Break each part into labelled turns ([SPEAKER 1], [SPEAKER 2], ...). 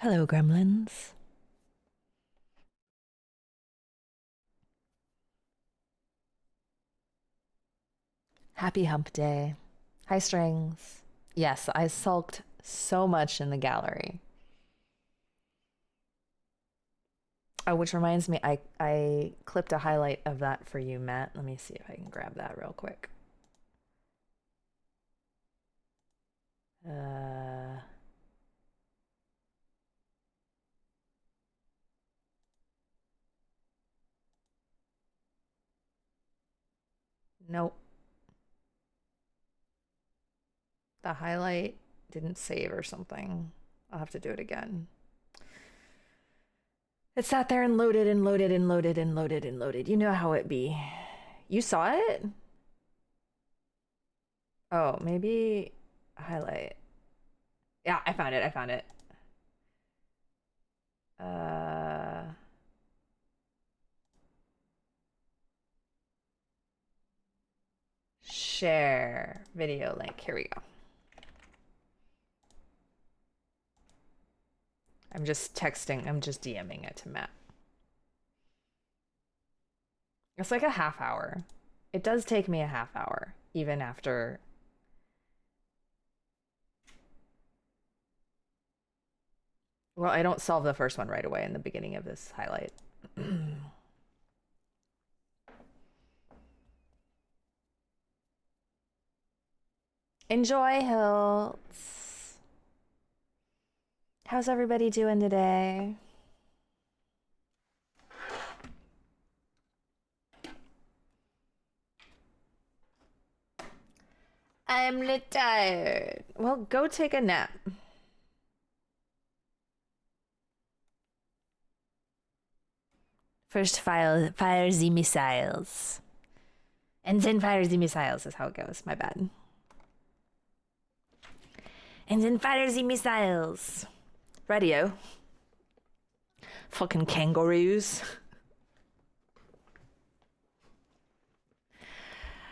[SPEAKER 1] Hello, gremlins. Happy hump day. Hi, strings. Yes, I sulked so much in the gallery. Oh, which reminds me, I clipped a highlight of that for you, Matt. Let me see if I can grab that real quick. Nope. The highlight didn't save or something. I'll have to do it again. It sat there and loaded and loaded and loaded and loaded and loaded. You know how it be. You saw it? Oh, maybe highlight. Yeah, I found it. I found it. Share video link. Here we go. I'm just texting. I'm just DMing it to Matt. It's like a half hour. It does take me a half hour, even after. Well, I don't solve the first one right away in the beginning of this highlight. Enjoy, Hilts. How's everybody doing today? I'm lit tired. Well, go take a nap. First fire the missiles. And then fire the missiles is how it goes. My bad. And then fire the missiles. Radio. Fucking kangaroos.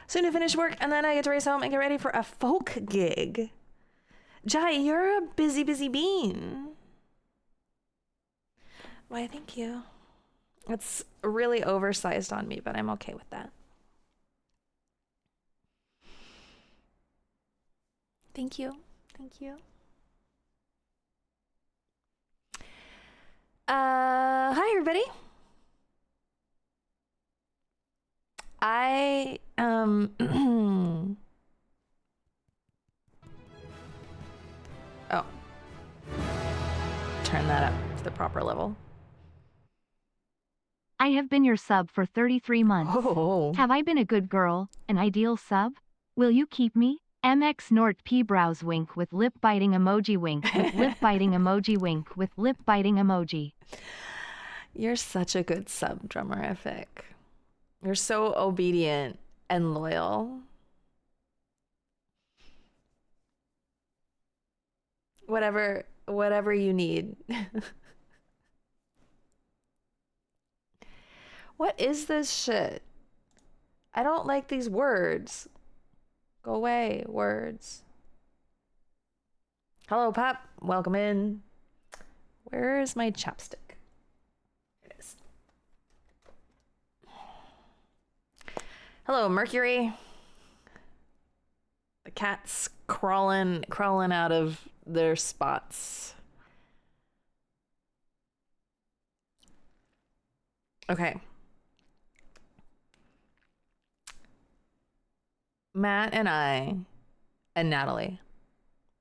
[SPEAKER 1] Soon to finish work, and then I get to race home and get ready for a folk gig. Jai, you're a busy, busy bean. Why, thank you. It's really oversized on me, but I'm okay with that. Thank you. Thank you. Hi, everybody. I oh, turn that up to the proper level.
[SPEAKER 2] I have been your sub for 33 months.
[SPEAKER 1] Oh.
[SPEAKER 2] Have I been a good girl, an ideal sub? Will you keep me? MX Nort P brows wink with lip biting emoji wink with lip biting emoji wink with lip biting emoji.
[SPEAKER 1] You're such a good sub, Drummerific. You're so obedient and loyal. Whatever you need. What is this shit? I don't like these words. Go away, words. Hello, Pop. Welcome in. Where is my chapstick? Here it is. Hello, Mercury. The cat's crawling out of their spots. Okay. Matt and I and Natalie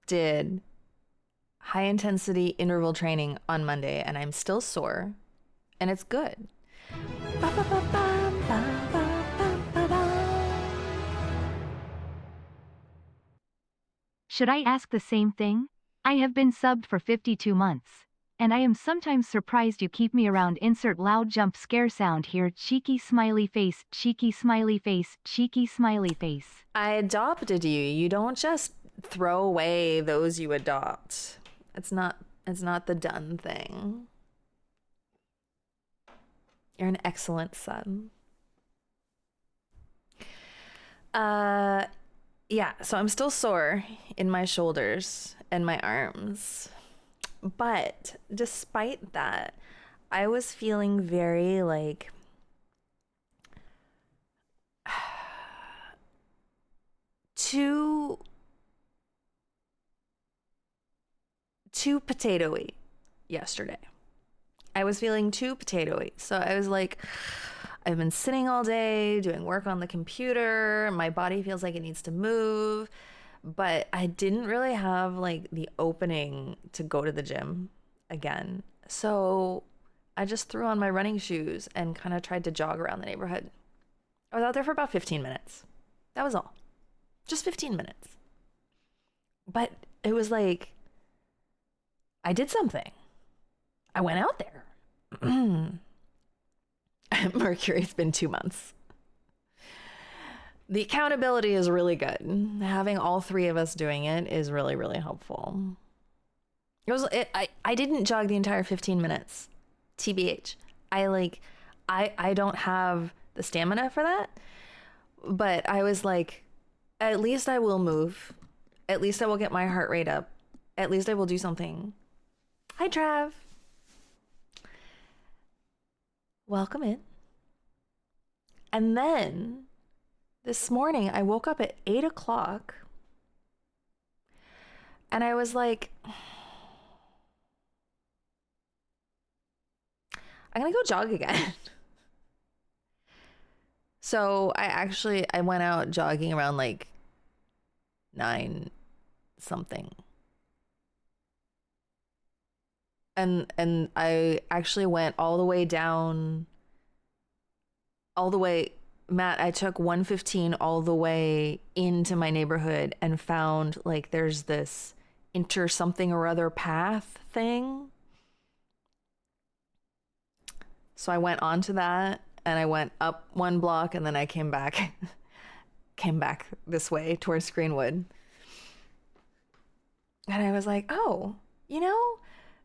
[SPEAKER 1] did high intensity interval training on Monday, and I'm still sore, and it's good.
[SPEAKER 2] Should I ask the same thing? I have been subbed for 52 months. And I am sometimes surprised you keep me around. Insert loud jump scare sound here. Cheeky smiley face, cheeky smiley face, cheeky smiley face.
[SPEAKER 1] I adopted you. You don't just throw away those you adopt. It's not the done thing. You're an excellent son. Yeah, so I'm still sore in my shoulders and my arms. But despite that, I was feeling very like too potatoey yesterday. I was feeling too potatoey. So I was like, I've been sitting all day doing work on the computer. My body feels like it needs to move, but I didn't really have like the opening to go to the gym again. So I just threw on my running shoes and kind of tried to jog around the neighborhood. I was out there for about 15 minutes. That was all. Just 15 minutes. But it was like, I did something. I went out there. Mercury's been 2 months. The accountability is really good. Having all three of us doing it is really, really helpful. I didn't jog the entire 15 minutes. TBH. I don't have the stamina for that. But I was like, at least I will move. At least I will get my heart rate up. At least I will do something. Hi, Trav. Welcome in. And then this morning I woke up at 8 o'clock and I was like, I'm gonna go jog again. So I went out jogging around like 9 something. And I actually went all the way down, Matt, I took 115 all the way into my neighborhood and found like there's this inter something or other path thing. So I went onto that and I went up 1 block and then I came back this way towards Greenwood. And I was like, oh,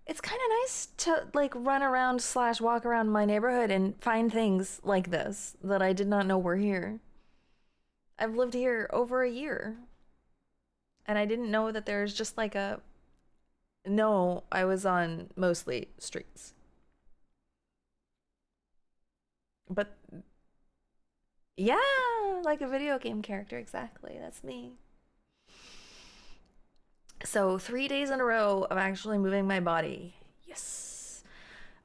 [SPEAKER 1] it's kind of nice to like run around / walk around my neighborhood and find things like this that I did not know were here. I've lived here over a year. And I didn't know that there's just like no, I was on mostly streets. But yeah, like a video game character, exactly. That's me. So 3 days in a row of actually moving my body. Yes.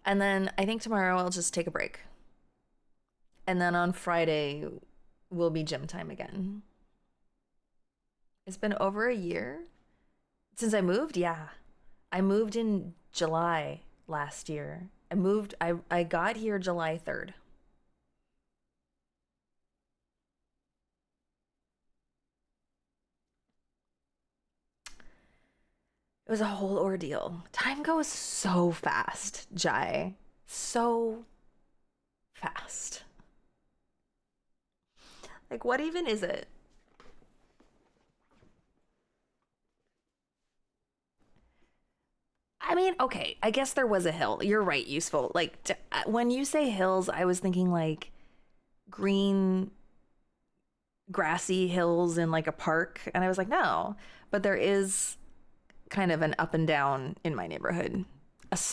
[SPEAKER 1] And then I think tomorrow I'll just take a break. And then on Friday will be gym time again. It's been over a year since I moved. Yeah. I moved in July last year. I got here July 3rd. It was a whole ordeal. Time goes so fast, Jai. So fast. Like, what even is it? I mean, okay, I guess there was a hill. You're right, useful. Like, when you say hills, I was thinking like green, grassy hills in like a park. And I was like, no. But there is kind of an up and down in my neighborhood,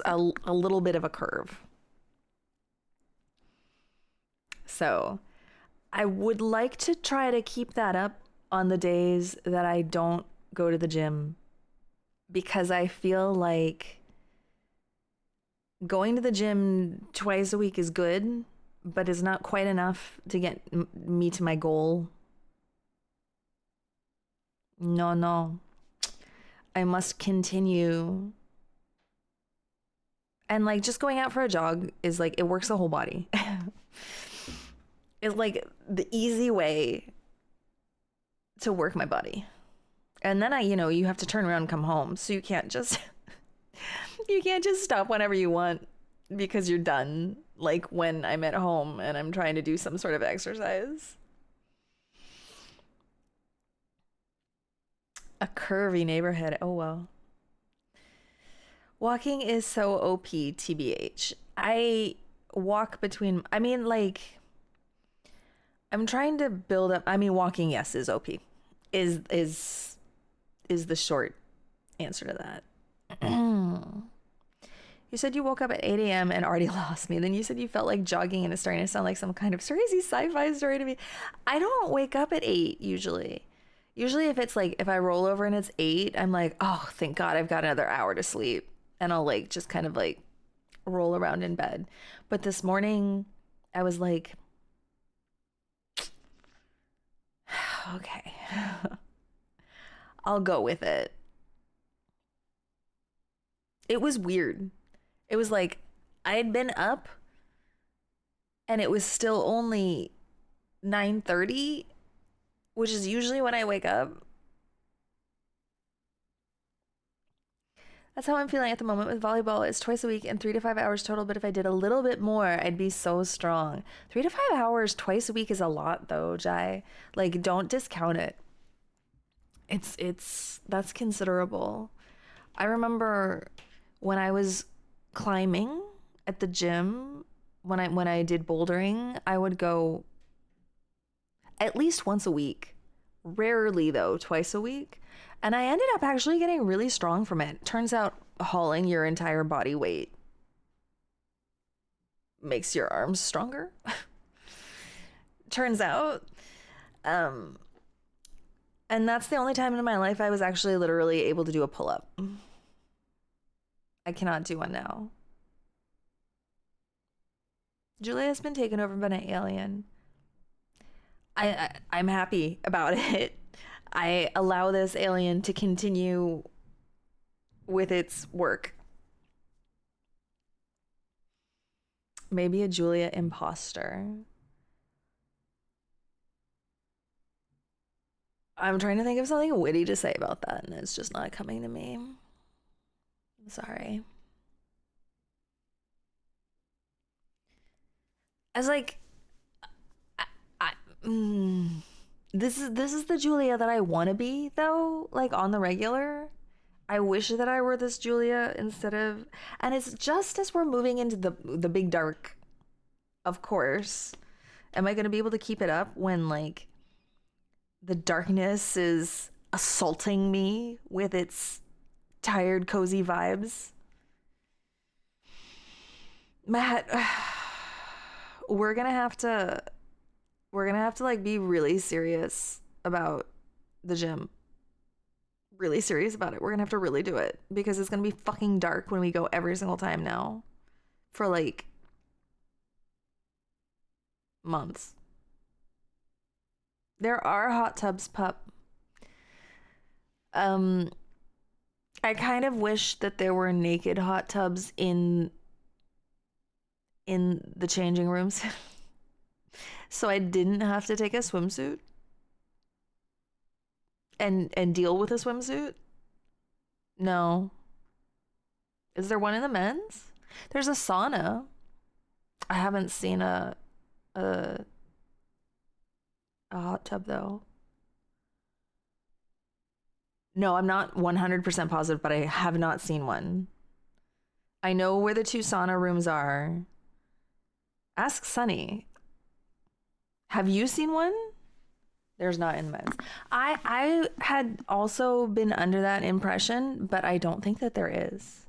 [SPEAKER 1] a little bit of a curve. So I would like to try to keep that up on the days that I don't go to the gym, because I feel like going to the gym twice a week is good, but it's not quite enough to get me to my goal. No. I must continue. And like just going out for a jog is like, it works the whole body. It's like the easy way to work my body. And then you have to turn around and come home. So you can't just stop whenever you want because you're done. Like when I'm at home and I'm trying to do some sort of exercise. A curvy neighborhood. Oh, well. Walking is so OP, TBH. I walk between, I'm trying to build up. Walking, yes, is OP. Is the short answer to that. You said you woke up at 8 a.m. and already lost me. Then you said you felt like jogging and it's starting to sound like some kind of crazy sci-fi story to me. I don't wake up at 8 usually. Usually if it's like, if I roll over and it's 8, I'm like, oh, thank God I've got another hour to sleep. And I'll like just kind of like roll around in bed. But this morning I was like, okay, I'll go with it. It was weird. It was like I had been up and it was still only 9:30, which is usually when I wake up. That's how I'm feeling at the moment with volleyball. It's twice a week and 3 to 5 hours total, but if I did a little bit more, I'd be so strong. 3 to 5 hours twice a week is a lot though, Jai. Like, don't discount it. That's considerable. I remember when I was climbing at the gym, when I did bouldering, I would go at least once a week. Rarely though, twice a week. And I ended up actually getting really strong from it. Turns out hauling your entire body weight makes your arms stronger. Turns out. And that's the only time in my life I was actually literally able to do a pull-up. I cannot do one now. Julia's been taken over by an alien. I'm happy about it. I allow this alien to continue with its work. Maybe a Julia imposter. I'm trying to think of something witty to say about that, and it's just not coming to me. I'm sorry. I was like, this is the Julia that I want to be though, like on the regular. I wish that I were this Julia instead of, and it's just as we're moving into the big dark, of course. Am I going to be able to keep it up when like the darkness is assaulting me with its tired, cozy vibes? Matt, we're gonna have to like be really serious about the gym. Really serious about it. We're gonna have to really do it because it's gonna be fucking dark when we go every single time now for like months. There are hot tubs, pup. I kind of wish that there were naked hot tubs in the changing rooms. So I didn't have to take a swimsuit and deal with a swimsuit. No. Is there one in the men's? There's a sauna. I haven't seen a hot tub though. No, I'm not 100% positive, but I have not seen one. I know where the 2 sauna rooms are. Ask Sunny. Have you seen one? There's not in the men's. I had also been under that impression, but I don't think that there is.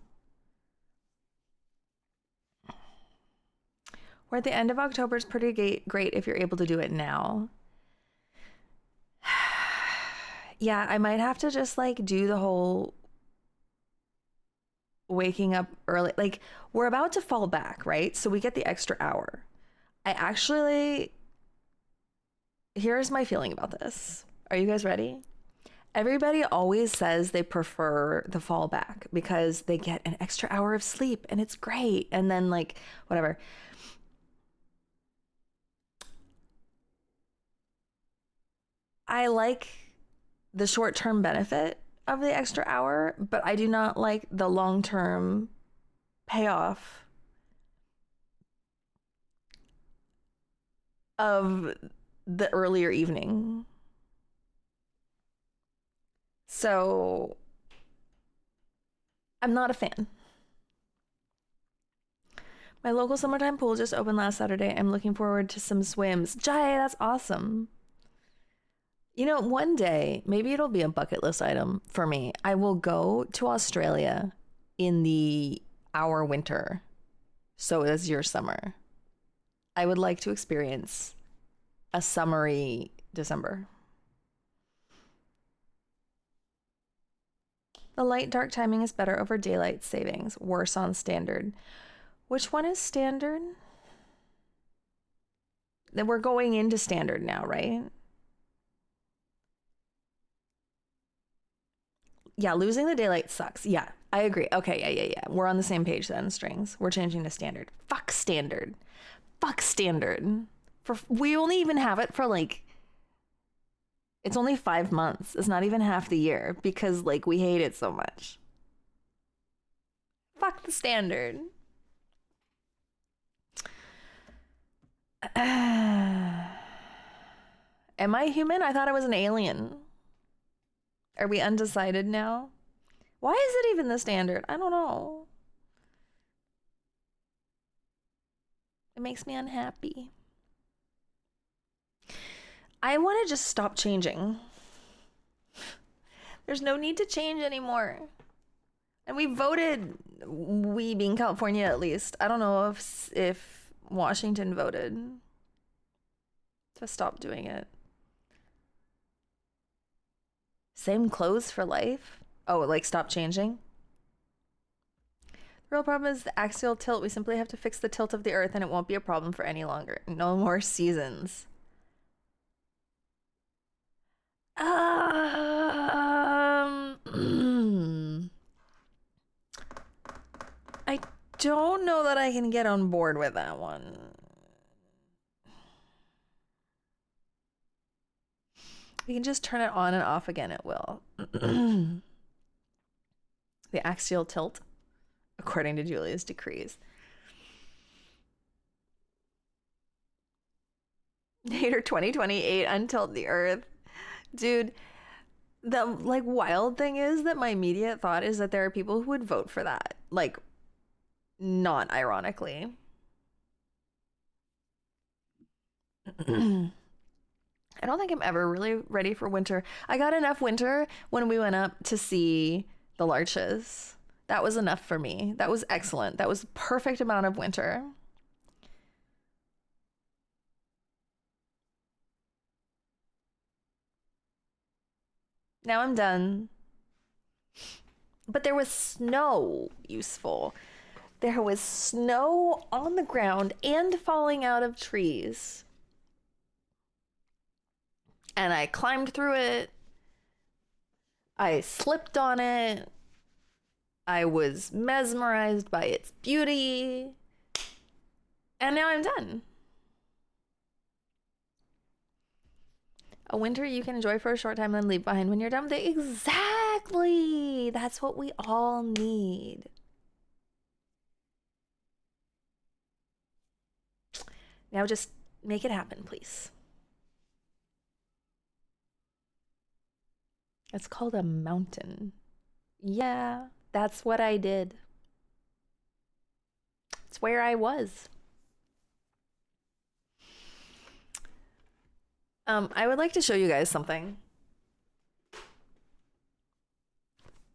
[SPEAKER 1] We're at the end of October is pretty great if you're able to do it now. Yeah, I might have to just like do the whole waking up early. Like we're about to fall back, right? So we get the extra hour. I actually, here's my feeling about this. Are you guys ready? Everybody always says they prefer the fall back because they get an extra hour of sleep and it's great. And then like, whatever. I like the short-term benefit of the extra hour, but I do not like the long-term payoff of the earlier evening. So I'm not a fan. My local summertime pool just opened last Saturday. I'm looking forward to some swims. Jai, that's awesome. You know, one day, maybe it'll be a bucket list item for me. I will go to Australia in the our winter, so is your summer. I would like to experience a summery December. The light dark timing is better over daylight savings, worse on standard. Which one is standard? Then we're going into standard now, right? Yeah, losing the daylight sucks. Yeah, I agree. Okay, yeah. We're on the same page then, strings. We're changing to standard. Fuck standard. Fuck standard. We only even have it for like, it's only 5 months. It's not even half the year because like we hate it so much. Fuck the standard. Am I human? I thought I was an alien. Are we undecided now? Why is it even the standard? I don't know. It makes me unhappy. I want to just stop changing. There's no need to change anymore. And we voted, we being California at least. I don't know if Washington voted to stop doing it. Same clothes for life? Oh, like stop changing? The real problem is the axial tilt. We simply have to fix the tilt of the earth and it won't be a problem for any longer. No more seasons. I don't know that I can get on board with that one. We can just turn it on and off again, it will. The axial tilt, according to Julia's decrees. Nader 2028, untilt the earth. Dude, the like wild thing is that my immediate thought is that there are people who would vote for that. Like, not ironically. I don't think I'm ever really ready for winter. I got enough winter when we went up to see the larches. That was enough for me. That was excellent. That was perfect amount of winter. Now I'm done. But there was snow useful. There was snow on the ground and falling out of trees. And I climbed through it. I slipped on it. I was mesmerized by its beauty. And now I'm done. A winter you can enjoy for a short time and then leave behind when you're done with it. Exactly. That's what we all need. Now just make it happen, please. It's called a mountain. Yeah, that's what I did. It's where I was. I would like to show you guys something.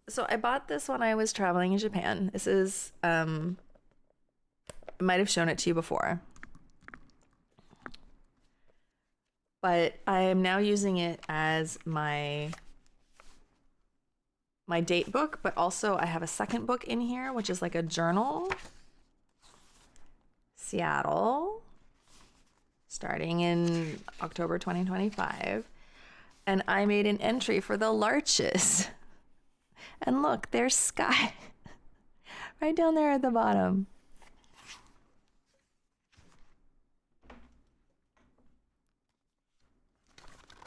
[SPEAKER 1] So I bought this when I was traveling in Japan. This is, I might have shown it to you before. But I am now using it as my date book, but also I have a second book in here, which is like a journal. Seattle, starting in October 2025. And I made an entry for the larches. And look, there's sky right down there at the bottom.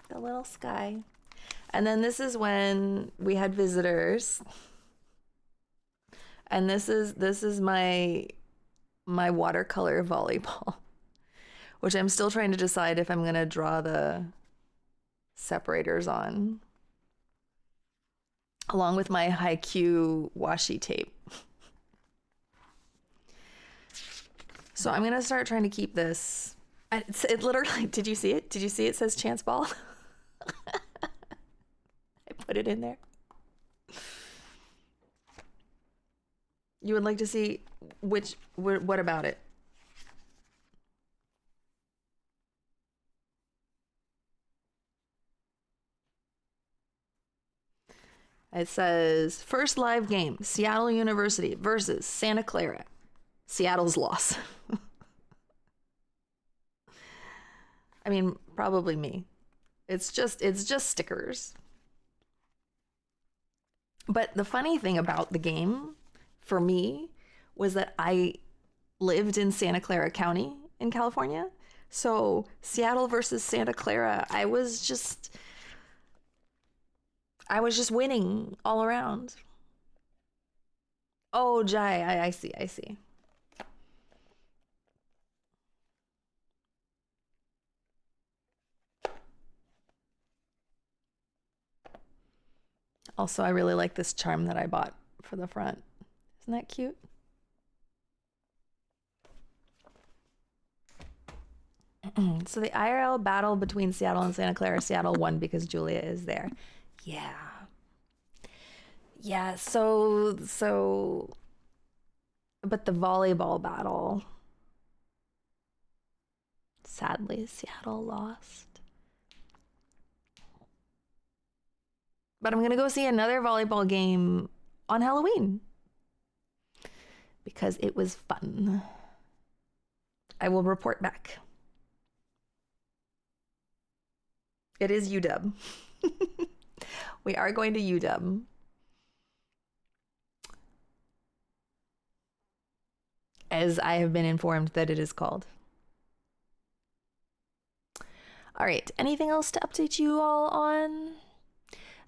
[SPEAKER 1] The little sky. And then this is when we had visitors. And this is my watercolor volleyball, which I'm still trying to decide if I'm going to draw the separators on, along with my haiku washi tape. So I'm going to start trying to keep this. It literally, did you see it? Did you see it says chance ball? I put it in there. You would like to see what about it? It says first live game, Seattle University versus Santa Clara. Seattle's loss. I mean, probably me. It's just stickers. But the funny thing about the game for me was that I lived in Santa Clara County in California. So Seattle versus Santa Clara, I was just winning all around. Oh, Jai, I see, I see. Also, I really like this charm that I bought for the front. Isn't that cute? So the IRL battle between Seattle and Santa Clara, Seattle won because Julia is there. Yeah. Yeah, so but the volleyball battle, sadly Seattle lost. But I'm going to go see another volleyball game on Halloween because it was fun. I will report back. It is UW. We are going to UW. As I have been informed that it is called. All right, anything else to update you all on?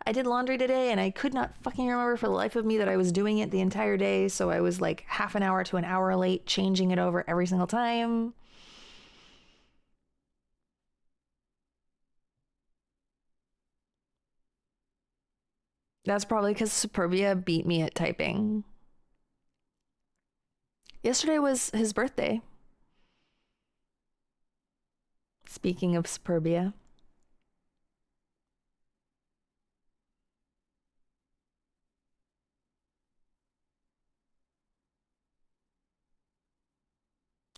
[SPEAKER 1] I did laundry today and I could not fucking remember for the life of me that I was doing it the entire day, so I was like half an hour to an hour late changing it over every single time. That's probably because Superbia beat me at typing. Yesterday was his birthday. Speaking of Superbia.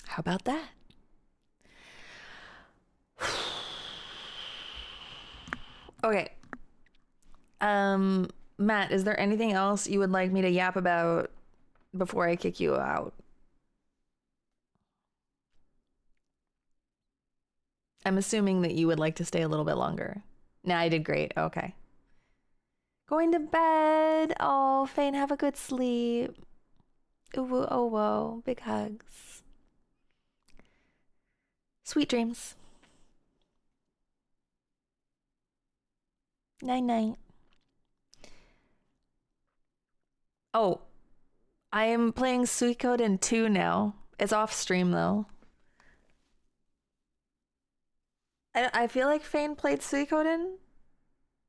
[SPEAKER 1] How about that? Okay. Matt, is there anything else you would like me to yap about before I kick you out? I'm assuming that you would like to stay a little bit longer. Nah, I did great. Okay. Going to bed. Oh, Fane, have a good sleep. Ooh, oh, whoa. Big hugs. Sweet dreams. Night night. Oh, I am playing Suikoden 2 now. It's off stream though. I feel like Fane played Suikoden.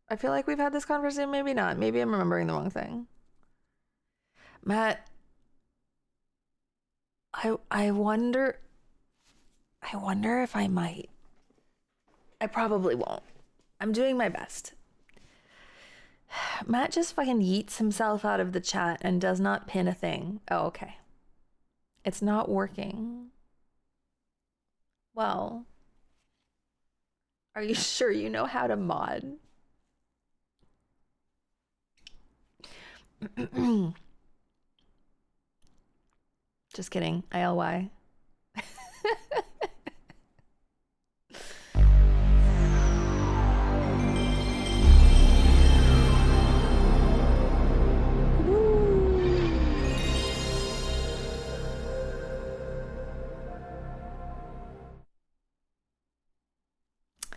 [SPEAKER 1] I feel like we've had this conversation. Maybe not. Maybe I'm remembering the wrong thing. Matt, I wonder if I might. I probably won't. I'm doing my best. Matt just fucking yeets himself out of the chat and does not pin a thing. Oh, okay. It's not working. Well, are you sure you know how to mod? Just kidding. ILY.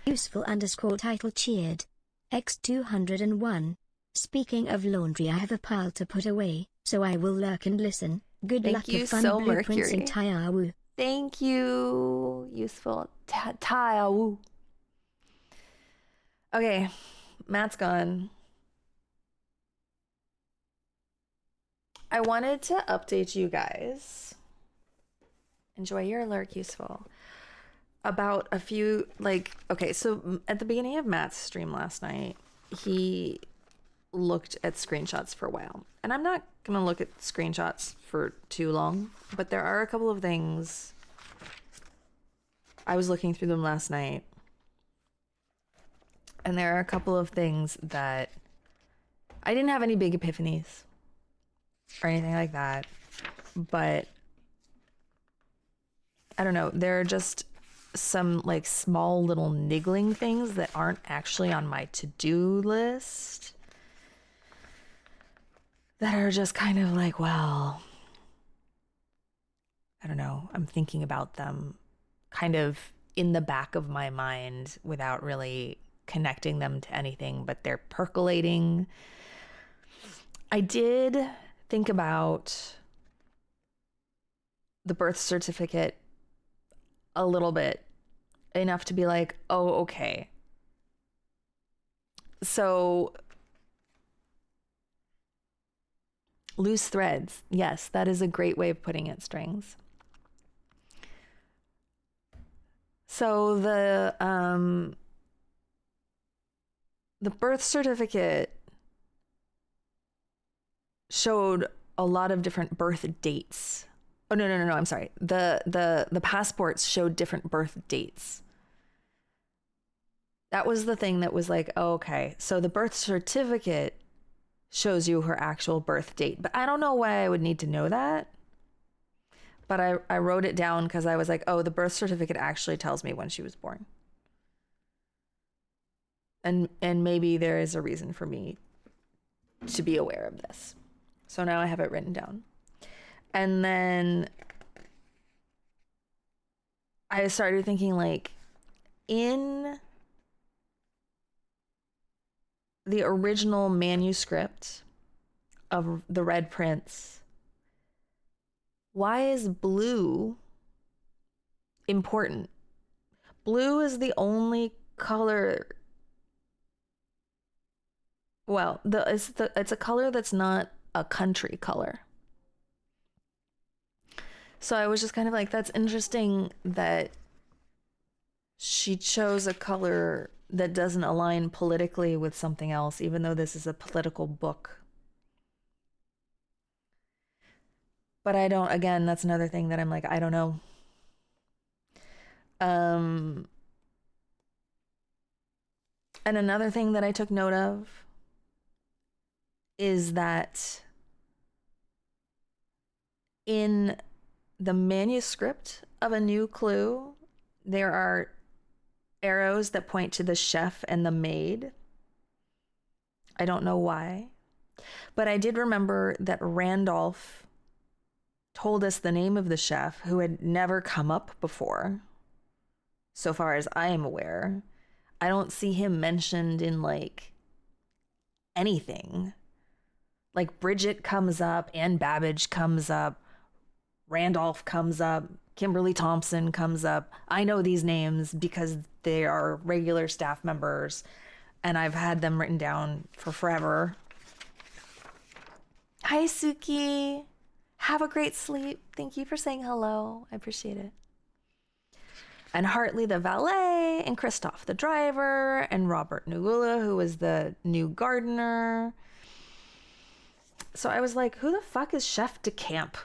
[SPEAKER 3] Useful _ title cheered. X201. Speaking of laundry, I have a pile to put away, so I will lurk and listen. Good
[SPEAKER 1] Thank
[SPEAKER 3] luck
[SPEAKER 1] you
[SPEAKER 3] and fun
[SPEAKER 1] so,
[SPEAKER 3] blueprints in
[SPEAKER 1] Mercury.
[SPEAKER 3] Taiawu.
[SPEAKER 1] Thank you, useful Taiawu. Okay, Matt's gone. I wanted to update you guys. Enjoy your lurk, useful. About a few, like, okay, so at the beginning of Matt's stream last night, he looked at screenshots for a while. And I'm not going to look at screenshots for too long, but there are a couple of things. I was looking through them last night. And there are a couple of things that I didn't have any big epiphanies or anything like that. But I don't know. There are just some like small little niggling things that aren't actually on my to-do list that are just kind of like, well, I don't know. I'm thinking about them kind of in the back of my mind without really connecting them to anything, but they're percolating. I did think about the birth certificate a little bit, enough to be like, oh, okay. So loose threads. Yes, that is a great way of putting it, Strings. So the birth certificate showed a lot of different birth dates. Oh, no, I'm sorry. The passports showed different birth dates. That was the thing that was like, oh, okay. So the birth certificate shows you her actual birth date. But I don't know why I would need to know that. But I wrote it down because I was like, oh, the birth certificate actually tells me when she was born. And maybe there is a reason for me to be aware of this. So now I have it written down. And then I started thinking, like, in the original manuscript of The Red Prince, why is blue important? Blue is the only color. Well, it's a color that's not a country color. So I was just kind of like, that's interesting that she chose a color that doesn't align politically with something else, even though this is a political book. But I don't, again, that's another thing that I'm like, I don't know. And another thing that I took note of is that in the manuscript of A New Clue, there are arrows that point to the chef and the maid. I don't know why. But I did remember that Randolph told us the name of the chef, who had never come up before, so far as I am aware. I don't see him mentioned in like anything. Like Bridget comes up, Ann Babbage comes up, Randolph comes up, Kimberly Thompson comes up. I know these names because they are regular staff members and I've had them written down for forever. Hi, Suki. Have a great sleep. Thank you for saying hello. I appreciate it. And Hartley the valet, and Christoph the driver, and Robert Nugula, who was the new gardener. So I was like, who the fuck is Chef de Camp?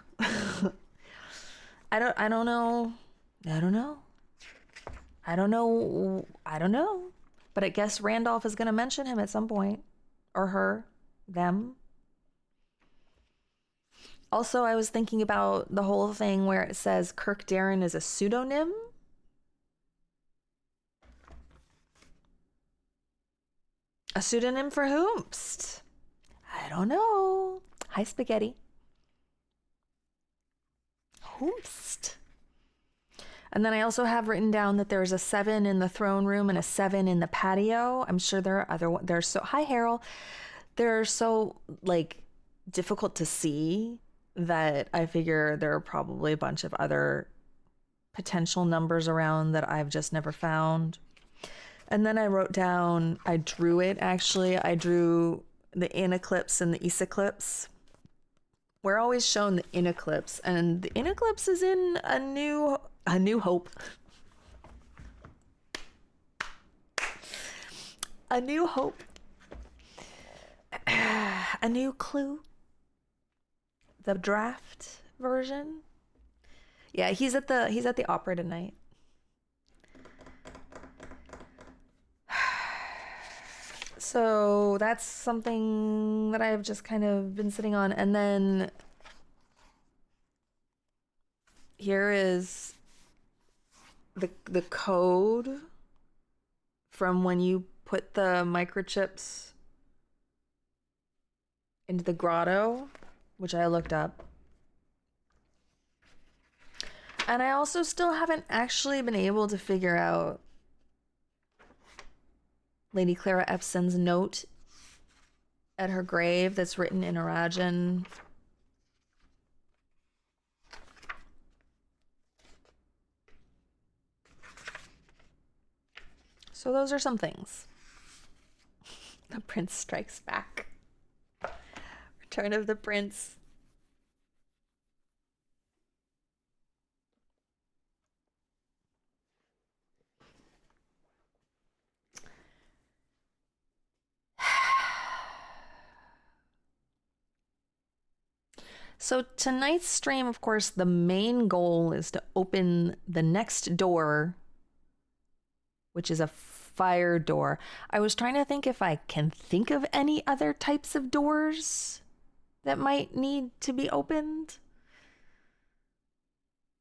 [SPEAKER 1] I don't know. But I guess Randolph is going to mention him at some point. Or her. Them. Also, I was thinking about the whole thing where it says Kirk Darren is a pseudonym. A pseudonym for whomst? I don't know. Hi, Spaghetti. Whomst. And then I also have written down that there's a 7 in the throne room and a 7 in the patio. I'm sure there are other ones. They're so, hi, Harold. They're so, like, difficult to see that I figure there are probably a bunch of other potential numbers around that I've just never found. And then I wrote down, I drew it actually. I drew the in eclipse and the east eclipse. We're always shown the in eclipse, and the in eclipse is in a new hope. A New Hope. a new Clue, the draft version. Yeah, he's at the opera tonight. So that's something that I've just kind of been sitting on. And then here is the code from when you put the microchips into the grotto, which I looked up. And I also still haven't actually been able to figure out Lady Clara Epson's note at her grave that's written in Arajan. So those are some things. The Prince Strikes Back. Return of the Prince. So tonight's stream, of course, the main goal is to open the next door, which is a fire door. I was trying to think if I can think of any other types of doors that might need to be opened.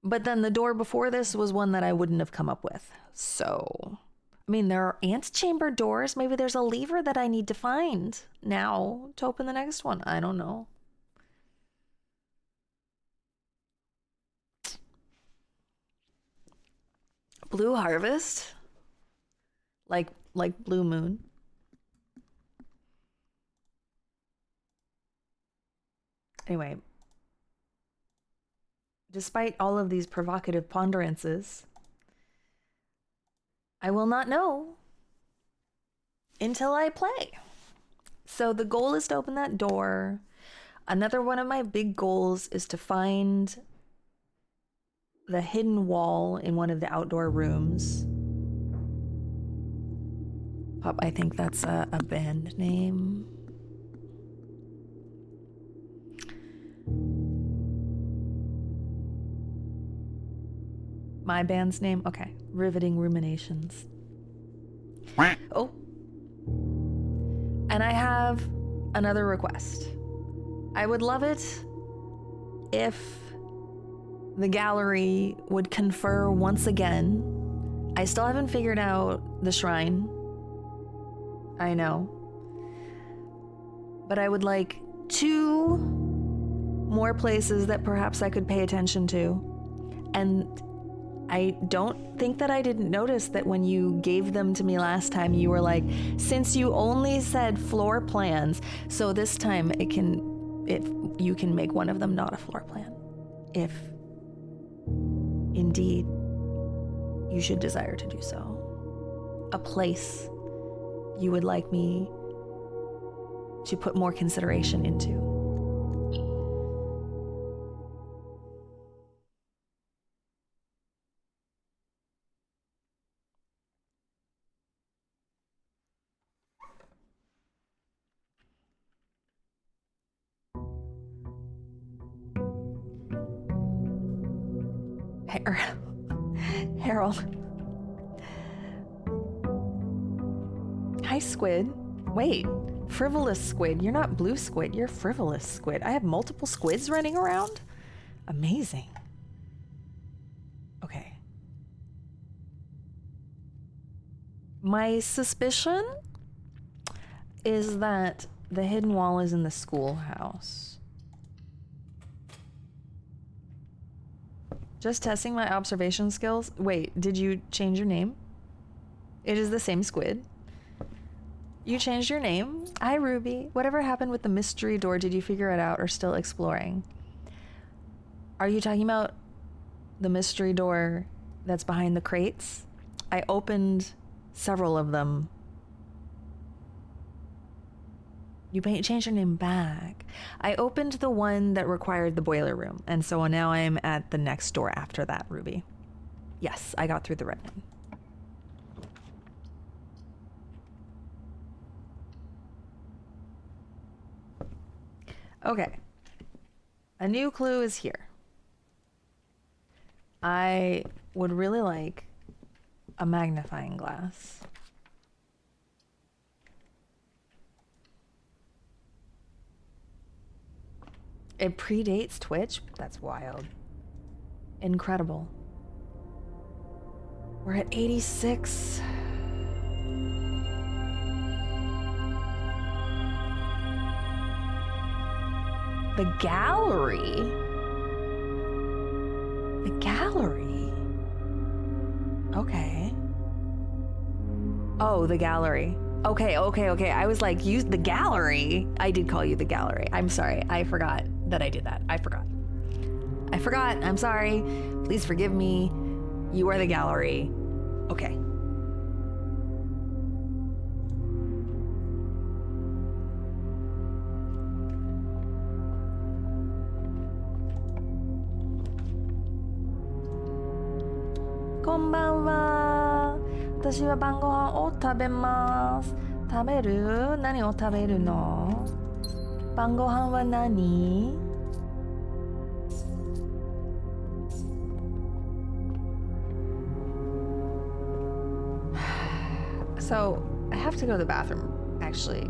[SPEAKER 1] But then the door before this was one that I wouldn't have come up with. So, I mean, there are antechamber doors. Maybe there's a lever that I need to find now to open the next one. I don't know. Blue Harvest? Like Blue Moon. Anyway, despite all of these provocative ponderances, I will not know until I play. So the goal is to open that door. Another one of my big goals is to find the hidden wall in one of the outdoor rooms. Pop, I think that's a band name. My band's name? Okay. Riveting Ruminations. Oh. And I have another request. I would love it if the gallery would confer once again. I still haven't figured out the shrine. I know. But I would like 2 more places that perhaps I could pay attention to. And I don't think that I didn't notice that when you gave them to me last time, you were like, since you only said floor plans, so this time if you can make one of them not a floor plan. If indeed you should desire to do so. A place you would like me to put more consideration into. Harold. Hi, Squid. Wait, frivolous Squid. You're not blue Squid, you're frivolous Squid. I have multiple squids running around? Amazing. Okay. My suspicion is that the hidden wall is in the schoolhouse. Just testing my observation skills. Wait, did you change your name? It is the same Squid. You changed your name? Hi, Ruby. Whatever happened with the mystery door? Did you figure it out or still exploring? Are you talking about the mystery door that's behind the crates? I opened several of them. You changed your name back. I opened the one that required the boiler room, and so now I am at the next door after that, Ruby. Yes, I got through the red one. Okay. A new clue is here. I would really like a magnifying glass. It predates Twitch? That's wild. Incredible. We're at 86. The gallery? The gallery? Okay. Oh, the gallery. Okay. I was like, use the gallery. I did call you the gallery. I'm sorry. I forgot that I did that. I forgot. I'm sorry. Please forgive me. You are the gallery. Okay. Konbanwa. 私は晩ご飯を食べます。食べる？何を食べるの？晩ご飯は何？ So, I have to go to the bathroom, actually,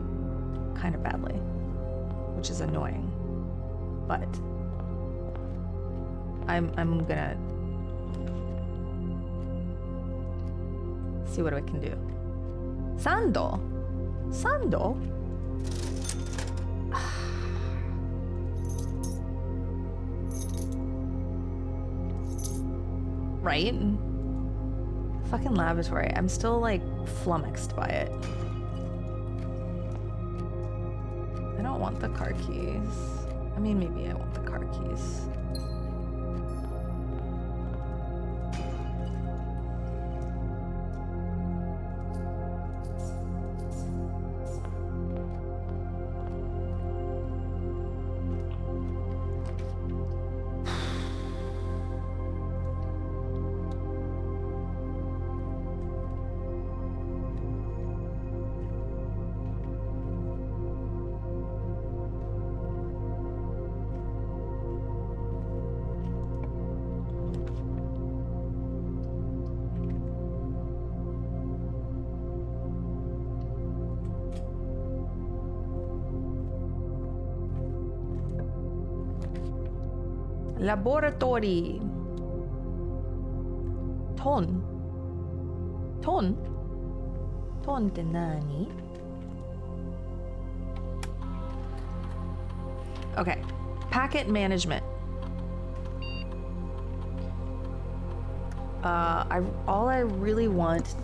[SPEAKER 1] kind of badly, which is annoying, but I'm gonna see what I can do. Sando? Sando? Right? Fucking lavatory. I'm still like flummoxed by it. I don't want the car keys. I mean, maybe I want the car keys. Laboratory. Ton. Ton? Ton って何? Okay. Packet management. All I really want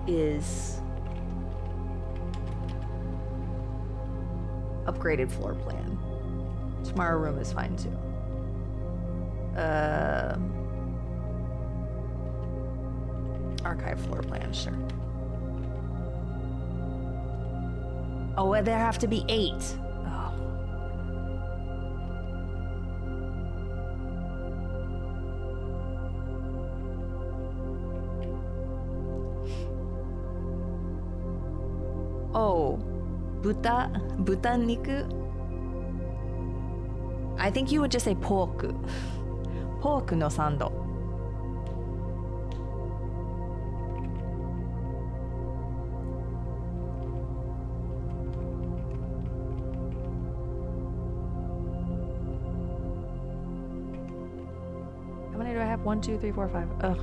[SPEAKER 1] is upgraded floor plan. Tomorrow room is fine too. Archive floor plan, sure. Oh, there have to be 8. Oh. Oh, butaniku? I think you would just say pork. Pork no sando. How many do I have? 1, 2, 3, 4, 5. Ugh.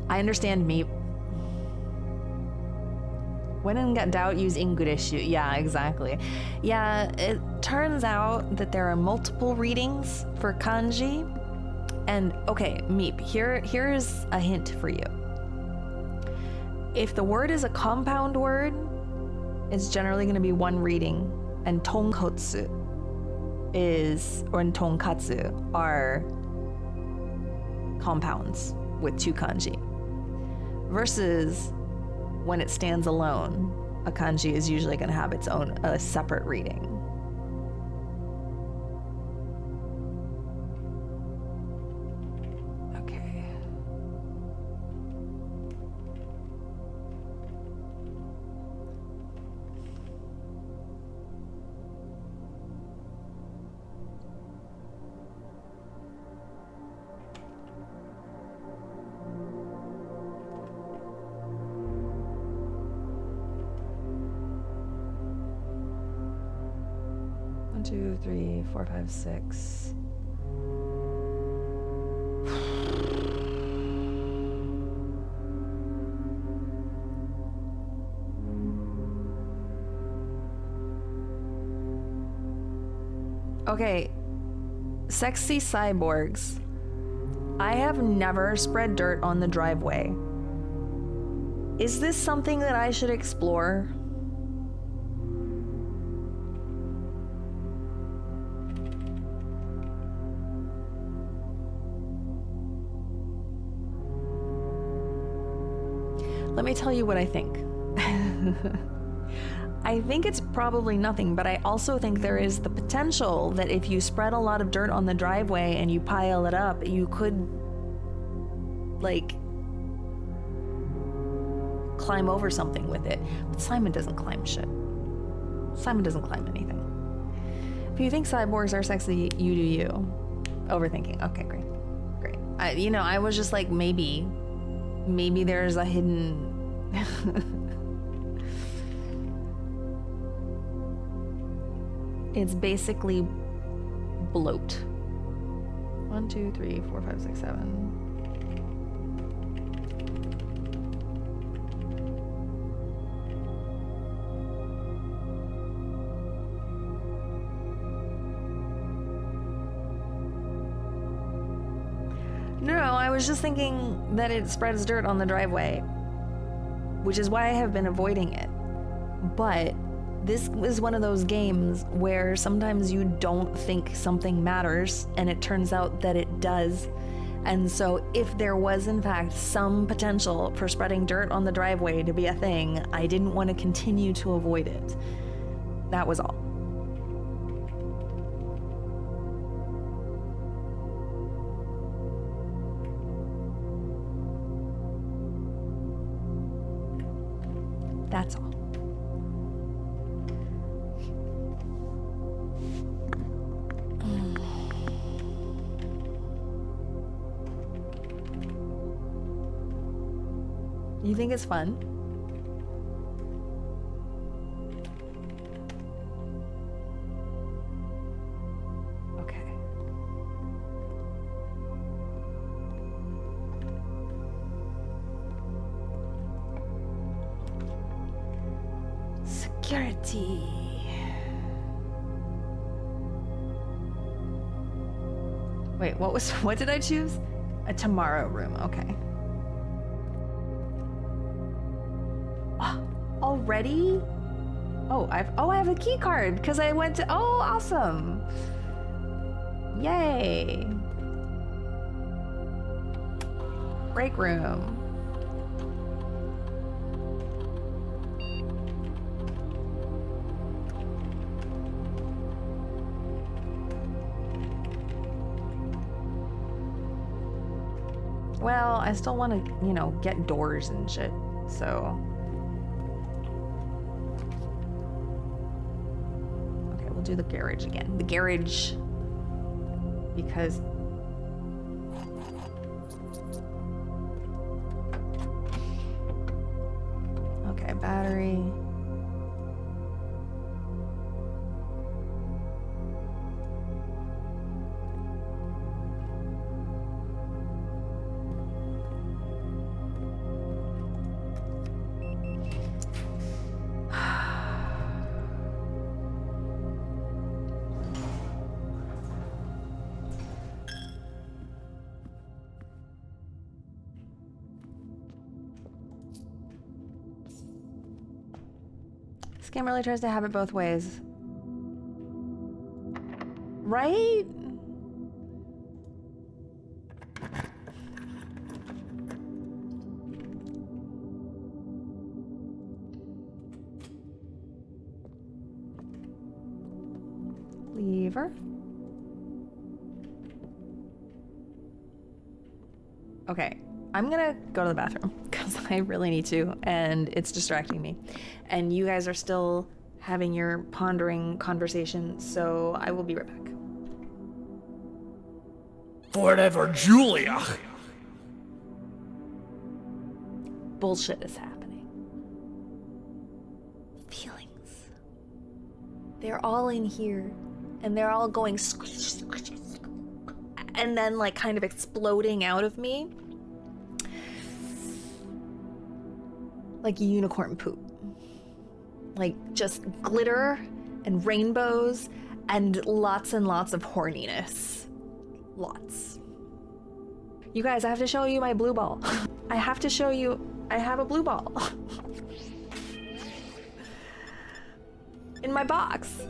[SPEAKER 1] I understand me. When in doubt, use English. Yeah, exactly. Yeah, it turns out that there are multiple readings for kanji. And okay, Meep, here's a hint for you. If the word is a compound word, it's generally going to be one reading, and tonkotsu and tonkatsu are compounds with 2 kanji. Versus when it stands alone, a kanji is usually going to have its own separate reading. 1, 2, 3, 4, 5, 6. Okay, sexy cyborgs. I have never spread dirt on the driveway. Is this something that I should explore? Let me tell you what I think. I think it's probably nothing, but I also think there is the potential that if you spread a lot of dirt on the driveway and you pile it up, you could, like, climb over something with it. But Simon doesn't climb shit. Simon doesn't climb anything. If you think cyborgs are sexy, you do you. Overthinking. Okay, great. Great. I was just like, maybe there's a hidden... It's basically bloat. 1, 2, 3, 4, 5, 6, 7. No, I was just thinking that it spreads dirt on the driveway, which is why I have been avoiding it. But this is one of those games where sometimes you don't think something matters, and it turns out that it does. And so if there was, in fact, some potential for spreading dirt on the driveway to be a thing, I didn't want to continue to avoid it. That was all. That's all. You think it's fun? Okay. Security. Wait, what did I choose? A tomorrow room, okay. Already? Oh, I have a key card because I went to, oh, awesome. Yay. Break room. Well, I still want to, get doors and shit, so. Okay, we'll do the garage again. The garage, because. Okay, battery. This game really tries to have it both ways. Right? Lever. Okay, I'm gonna go to the bathroom because I really need to, and it's distracting me. And you guys are still having your pondering conversation, so I will be right back.
[SPEAKER 4] Forever, Julia!
[SPEAKER 1] Bullshit is happening. Feelings. They're all in here. and they're all going and then like kind of exploding out of me like unicorn poop. Like just glitter and rainbows and lots of horniness. Lots. You guys, I have to show you my blue ball. I have to show you I have a blue ball. In my box.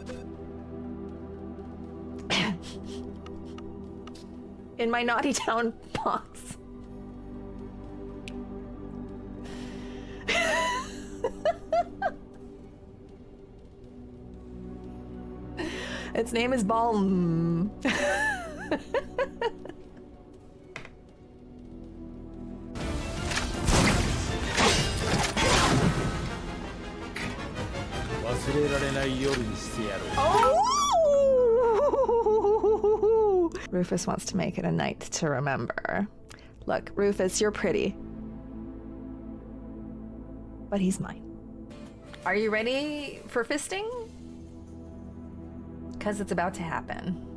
[SPEAKER 1] In my Naughty Town box. Its name is Ball. Oh! Rufus wants to make it a night to remember. Look, Rufus, you're pretty. But he's mine. Are you ready for fisting? Because it's about to happen.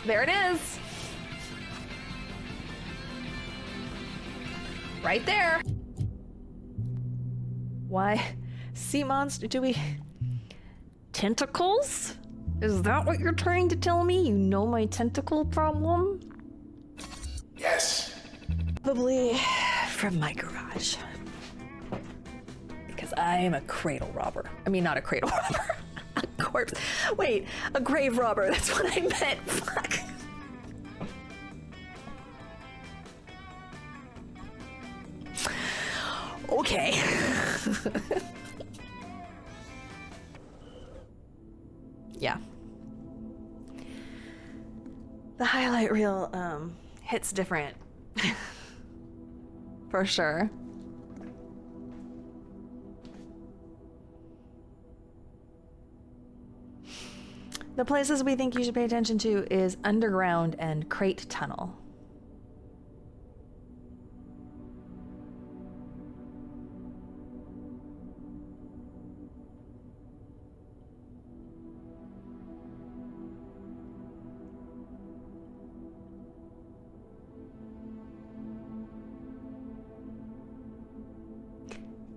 [SPEAKER 1] There it is. Right there. Why? Sea monster, do we... Tentacles? Is that what you're trying to tell me? You know my tentacle problem?
[SPEAKER 4] Yes.
[SPEAKER 1] Probably from my garage. Because I am a cradle robber. I mean, not a cradle robber. A corpse. Wait, a grave robber. That's what I meant. Fuck. Okay. Yeah. The highlight reel hits different. For sure. The places we think you should pay attention to is underground and crate tunnel.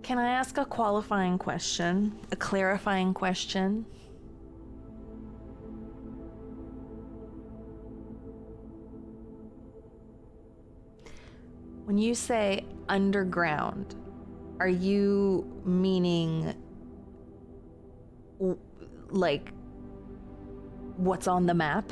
[SPEAKER 1] Can I ask a qualifying question? A clarifying question? When you say underground, are you meaning like what's on the map?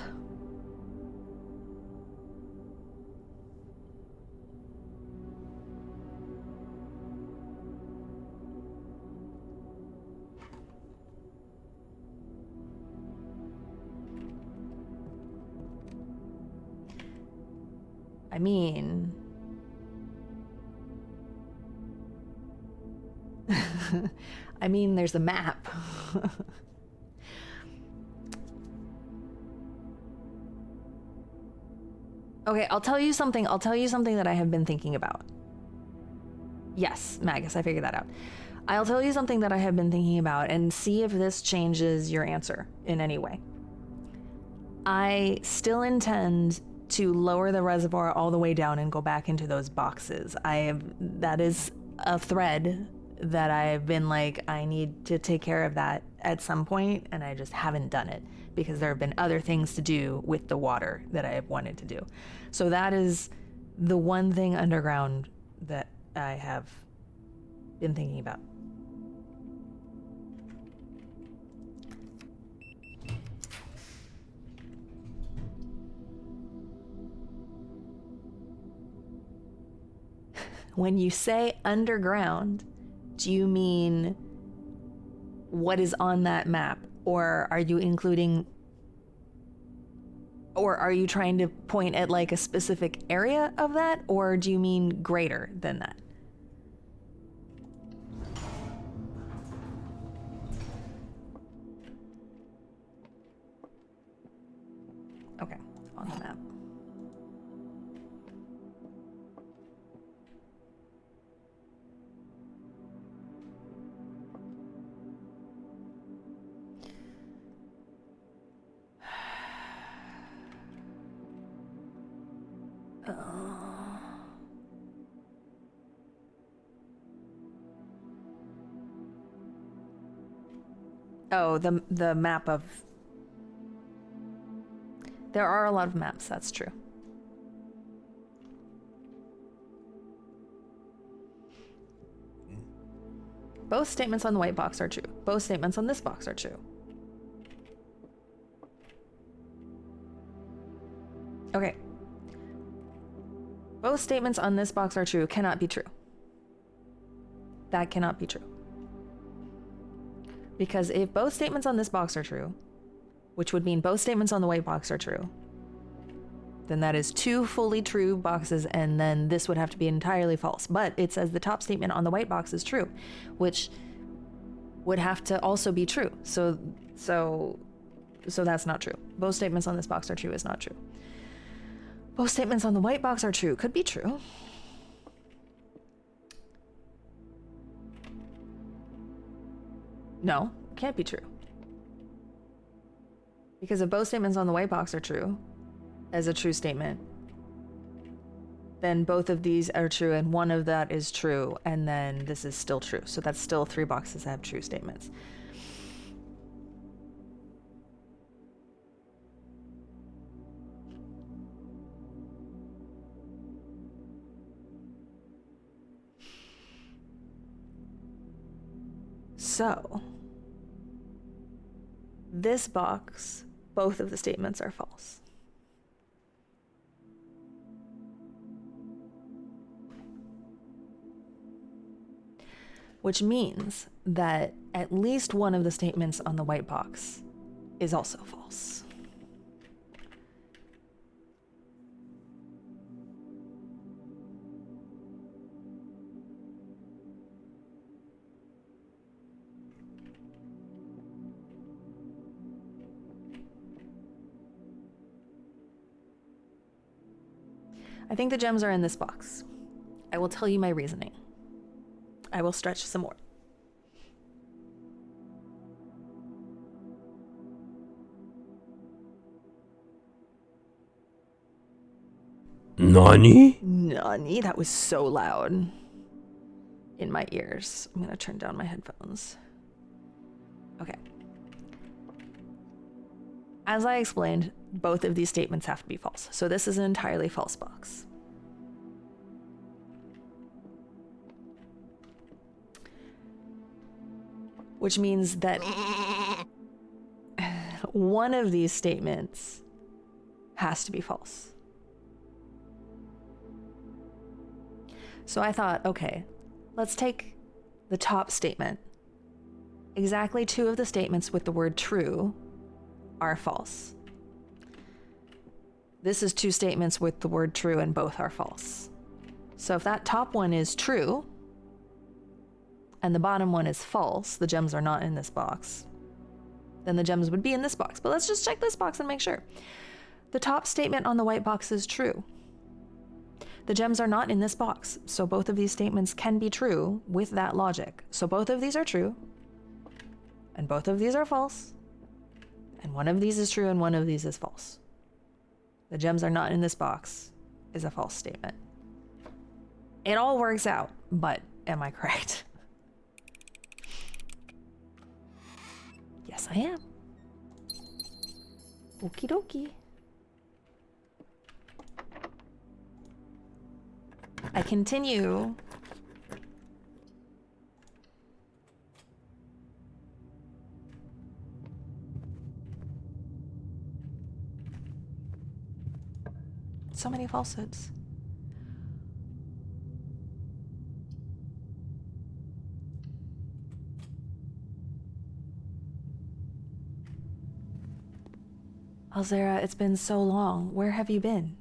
[SPEAKER 1] I mean, I mean, there's a map. Okay, I'll tell you something. I'll tell you something that I have been thinking about. Yes, Magus, I figured that out. I'll tell you something that I have been thinking about and see if this changes your answer in any way. I still intend to lower the reservoir all the way down and go back into those boxes. That is a thread that I've been like, I need to take care of that at some point, and I just haven't done it because there have been other things to do with the water that I have wanted to do. So that is the one thing underground that I have been thinking about. When you say underground, do you mean what is on that map? Or are you including, or are you trying to point at like a specific area of that? Or do you mean greater than that? Okay, on the map. Oh, the map of... There are a lot of maps, that's true. Both statements on the white box are true. Both statements on this box are true. Okay. Both statements on this box are true cannot be true. That cannot be true. Because if both statements on this box are true, which would mean both statements on the white box are true, then that is two fully true boxes, and then this would have to be entirely false. But it says the top statement on the white box is true, which would have to also be true. So that's not true. Both statements on this box are true is not true. Both statements on the white box are true could be true. No, can't be true. Because if both statements on the white box are true, as a true statement, then both of these are true and one of that is true, and then this is still true. So that's still three boxes that have true statements. So, this box, both of the statements are false. Which means that at least one of the statements on the white box is also false. I think the gems are in this box. I will tell you my reasoning. I will stretch some more.
[SPEAKER 5] Nani?
[SPEAKER 1] Nani? That was so loud in my ears. I'm gonna turn down my headphones. Okay. As I explained, both of these statements have to be false. So this is an entirely false box. Which means that one of these statements has to be false. So I thought, okay, let's take the top statement. Exactly two of the statements with the word true are false. This is two statements with the word true and both are false. So if that top one is true and the bottom one is false, the gems are not in this box, then the gems would be in this box. But let's just check this box and make sure. The top statement on the white box is true. The gems are not in this box, so both of these statements can be true with that logic. So both of these are true, and both of these are false, and one of these is true and one of these is false. The gems are not in this box is a false statement. It all works out, but am I correct? Yes, I am. Okie dokie. I continue. So many falsehoods. Alzera, it's been so long. Where have you been?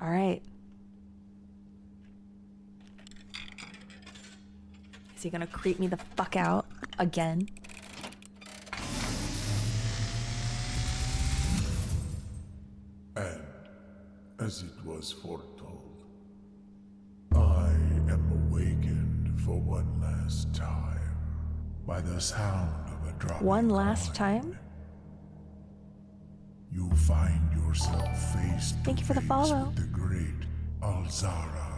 [SPEAKER 1] All right. Is he gonna creep me the fuck out again?
[SPEAKER 4] And as it was foretold, I am awakened for one last time by the sound of a dropping
[SPEAKER 1] One last
[SPEAKER 4] coin.
[SPEAKER 1] time?
[SPEAKER 4] You find yourself face
[SPEAKER 1] Thank
[SPEAKER 4] to
[SPEAKER 1] you for the
[SPEAKER 4] face
[SPEAKER 1] follow.
[SPEAKER 4] with the great Alzara.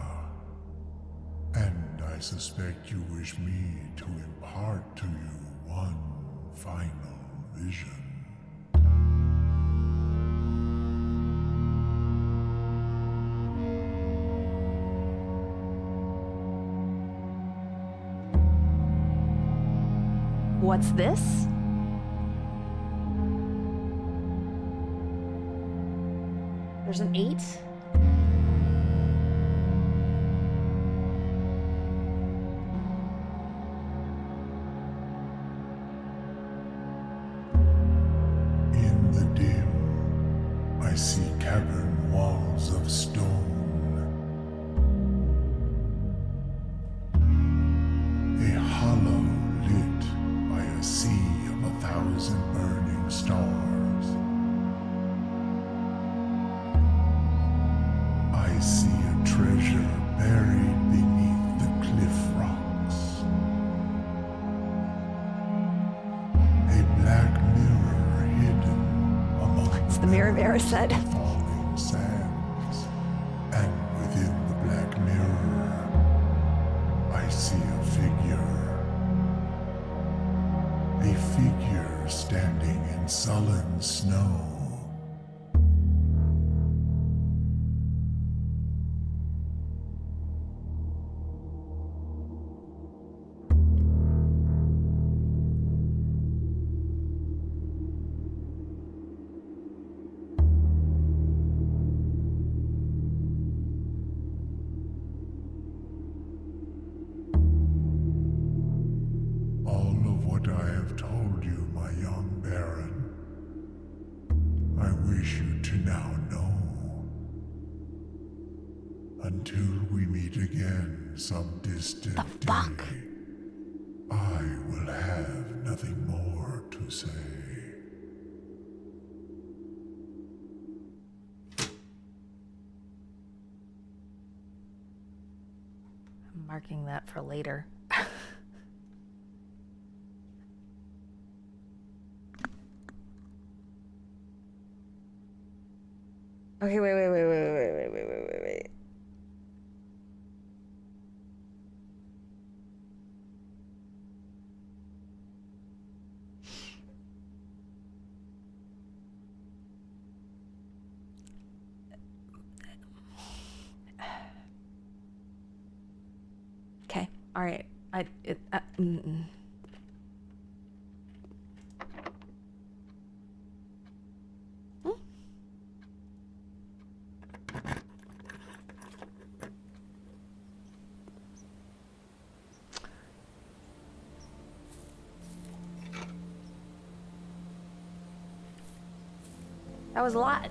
[SPEAKER 4] And I suspect you wish me to impart to you one final vision.
[SPEAKER 1] What's this? There's an 8?
[SPEAKER 4] In the dim, I see cavern walls of stone. A hollow lit by a sea of 1,000 burning stars. I see a treasure buried beneath the cliff rocks. A black mirror hidden among
[SPEAKER 1] It's the mirror of Erised.
[SPEAKER 4] falling sands. And within the black mirror, I see a figure. A figure standing in sullen snow. All of what I have told you, my young baron, I wish you to now know. Until we meet again some distant
[SPEAKER 1] fuck?
[SPEAKER 4] day, I will have nothing more to say.
[SPEAKER 1] I'm marking that for later. Okay, wait. Okay, all right. That was a lot.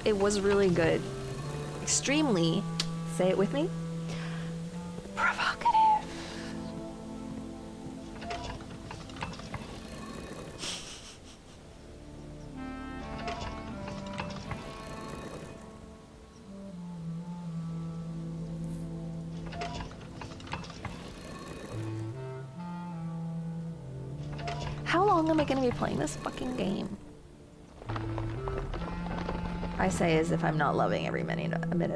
[SPEAKER 1] It was really good. Extremely, say it with me, provocative. How long am I gonna be playing this fucking game? I say as if I'm not loving every minute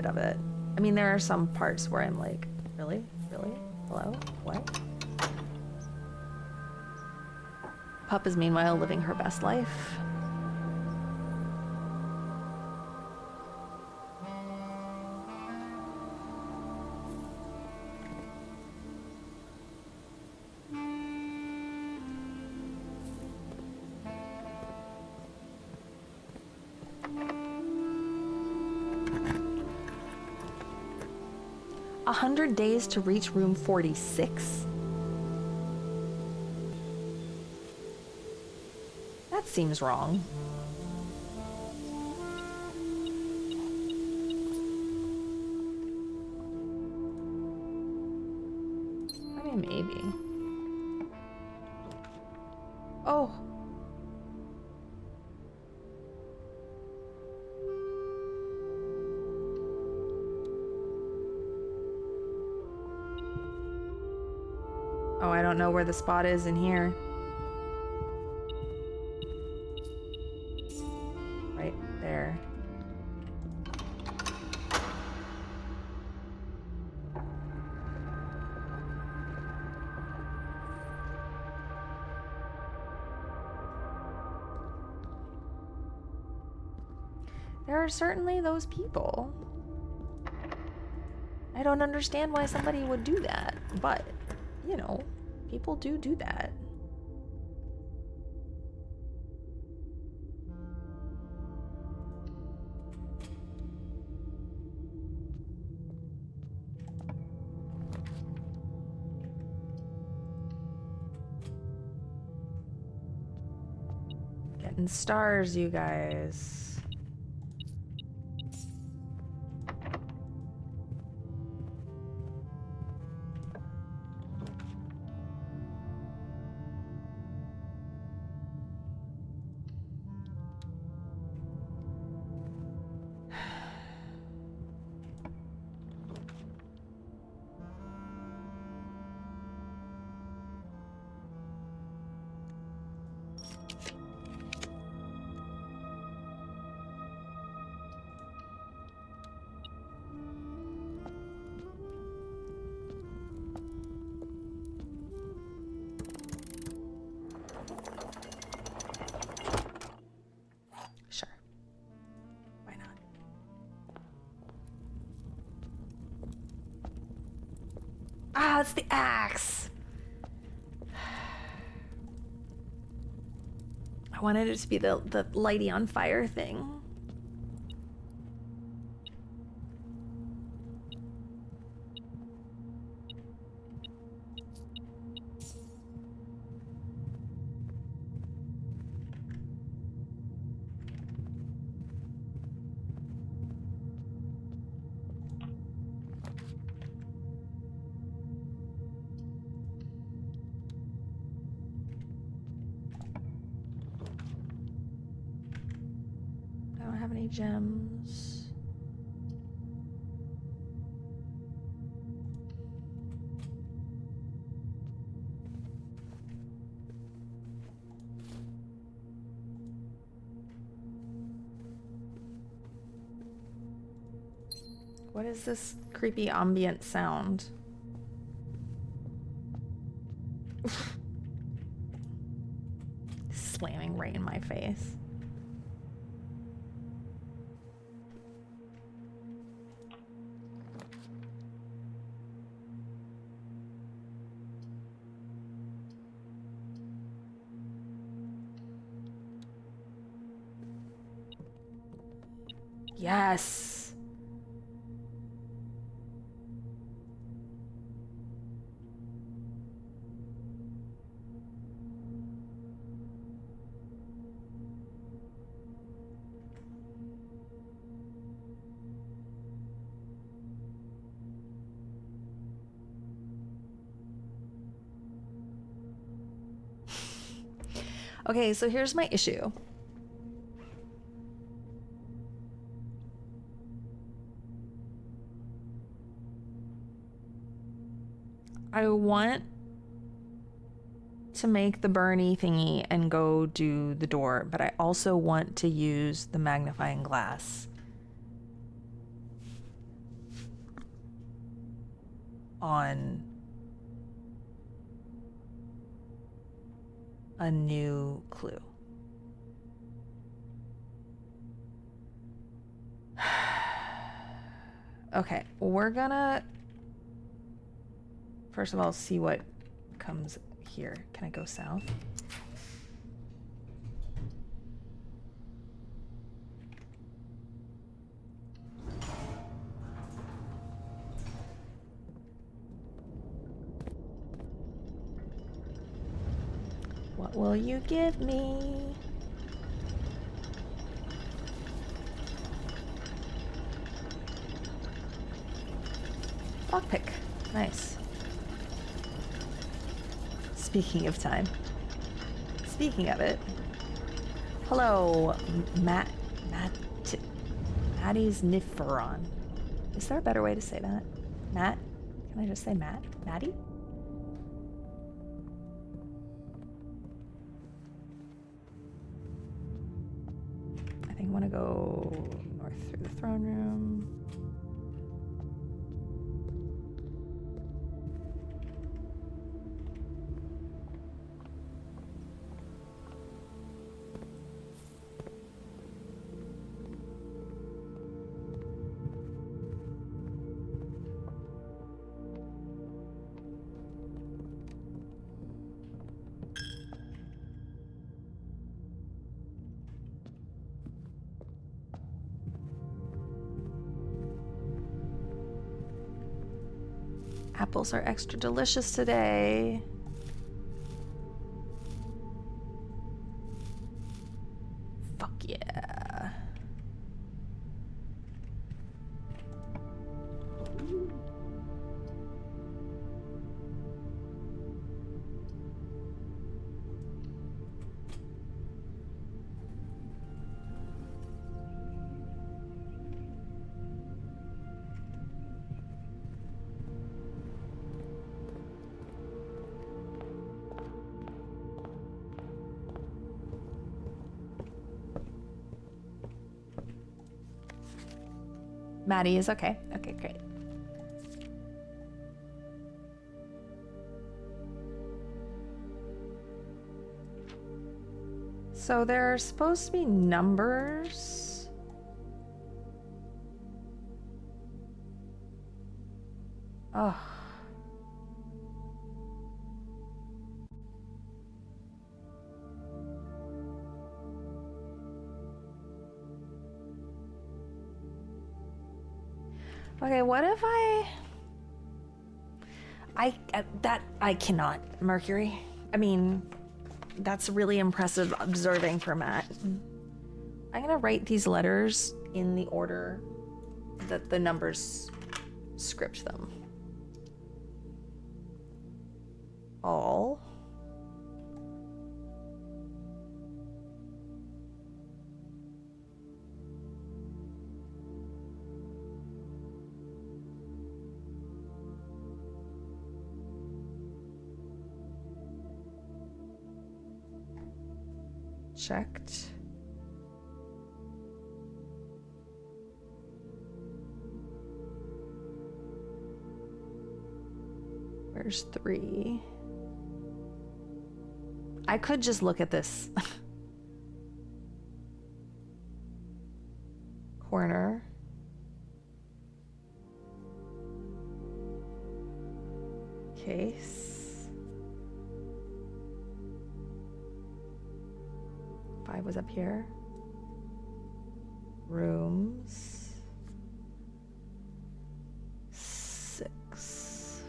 [SPEAKER 1] of it. I mean, there are some parts where I'm like, really? Really? Hello? What? Pup is meanwhile living her best life. 100 days to reach room 46? That seems wrong. I mean, maybe. Oh. Oh, I don't know where the spot is in here. Right there. There are certainly those people. I don't understand why somebody would do that, but, you know, people do that. Getting stars, you guys. Sure. Why not? Ah, it's the axe. I wanted it to be the lighty on fire thing. I don't have any gems. What is this creepy ambient sound? Slamming right in my face. Yes. Okay, so here's my issue. I want to make the Bernie thingy and go do the door, but I also want to use the magnifying glass on a new clue. Okay, we're gonna first of all see what comes here. Can I go south? What will you give me? Lockpick. Nice. Speaking of time. Speaking of it. Hello, Maddie's Niferon. Is there a better way to say that? Matt? Can I just say Matt? Maddie? I think I want to go north through the throne room. Apples are extra delicious today. Fuck yeah. Maddie is okay. Okay, great. So there are supposed to be numbers. Oh. Okay, what if I cannot, Mercury. I mean, that's really impressive observing for Matt. I'm gonna write these letters in the order that the numbers script them. All. Checked. Where's 3? I could just look at this corner. Case. 5 was up here. Rooms. 6.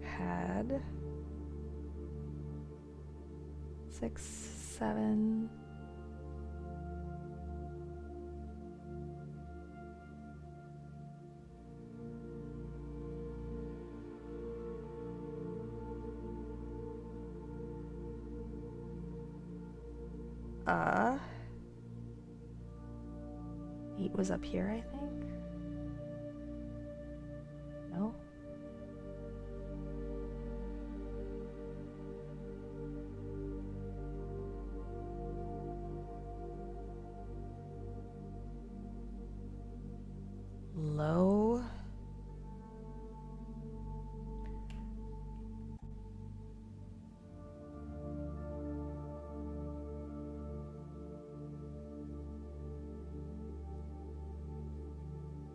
[SPEAKER 1] Pad. 6, 7. Uh, 8 was up here, I think. No? Low.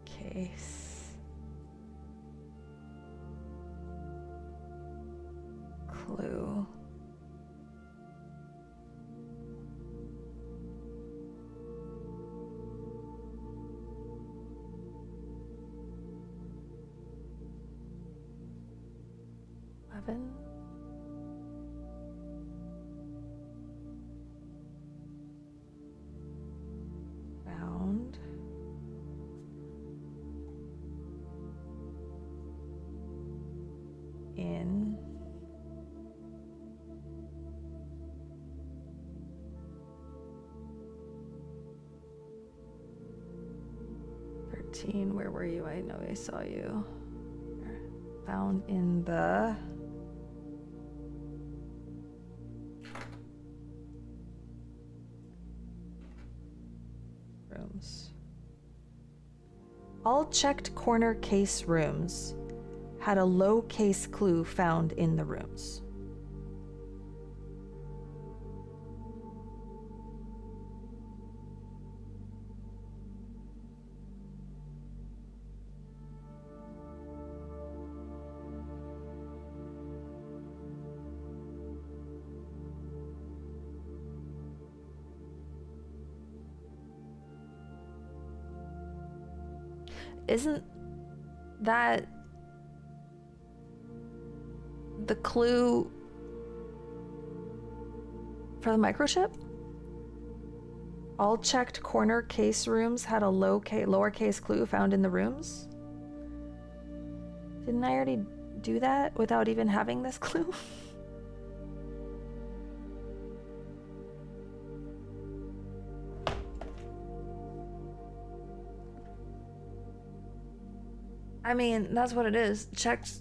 [SPEAKER 1] Case. Clue. 11. Found. In. Where were you? I know I saw you. Found in the rooms. All checked corner case rooms had a low case clue found in the rooms. Isn't that the clue for the microchip? All checked corner case rooms had a lowercase clue found in the rooms? Didn't I already do that without even having this clue? I mean, that's what it is. Checked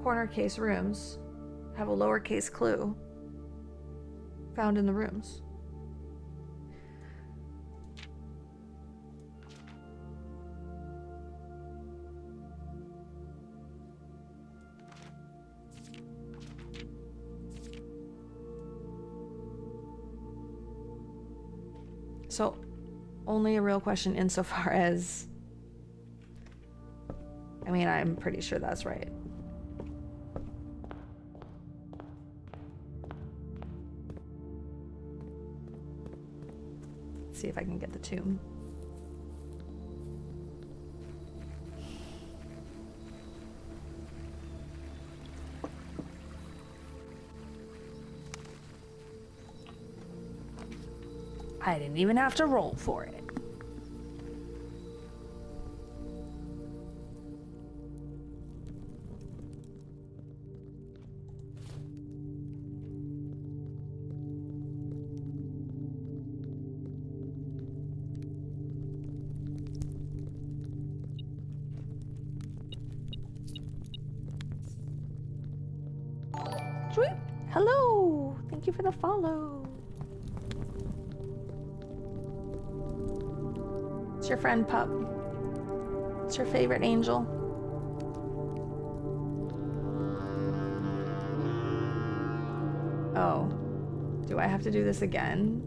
[SPEAKER 1] corner case rooms have a lowercase clue found in the rooms. So, only a real question insofar as, I mean, I'm pretty sure that's right. Let's see if I can get the tomb. I didn't even have to roll for it. Sweet. Hello. Thank you for the follow. It's your friend Pup. It's your favorite angel. Oh, do I have to do this again?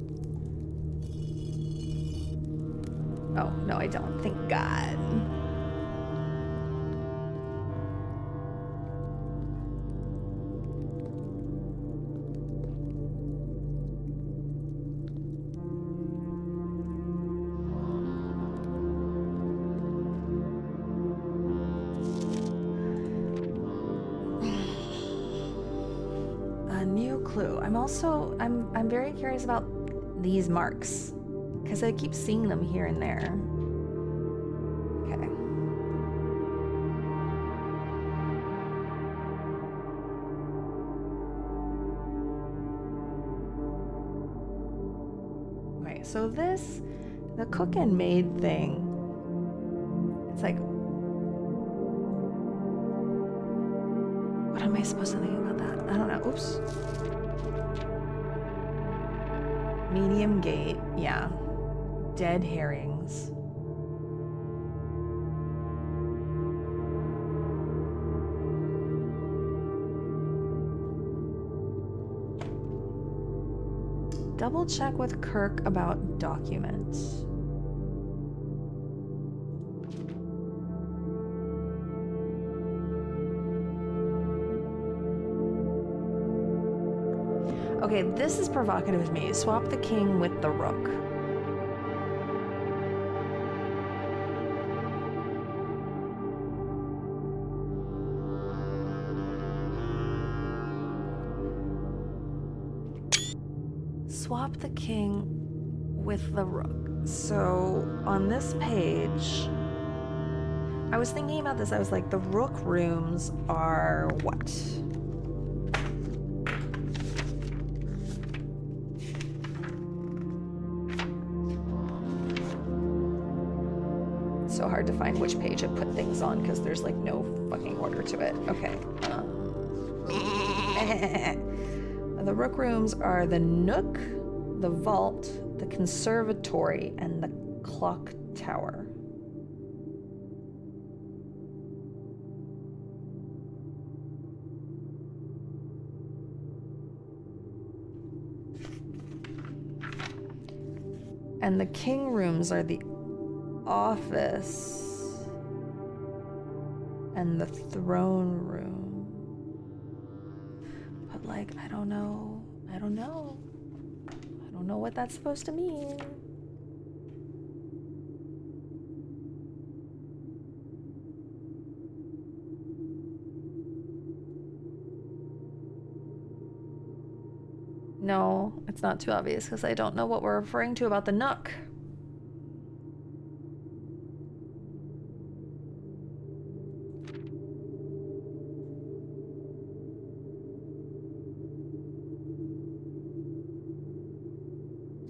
[SPEAKER 1] Oh, no, I don't. Thank God. I'm very curious about these marks because I keep seeing them here and there. Okay. Okay, so the cook and maid thing, it's like, what am I supposed to think about that? I don't know. Oops. Medium gate, yeah. Dead herrings. Double check with Kirk about documents. Okay, this is provocative of me. Swap the king with the rook. swap the king with the rook. So on this page, I was thinking about this. I was like, the rook rooms are what? So hard to find which page I put things on because there's like no fucking order to it. Okay. The rook rooms are the nook, the vault, the conservatory, and the clock tower. And the king rooms are the office and the throne room. But like, I don't know what that's supposed to mean. No, it's not too obvious because I don't know what we're referring to about the nook.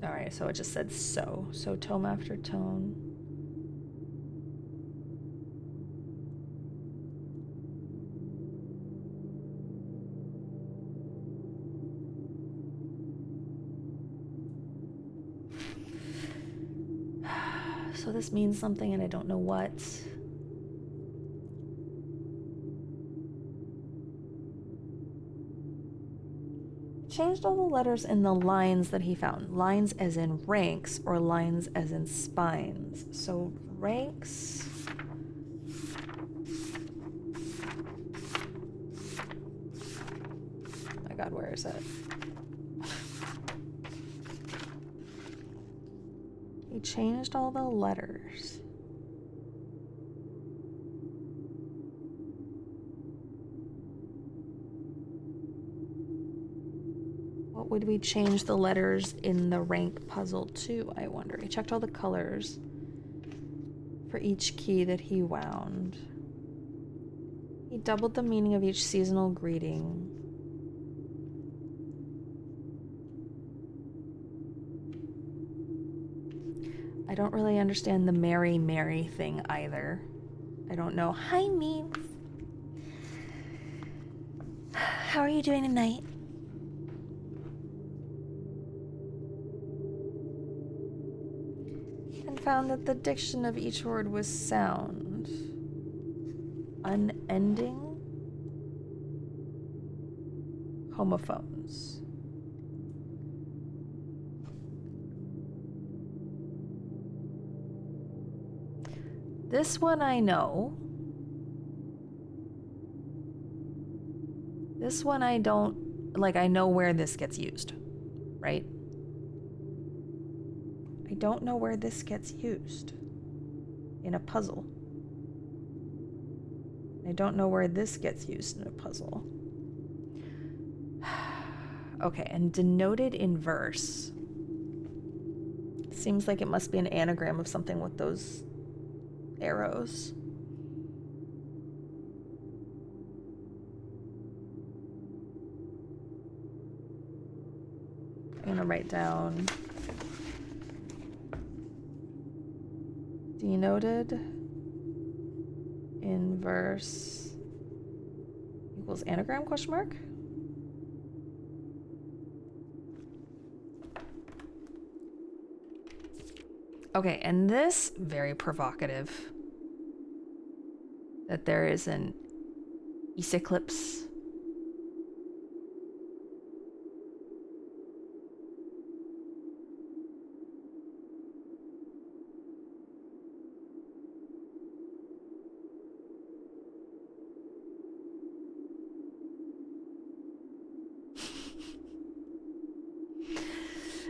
[SPEAKER 1] Alright, so it just said so. So tome after tone. So this means something and I don't know what. Changed all the letters in the lines that he found. Lines as in ranks or lines as in spines. So ranks. Oh my god, where is it? He changed all the letters. What would we change the letters in the rank puzzle to, I wonder? He checked all the colors for each key that he wound. He doubled the meaning of each seasonal greeting. I don't really understand the Mary Mary thing either. I don't know. Hi, Memes. How are you doing tonight? And found that the diction of each word was sound. Unending. Homophones. This one I know. This one I don't, like, I know where this gets used, right? I don't know where this gets used in a puzzle. I don't know where this gets used in a puzzle. Okay, and denoted in verse. Seems like it must be an anagram of something with those arrows. I'm gonna write down denoted in verse equals anagram question mark. Okay, and this very provocative that there is an eclipse.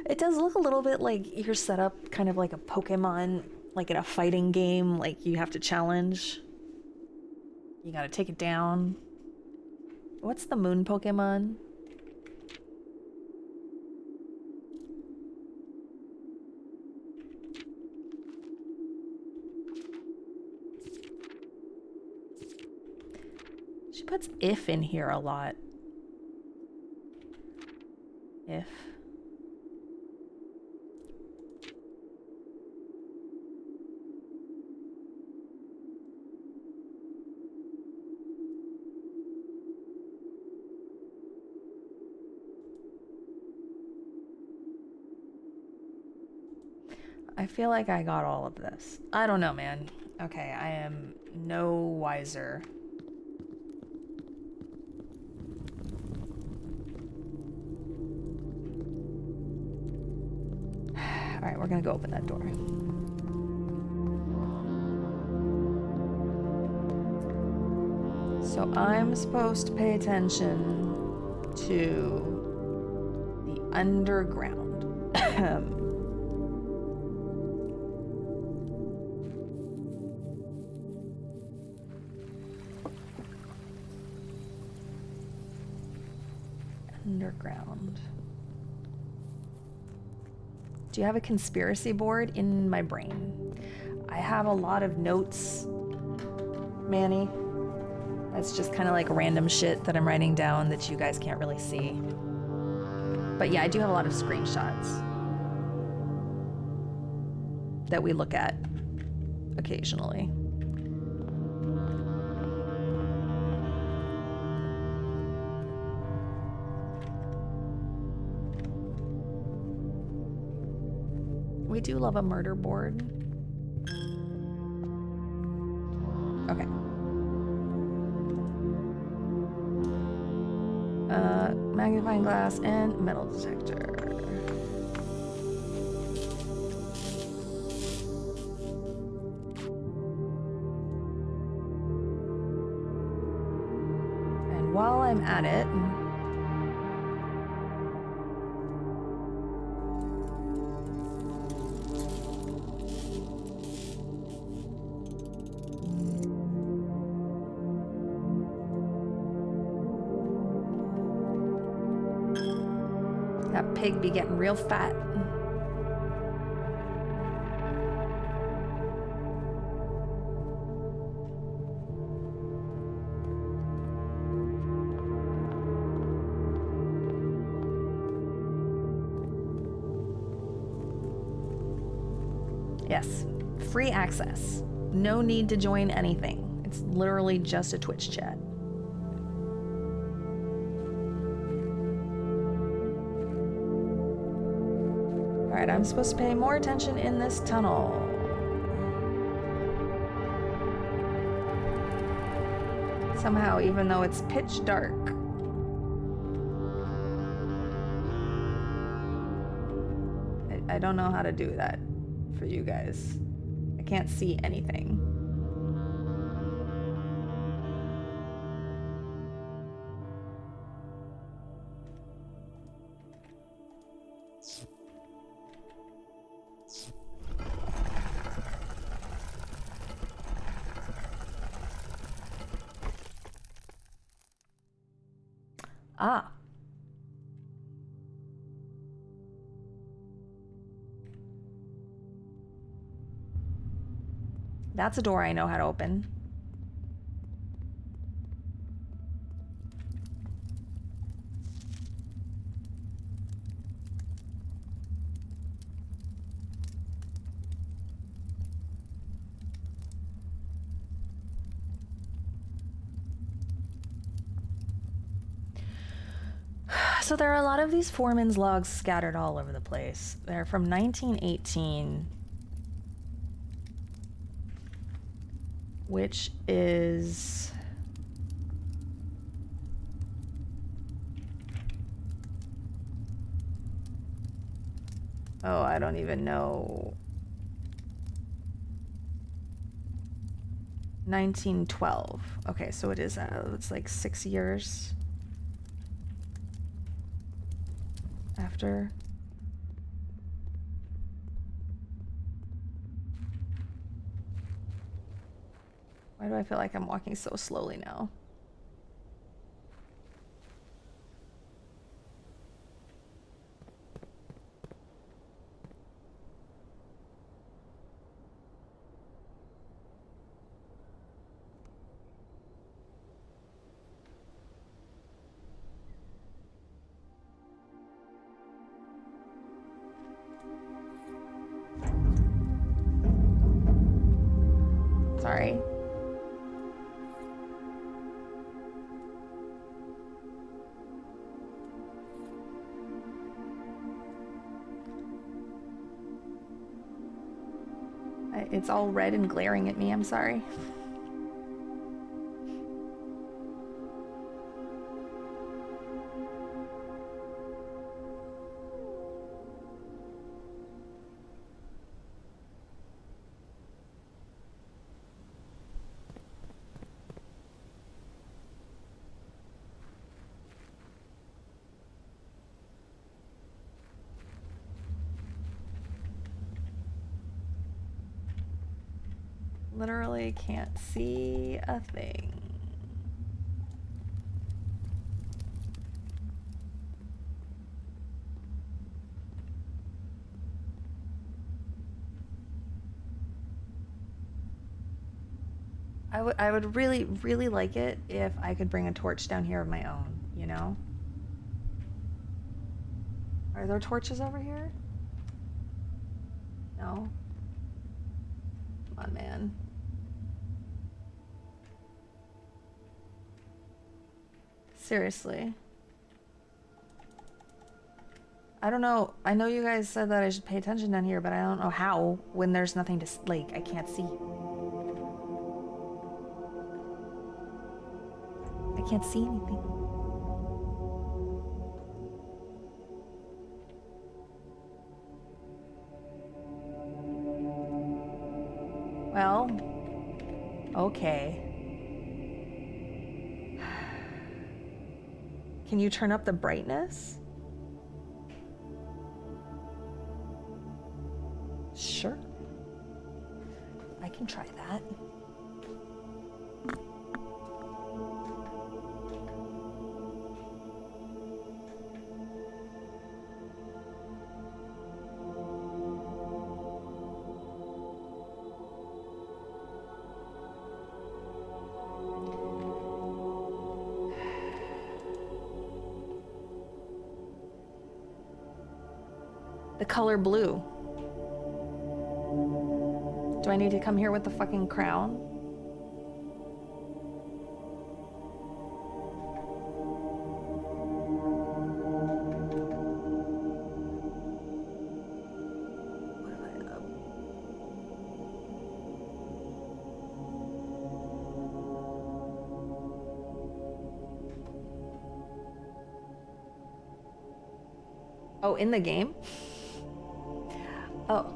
[SPEAKER 1] It does look a little bit like you're set up kind of like a Pokemon, like in a fighting game, like you have to challenge. You gotta take it down. What's the moon Pokemon? She puts if in here a lot. If. I feel like I got all of this. I don't know, man. Okay, I am no wiser. All right, we're gonna go open that door. So I'm supposed to pay attention to the underground. Underground. Do you have a conspiracy board? In my brain, I have a lot of notes, Manny. That's just kind of like random shit that I'm writing down that you guys can't really see. But yeah, I do have a lot of screenshots that we look at occasionally. We do love a murder board. Okay. Magnifying glass and metal detector. And while I'm at it, that pig be getting real fat. Yes, free access. No need to join anything. It's literally just a Twitch chat. All right, I'm supposed to pay more attention in this tunnel. Somehow, even though it's pitch dark. I don't know how to do that for you guys. I can't see anything. Ah. That's a door I know how to open. So there are a lot of these foreman's logs scattered all over the place. They're from 1918, which is... Oh, I don't even know. 1912. Okay, so it is, it's like 6 years after. Why do I feel like I'm walking so slowly now? Sorry. It's all red and glaring at me. I'm sorry. Literally can't see a thing. I would really, really like it if I could bring a torch down here of my own, you know? Are there torches over here? No? Come on, man. Seriously. I don't know. I know you guys said that I should pay attention down here, but I don't know how when there's nothing to, like, I can't see. I can't see anything. Well, okay. Can you turn up the brightness? Sure. I can try that. The color blue. Do I need to come here with the fucking crown? What am I up? Oh, in the game? Oh.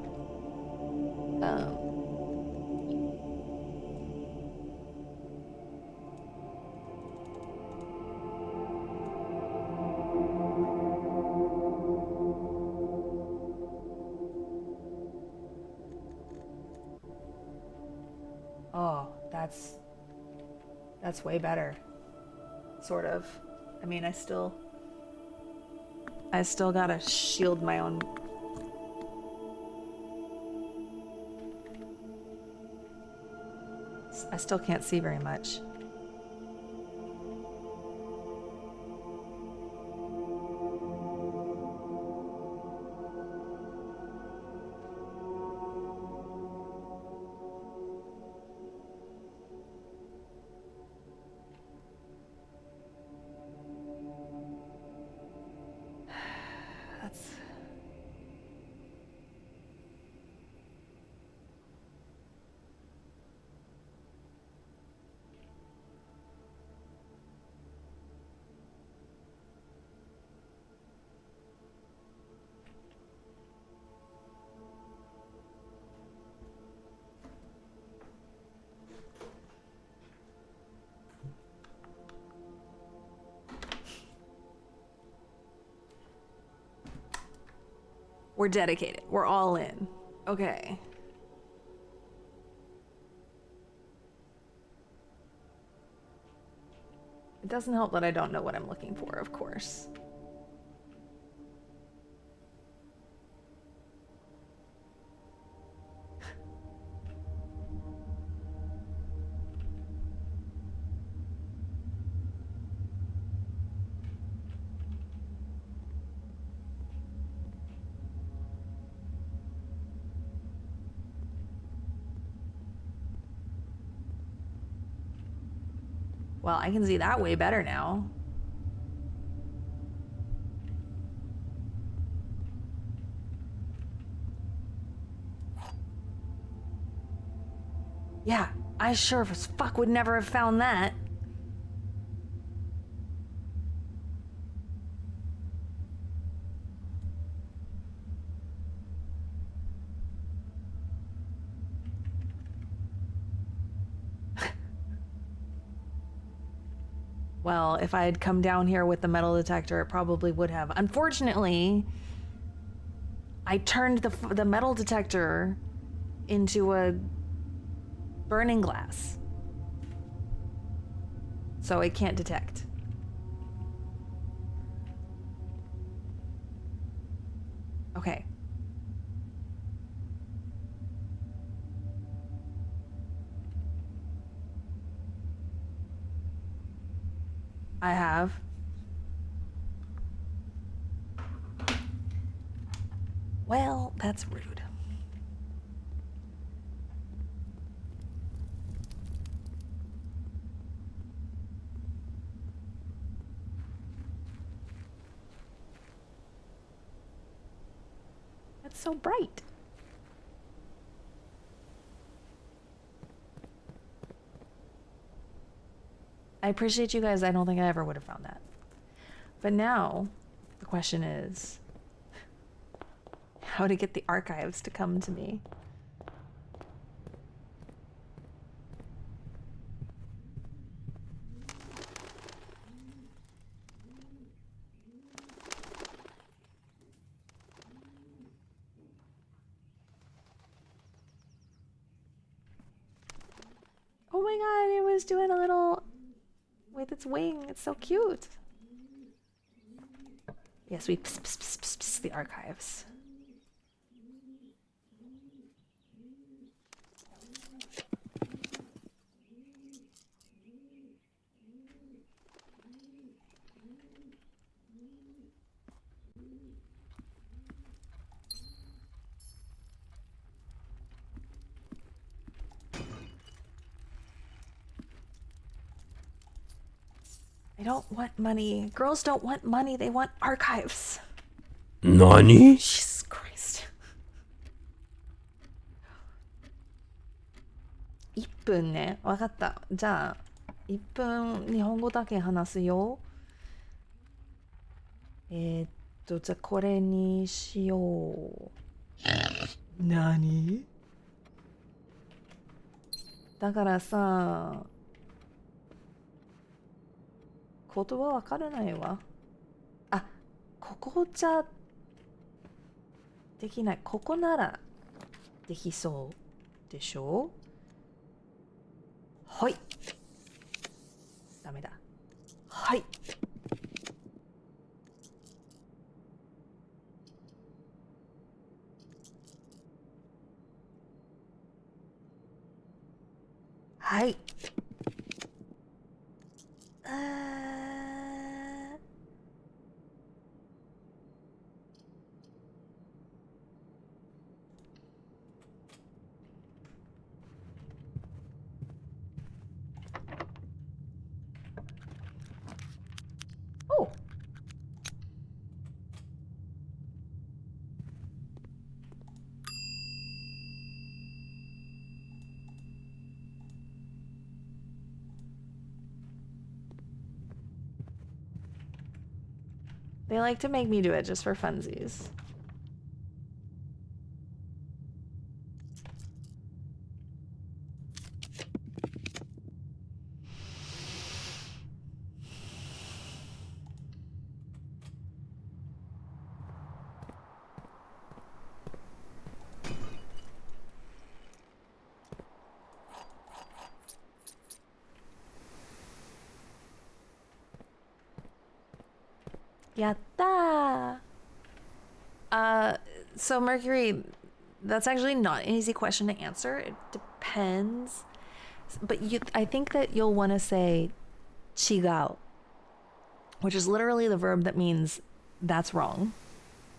[SPEAKER 1] Oh, that's way better. Sort of. I mean, I still gotta shield my own. I still can't see very much. That's... We're dedicated. We're all in. Okay. It doesn't help that I don't know what I'm looking for, of course. Well, I can see that way better now. Yeah, I sure as fuck would never have found that. Well, if I had come down here with the metal detector, it probably would have. Unfortunately, I turned the metal detector into a burning glass, so it can't detect. Okay. I have. Well, that's rude. It's so bright. I appreciate you guys. I don't think I ever would have found that. But now, the question is how to get the archives to come to me. Oh my god, it was doing a little with its wing. It's so cute. Yes, we the archives. I don't want money. Girls don't want money. They want archives.
[SPEAKER 5] Nani?
[SPEAKER 1] Jesus Christ. 1分ね。わかった。じゃあ、1分日本語だけ話すよ。じゃあこれにしよう。何？だからさ、言葉わからないわ。あ、ここじゃできない。ここならできそうでしょ？はい。ダメだ。はい。はい。Oh. They like to make me do it just for funsies. Yatta! So Mercury, that's actually not an easy question to answer. It depends. But I think that you'll want to say chigao, which is literally the verb that means that's wrong.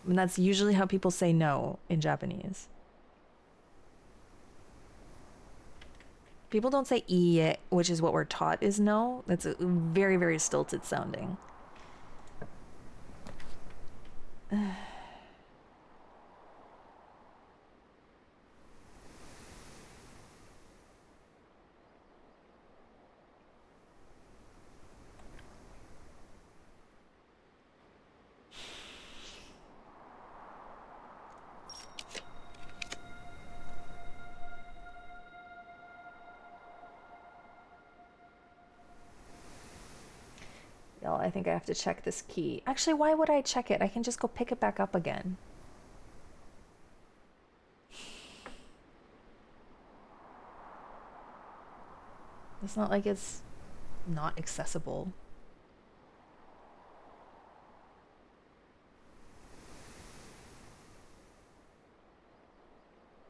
[SPEAKER 1] And that's usually how people say no in Japanese. People don't say iie, which is what we're taught is no. That's a very, very stilted sounding. Y'all, I think I have to check this key. Actually, why would I check it? I can just go pick it back up again. It's not like it's not accessible.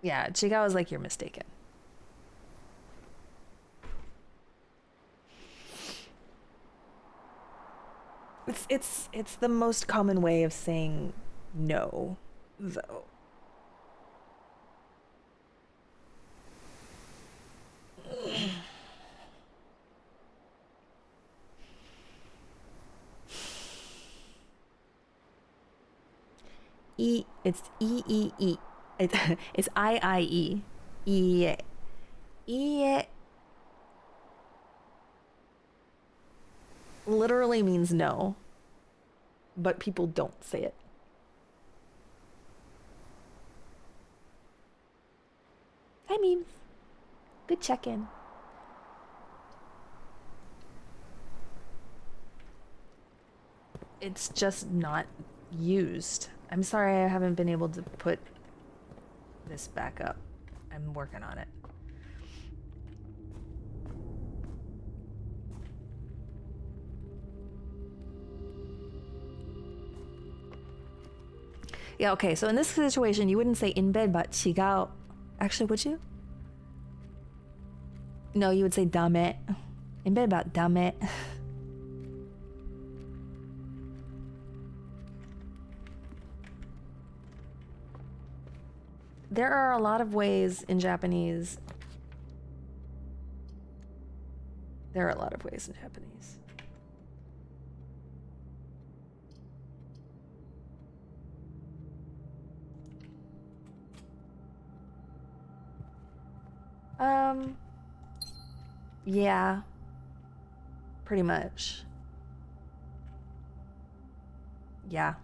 [SPEAKER 1] Yeah, Chigao is like, you're mistaken. It's the most common way of saying no, though. It's E. It's I. E. E literally means no, but people don't say it. Hi, memes. Good check-in. It's just not used. I'm sorry I haven't been able to put this back up. I'm working on it. Yeah, okay, so in this situation, you wouldn't say in bed, but chigao. Actually, would you? No, you would say dame. In bed, but dame. There are a lot of ways in Japanese. There are a lot of ways in Japanese. Yeah. Pretty much. Yeah.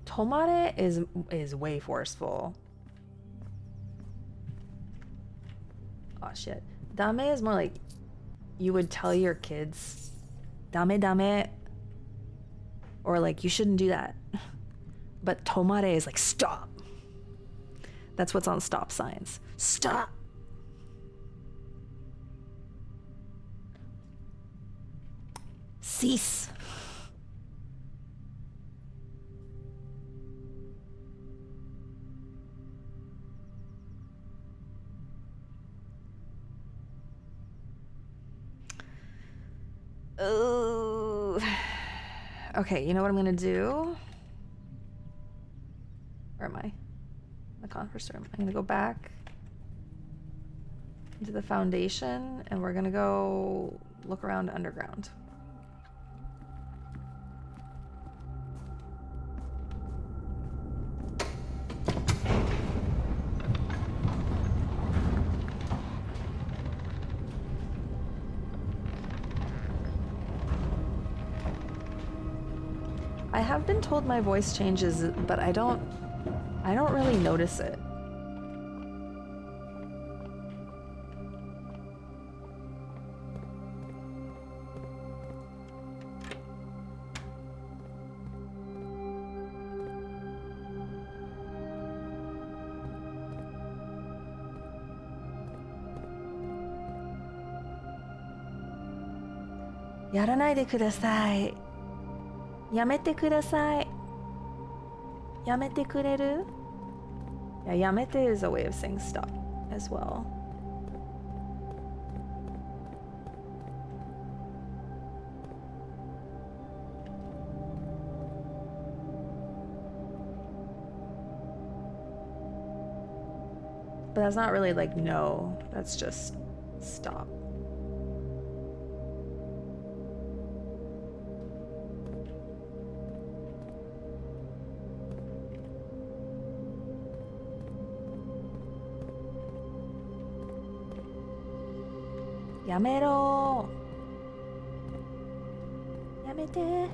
[SPEAKER 1] Tomare is way forceful. Oh shit. Dame is more like you would tell your kids dame, or like you shouldn't do that. But tomare is like stop. That's what's on stop signs. Stop. Cease. Oh. Okay, you know what I'm gonna do? Where am I? The conference room. I'm gonna go back into the foundation and we're gonna go look around underground. I have been told my voice changes, but I don't really notice it. Yaranai kudasai. Yamete kudasai. Yamete kureru? Yeah, yamete is a way of saying stop as well. But that's not really like no. That's just stop. Yamero. Yamete.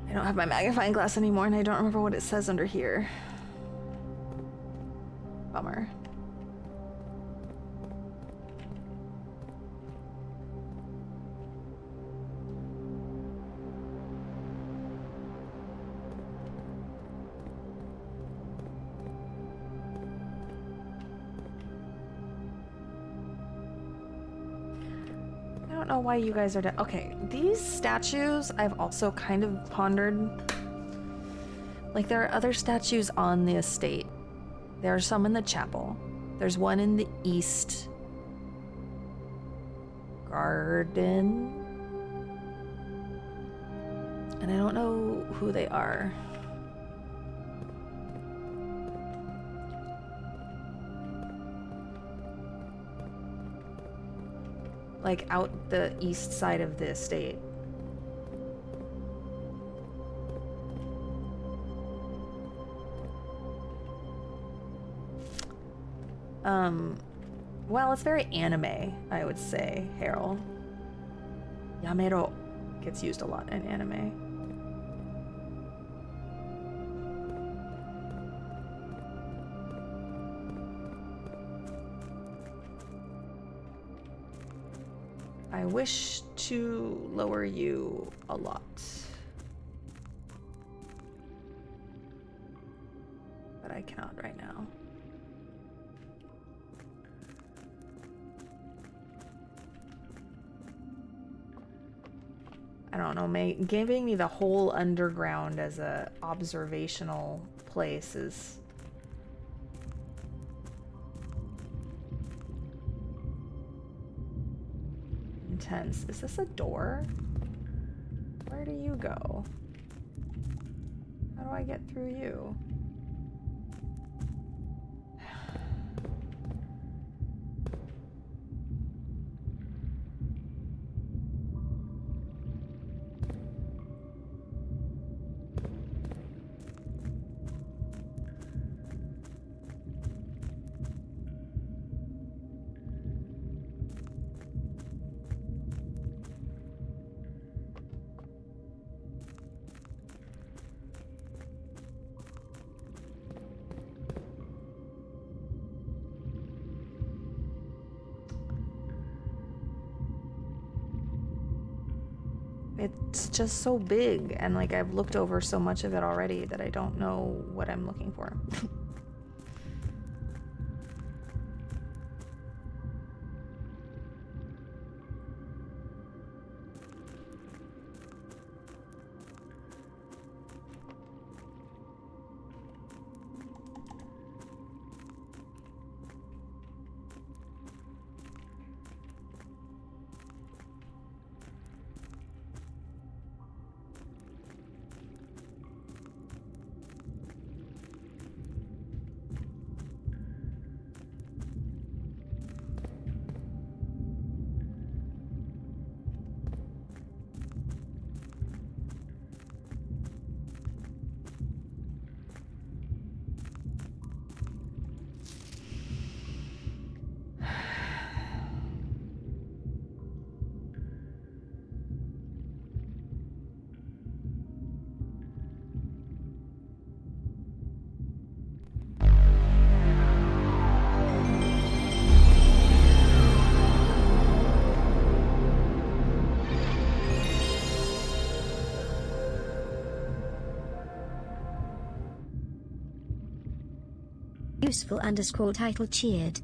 [SPEAKER 1] I don't have my magnifying glass anymore, and I don't remember what it says under here. Bummer. I don't know why you guys are okay, these statues I've also kind of pondered. Like, there are other statues on the estate. There are some in the chapel. There's one in the east garden. And I don't know who they are. Like, out the east side of the estate. Well, it's very anime, I would say, Harold. Yamero gets used a lot in anime. I wish to lower you a lot. But I cannot right now. I don't know, giving me the whole underground as a observational place is intense. Is this a door? Where do you go? How do I get through you? It's just so big, and like I've looked over so much of it already that I don't know what I'm looking for.
[SPEAKER 3] Useful _ title cheered.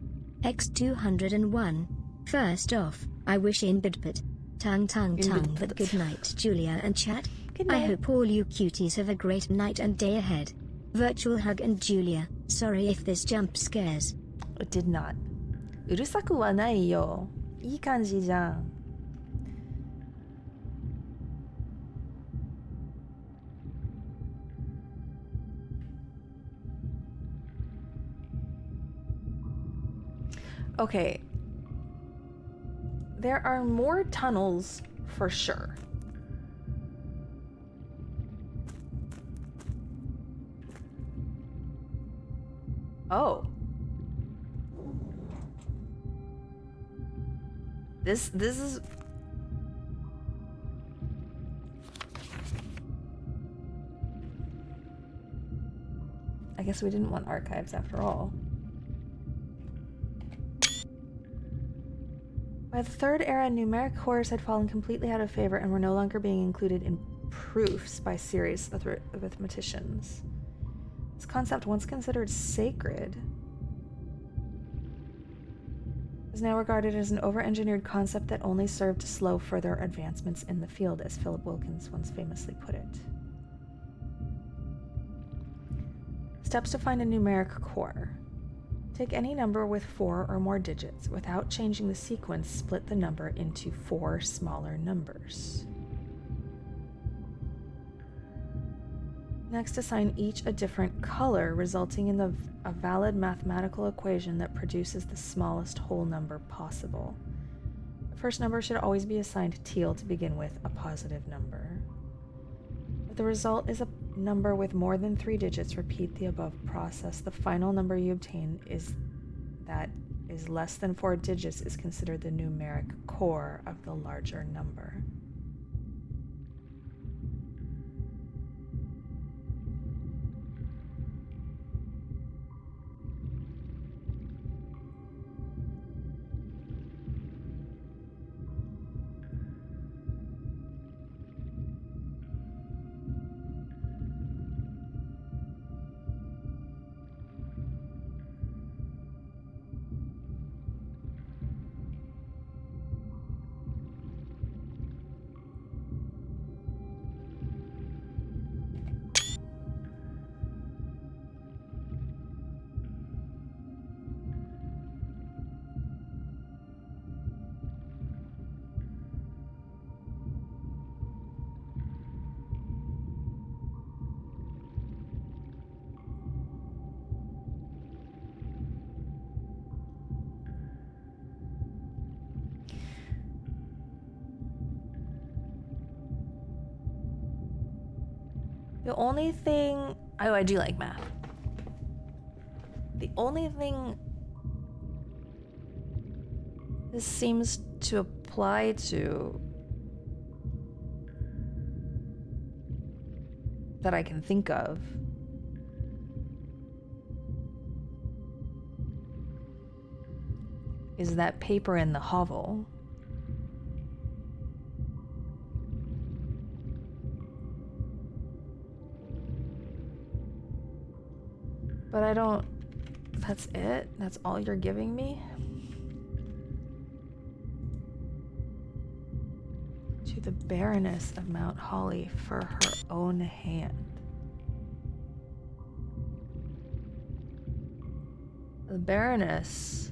[SPEAKER 3] X201. First off, I wish in bidput. Tongue, but good night, Julia and chat.
[SPEAKER 1] Good
[SPEAKER 3] I
[SPEAKER 1] night.
[SPEAKER 3] hope all you cuties have a great night and day ahead. Virtual hug and Julia, sorry if this jump scares.
[SPEAKER 1] It did not. うるさくはないよ。いい感じじゃん。Okay. There are more tunnels for sure. Oh. This is I guess we didn't want archives after all. By the Third Era, numeric cores had fallen completely out of favor and were no longer being included in proofs by serious arithmeticians. This concept, once considered sacred, is now regarded as an over-engineered concept that only served to slow further advancements in the field, as Philip Wilkins once famously put it. Steps to find a numeric core. Take any number with 4 or more digits. Without changing the sequence, split the number into 4 smaller numbers. Next, assign each a different color, resulting in a valid mathematical equation that produces the smallest whole number possible. The first number should always be assigned teal to begin with, a positive number. If the result is a number with more than 3 digits, repeat the above process. The final number you obtain is less than 4 digits is considered the numeric core of the larger number. The only thing... Oh, I do like math. The only thing this seems to apply to that I can think of is that paper in the hovel. But I don't... That's it? That's all you're giving me? To the Baroness of Mount Holly for her own hand. The Baroness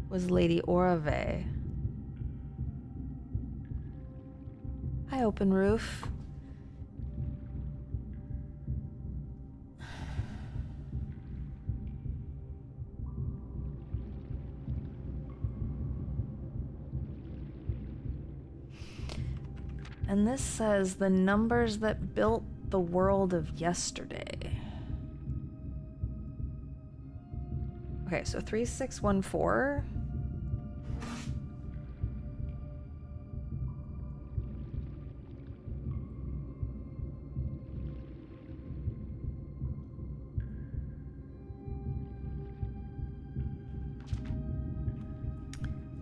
[SPEAKER 1] was Lady Orave. Hi, Open Roof. And this says the numbers that built the world of yesterday. Okay, so 3614.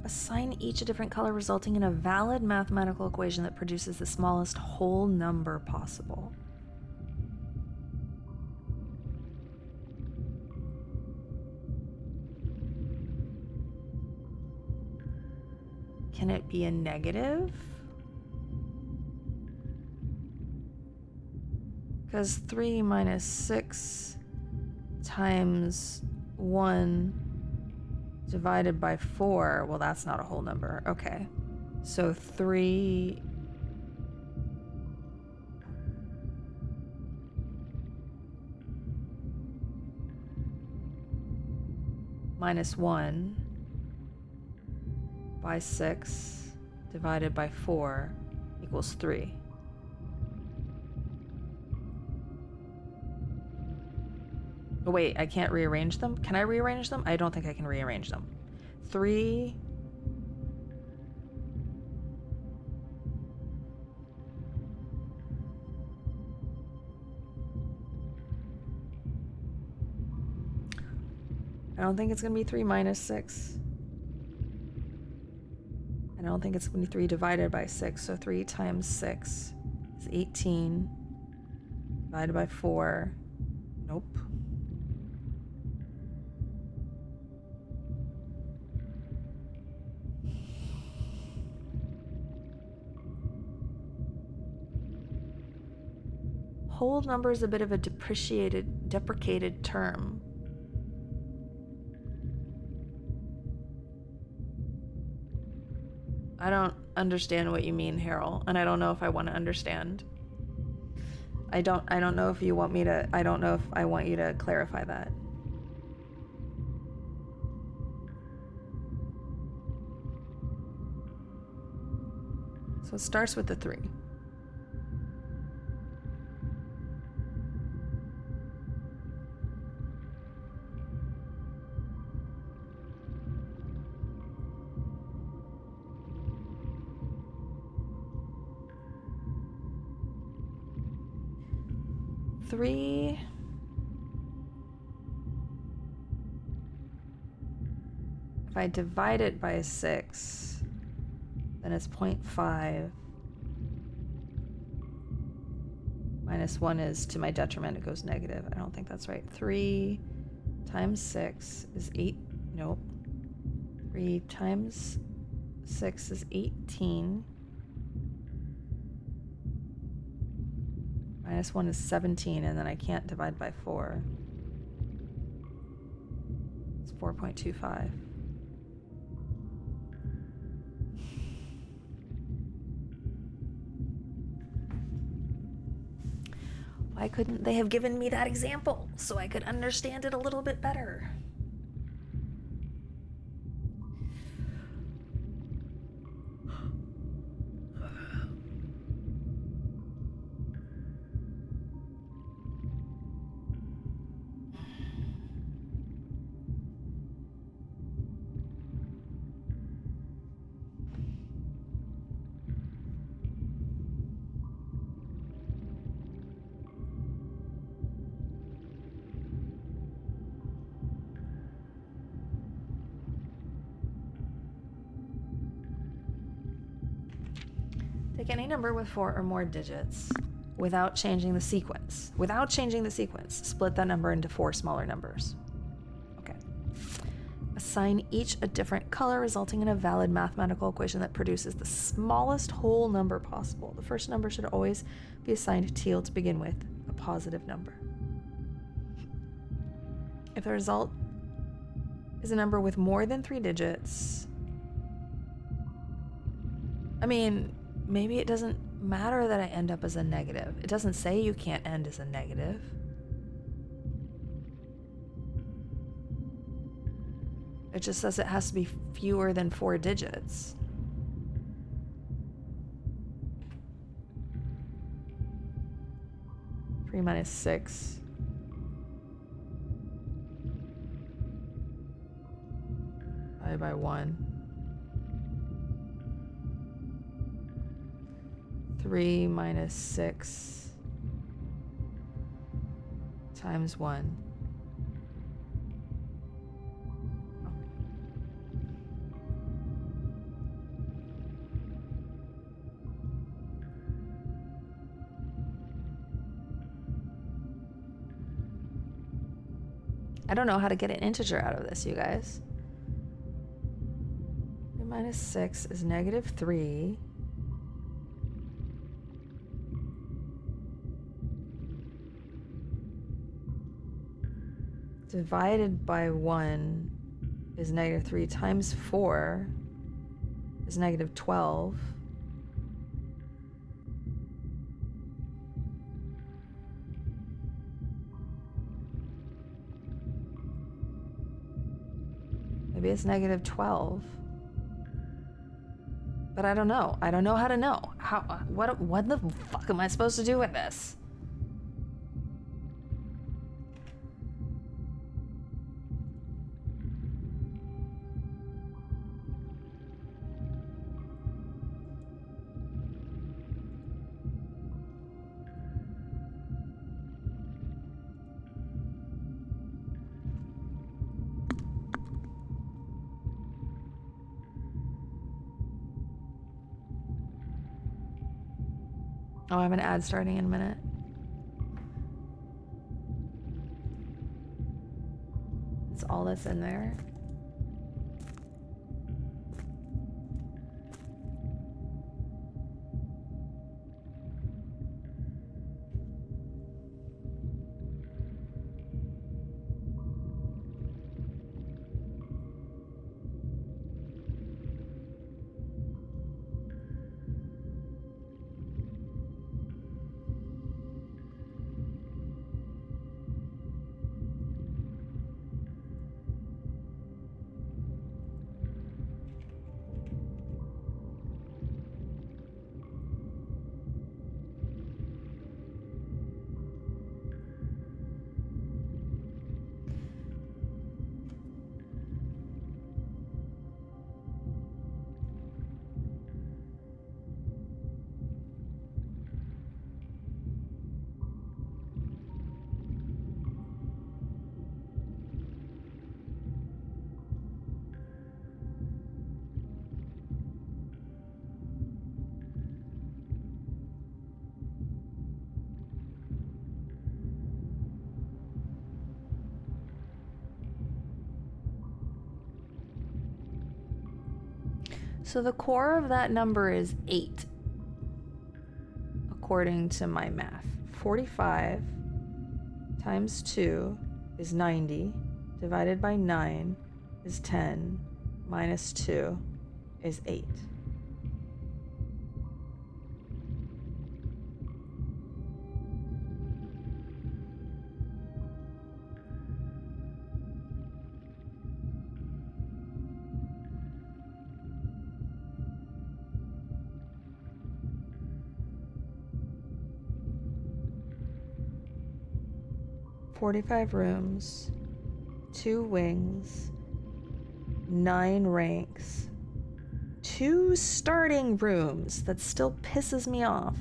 [SPEAKER 1] Assign each a different color, resulting in a valid mathematical equation that produces the smallest whole number possible. can it be a negative? Because 3 minus 6 times 1 divided by 4, well, that's not a whole number. Okay. So 3 minus 1 by 6 divided by 4 equals 3. Oh wait, I can't rearrange them? Can I rearrange them? I don't think I can rearrange them. 3 I don't think it's going to be 3 minus 6. I don't think it's going to be 3 divided by 6. So 3 times 6 is 18. Divided by 4. Nope. Whole number is a bit of a deprecated term. I don't understand what you mean, Harold, and I don't know if I want to understand. I don't know if you want me to, I don't know if I want you to clarify that. So it starts with the 3. If I divide it by 6, then it's 0.5. Minus 1 is to my detriment, it goes negative. I don't think that's right. 3 times 6 is 8. Nope. 3 times 6 is 18. Minus 1 is 17, and then I can't divide by 4. It's 4.25. Why couldn't they have given me that example so I could understand it a little bit better? Take any number with 4 or more digits without changing the sequence. Without changing the sequence, split that number into 4 smaller numbers. Okay. Assign each a different color, resulting in a valid mathematical equation that produces the smallest whole number possible. The first number should always be assigned teal to begin with, a positive number. If the result is a number with more than 3 digits, I mean, maybe it doesn't matter that I end up as a negative. It doesn't say you can't end as a negative. It just says it has to be fewer than 4 digits. Three minus 6. Divided by 1. 3 minus 6 times 1. Oh. I don't know how to get an integer out of this, you guys. 3 minus 6 is negative 3. Divided by 1 is negative 3 times 4 is negative 12. Maybe it's negative 12. But I don't know. I don't know how to know. What the fuck am I supposed to do with this? Oh, I have an ad starting in a minute. That's all that's in there. So the core of that number is 8, according to my math. 45 times 2 is 90, divided by 9 is 10, minus 2 is 8. "45 rooms, 2 wings, 9 ranks, 2 starting rooms." That still pisses me off.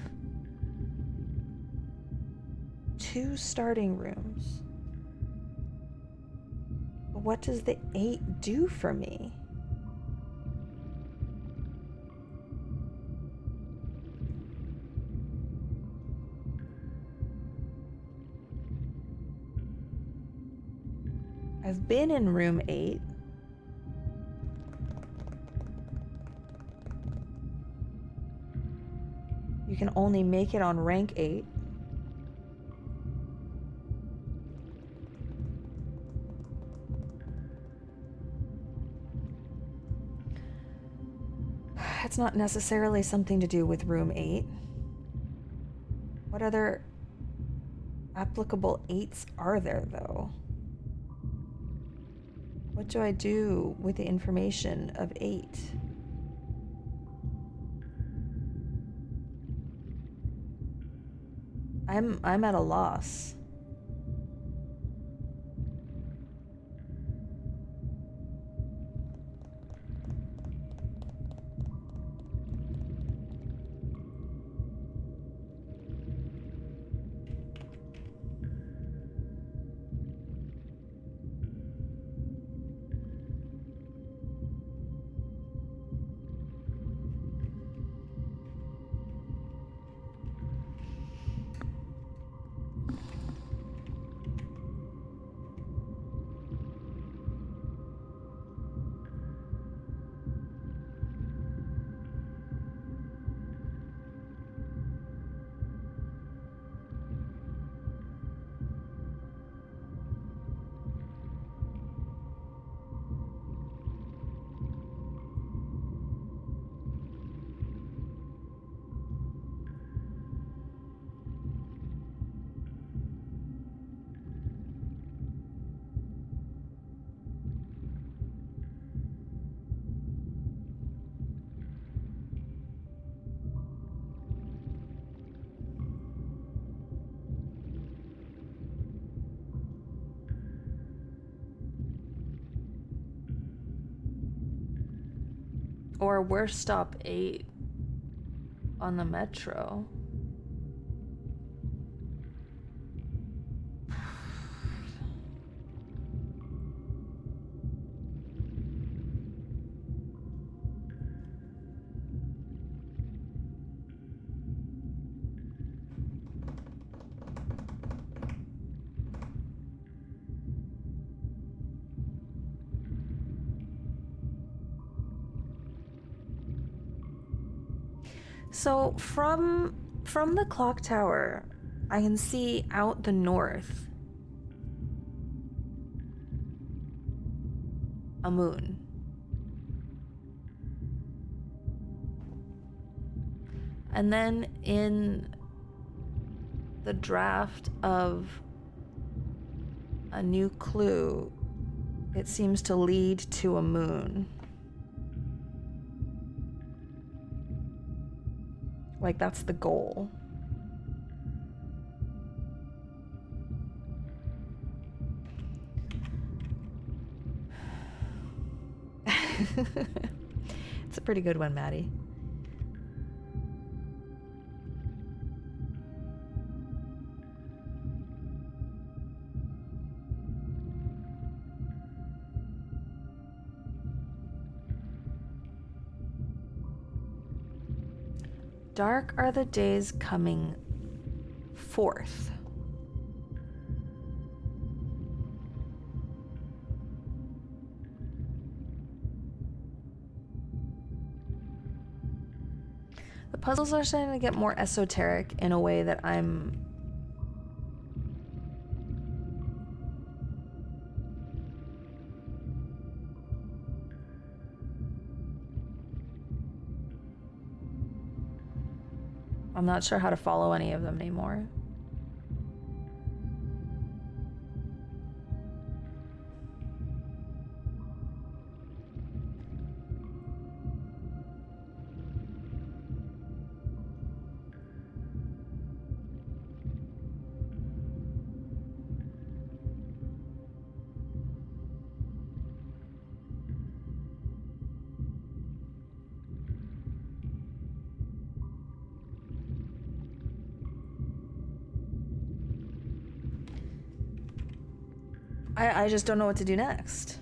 [SPEAKER 1] 2 starting rooms. But what does the 8 do for me? I've been in room 8. You can only make it on rank 8. It's not necessarily something to do with room 8. What other applicable 8s are there, though? What do I do with the information of 8? I'm at a loss. Or we're stop 8 on the metro. So from the clock tower, I can see out the north a moon. And then in the draft of a new clue, it seems to lead to a moon. Like that's the goal. It's a pretty good one, Maddie. Dark are the days coming forth. The puzzles are starting to get more esoteric in a way that I'm not sure how to follow any of them anymore. I just don't know what to do next.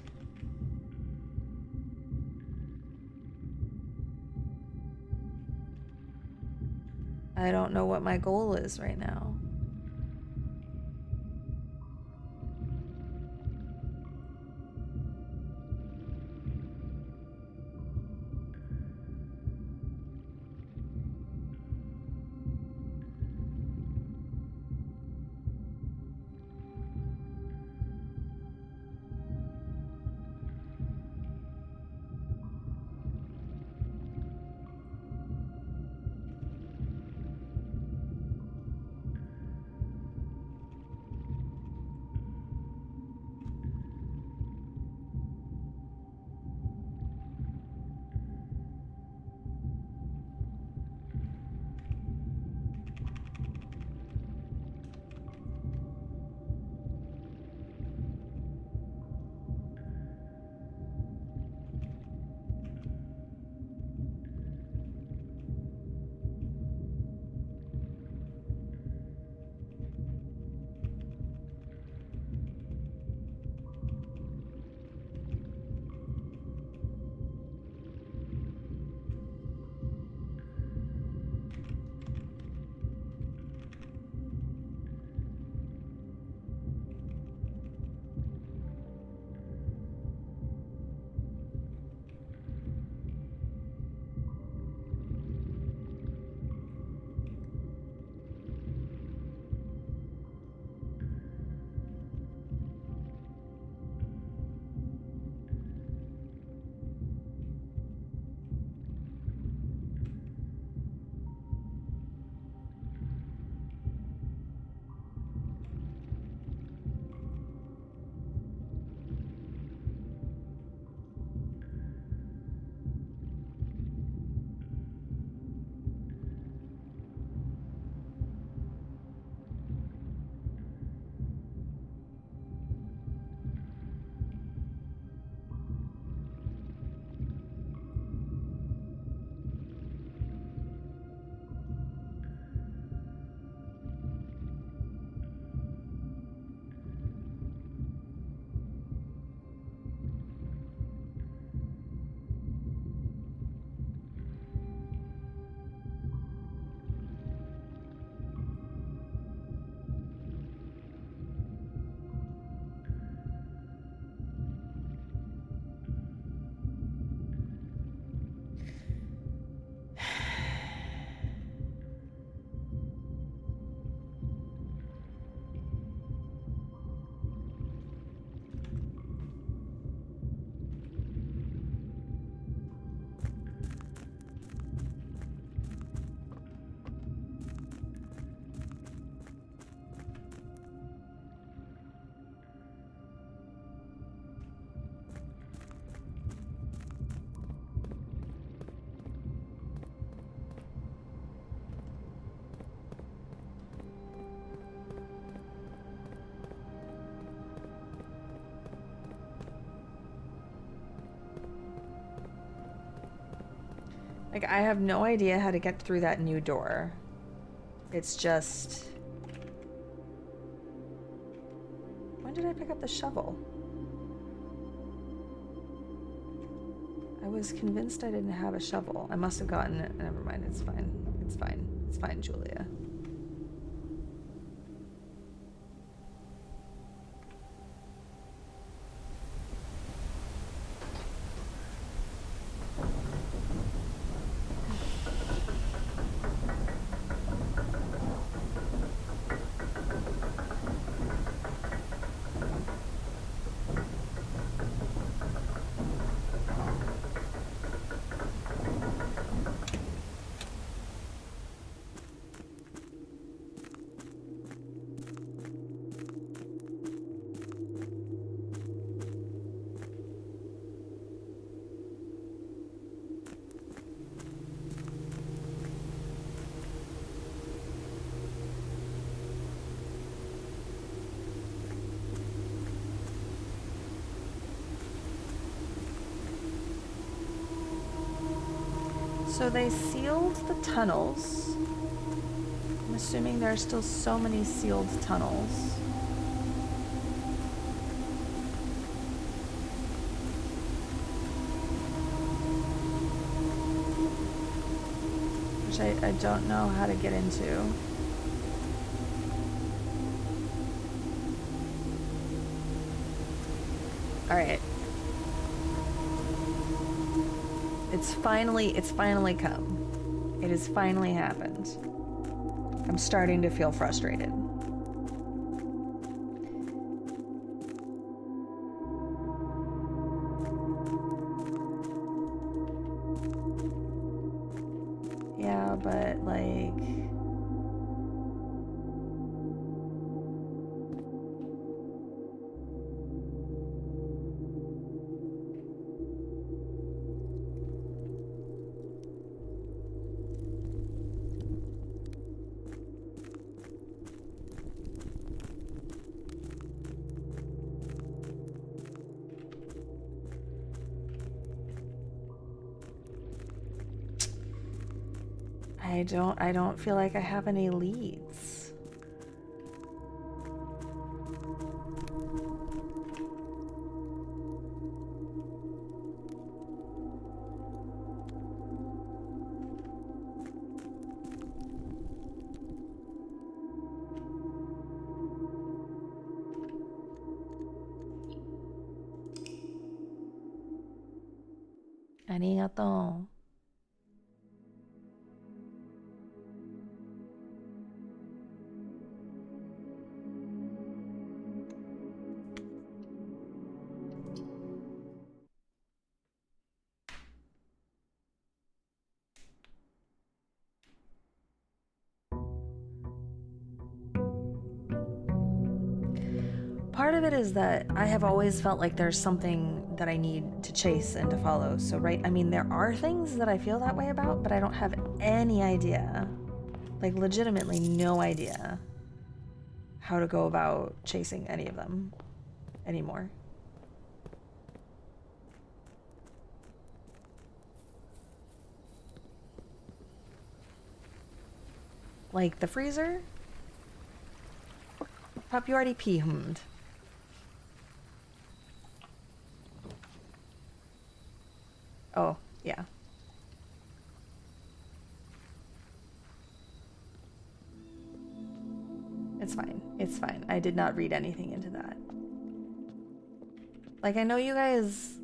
[SPEAKER 1] I don't know what my goal is right now. Like, I have no idea how to get through that new door. It's just... When did I pick up the shovel? I was convinced I didn't have a shovel. I must have gotten it. Never mind, it's fine. It's fine. It's fine, Julia. So they sealed the tunnels. I'm assuming there are still so many sealed tunnels. Which I don't know how to get into. All right. It's finally come. It has finally happened. I'm starting to feel frustrated. Yeah, but like... I don't feel like I have any leads. Arigato. Part of it is that I have always felt like there's something that I need to chase and to follow. So, right, I mean, there are things that I feel that way about, but I don't have any idea, like legitimately no idea how to go about chasing any of them anymore. Like the freezer? Pup, you already pee-hummed. Oh, yeah. It's fine. It's fine. I did not read anything into that. Like, I know you guys...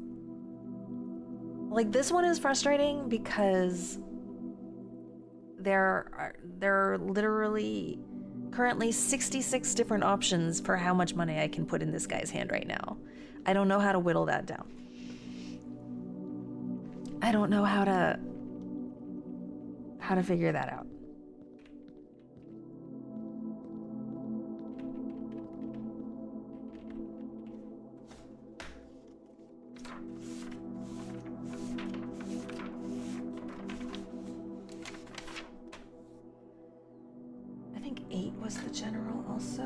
[SPEAKER 1] Like, this one is frustrating because there are literally currently 66 different options for how much money I can put in this guy's hand right now. I don't know how to whittle that down. I don't know how to figure that out. I think 8 was the general also.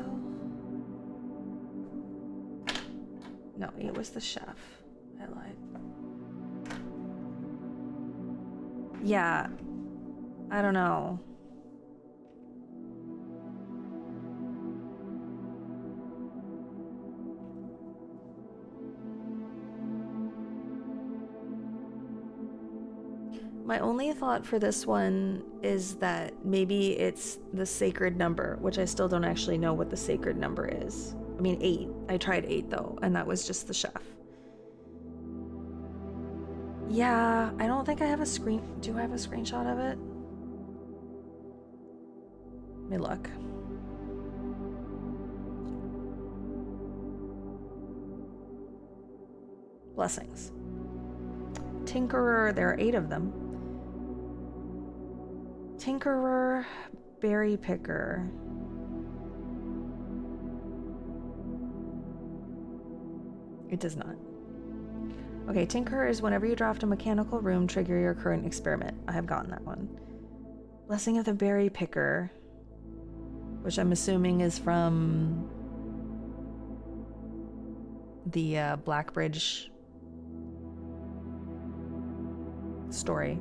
[SPEAKER 1] No, 8 was the chef. I lied. Yeah, I don't know. My only thought for this one is that maybe it's the sacred number, which I still don't actually know what the sacred number is. I mean, 8. I tried 8 though, and that was just the chef. Yeah, I don't think I have a screen. Do I have a screenshot of it? Let me look. Blessings. Tinkerer, there are 8 of them. Tinkerer, berry picker. It does not. Okay, Tinkerer is whenever you draft a mechanical room, trigger your current experiment. I have gotten that one. Blessing of the berry picker, which I'm assuming is from the Blackbridge story.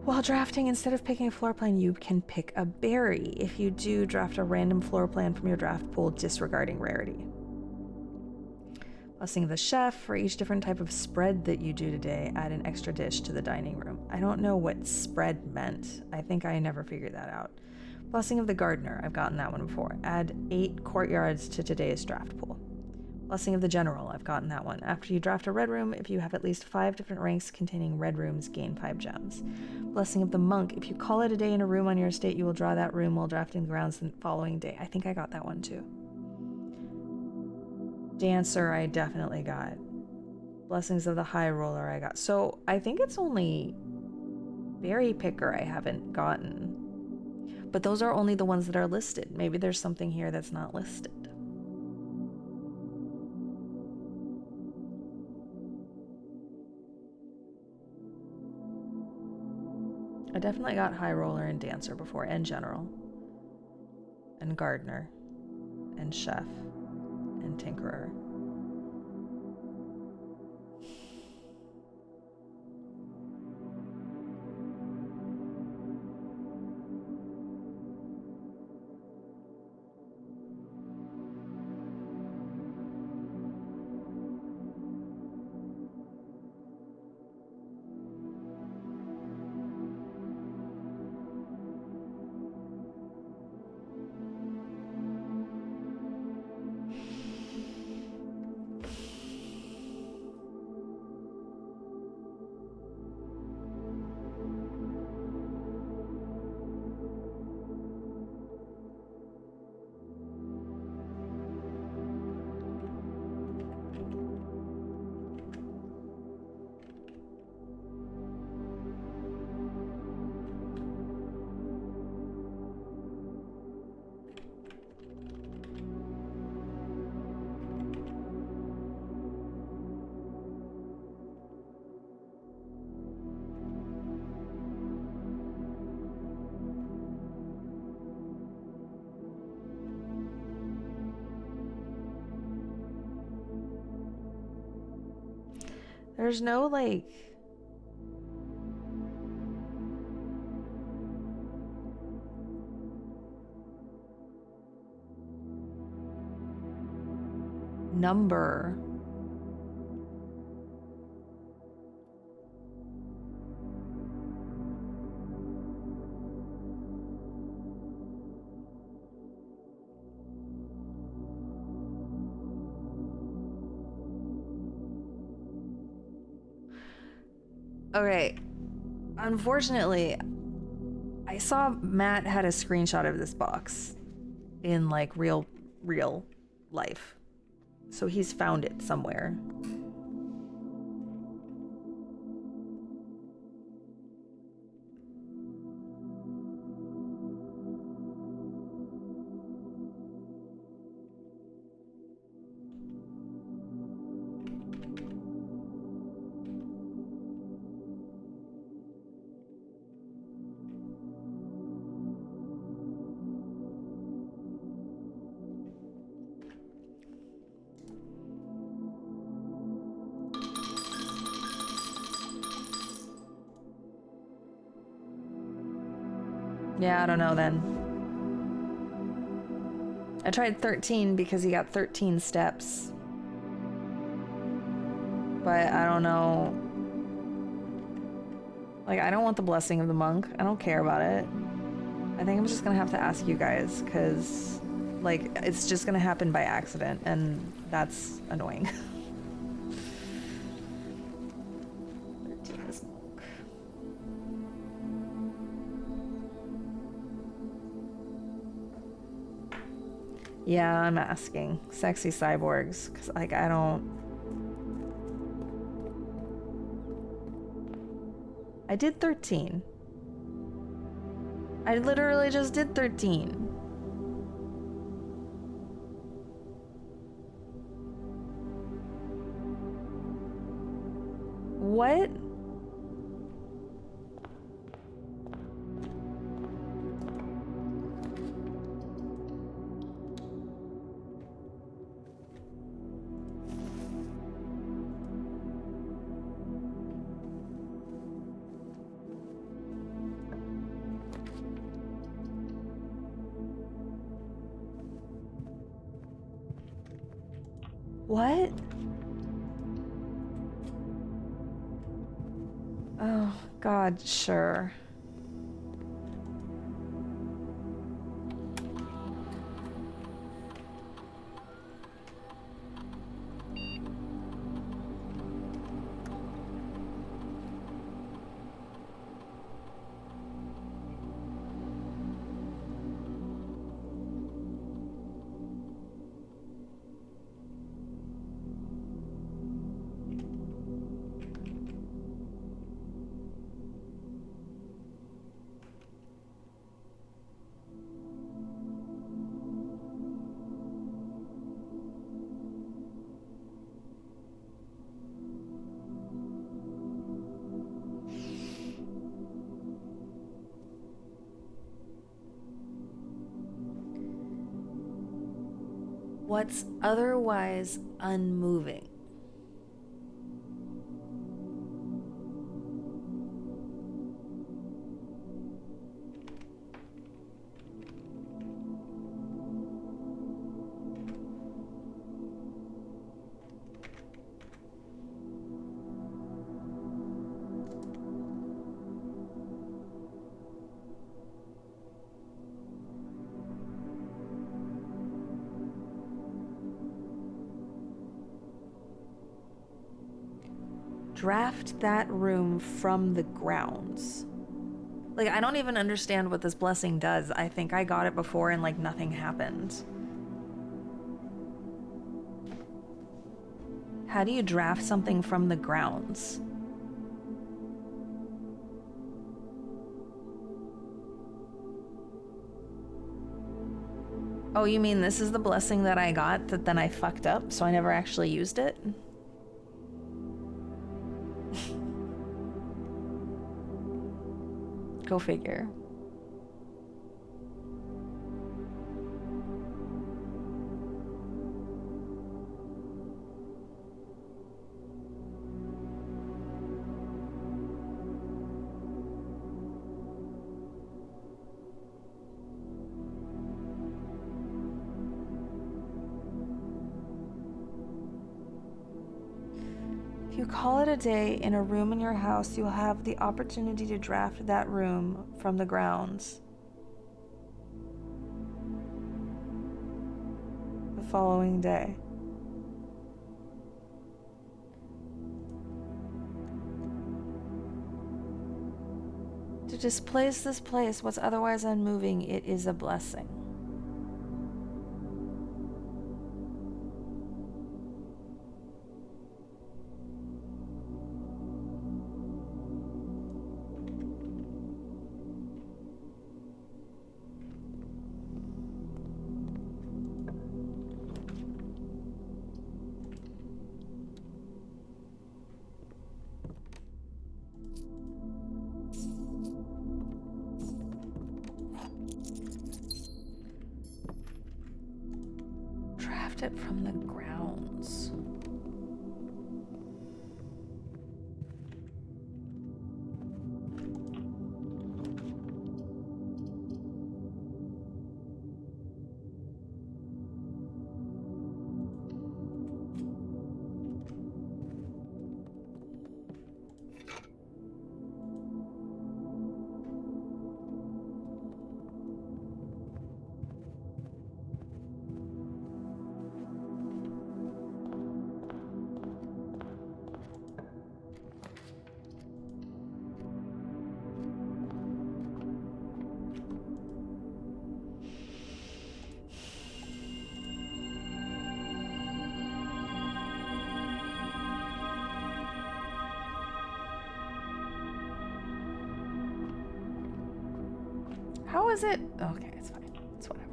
[SPEAKER 1] While drafting, instead of picking a floor plan, you can pick a berry. If you do, draft a random floor plan from your draft pool, disregarding rarity. Blessing of the chef, for each different type of spread that you do today, add an extra dish to the dining room. I don't know what spread meant. I think I never figured that out. Blessing of the gardener, I've gotten that one before. Add 8 courtyards to today's draft pool. Blessing of the general, I've gotten that one. After you draft a red room, if you have at least 5 different ranks containing red rooms, gain 5 gems. Blessing of the monk, if you call it a day in a room on your estate, you will draw that room while drafting the grounds the following day. I think I got that one too. Dancer, I definitely got. Blessings of the high roller, I got. So I think it's only berry picker I haven't gotten. But those are only the ones that are listed. Maybe there's something here that's not listed. I definitely got high roller and dancer before, and general, and gardener, and chef, and tinkerer. There's no, like... number. Okay, unfortunately, I saw Matt had a screenshot of this box in like real life. So he's found it somewhere. Yeah, I don't know then. I tried 13 because he got 13 steps. But I don't know. Like, I don't want the blessing of the monk. I don't care about it. I think I'm just gonna have to ask you guys, because, like, it's just gonna happen by accident, and that's annoying. 13 is monk. Yeah, I'm asking. Sexy cyborgs, because, like, I don't... I did 13. I literally just did 13. What? What? Oh, God, sure. What's otherwise unmoving? Draft that room from the grounds. Like, I don't even understand what this blessing does. I think I got it before and, like, nothing happened. How do you draft something from the grounds? Oh, you mean this is the blessing that I got that then I fucked up, so I never actually used it? Go figure. If you call it a day in a room in your house, you'll have the opportunity to draft that room from the grounds the following day. To displace this place, what's otherwise unmoving, it is a blessing. Draft it from the grounds. How is it? Okay, it's fine. It's whatever.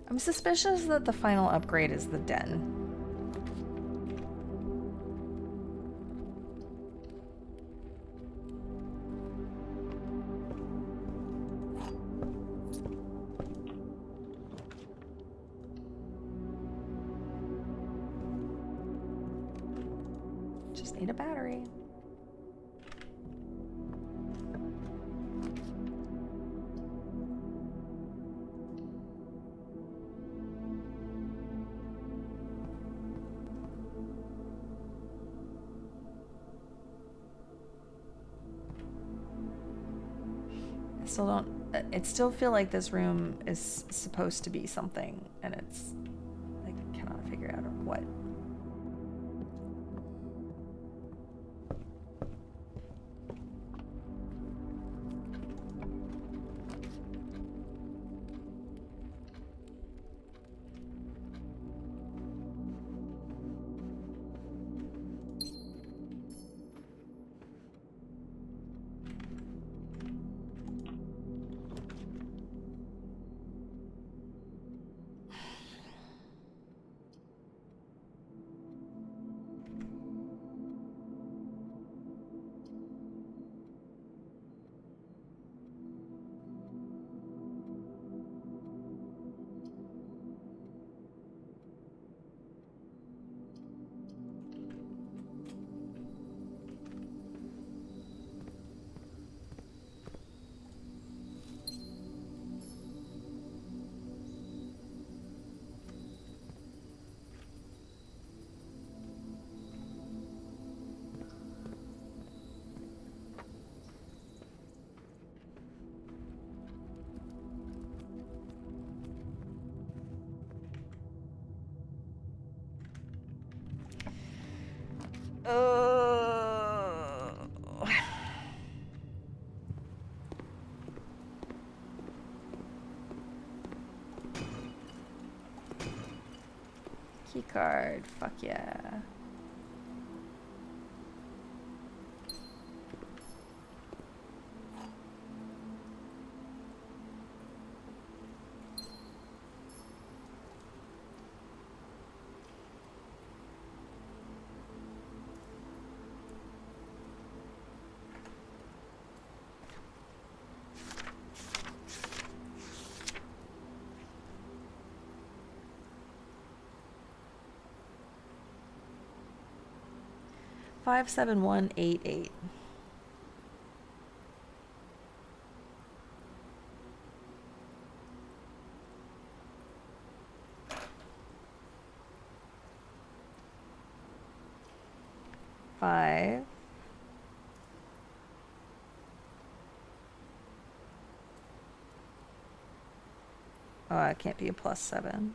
[SPEAKER 1] I'm suspicious that the final upgrade is the den. Just need a battery. I still feel like this room is supposed to be something, and it's, I cannot figure out what. Key card, fuck yeah. Five 7-1-8-8. Five. Oh, it can't be a +7.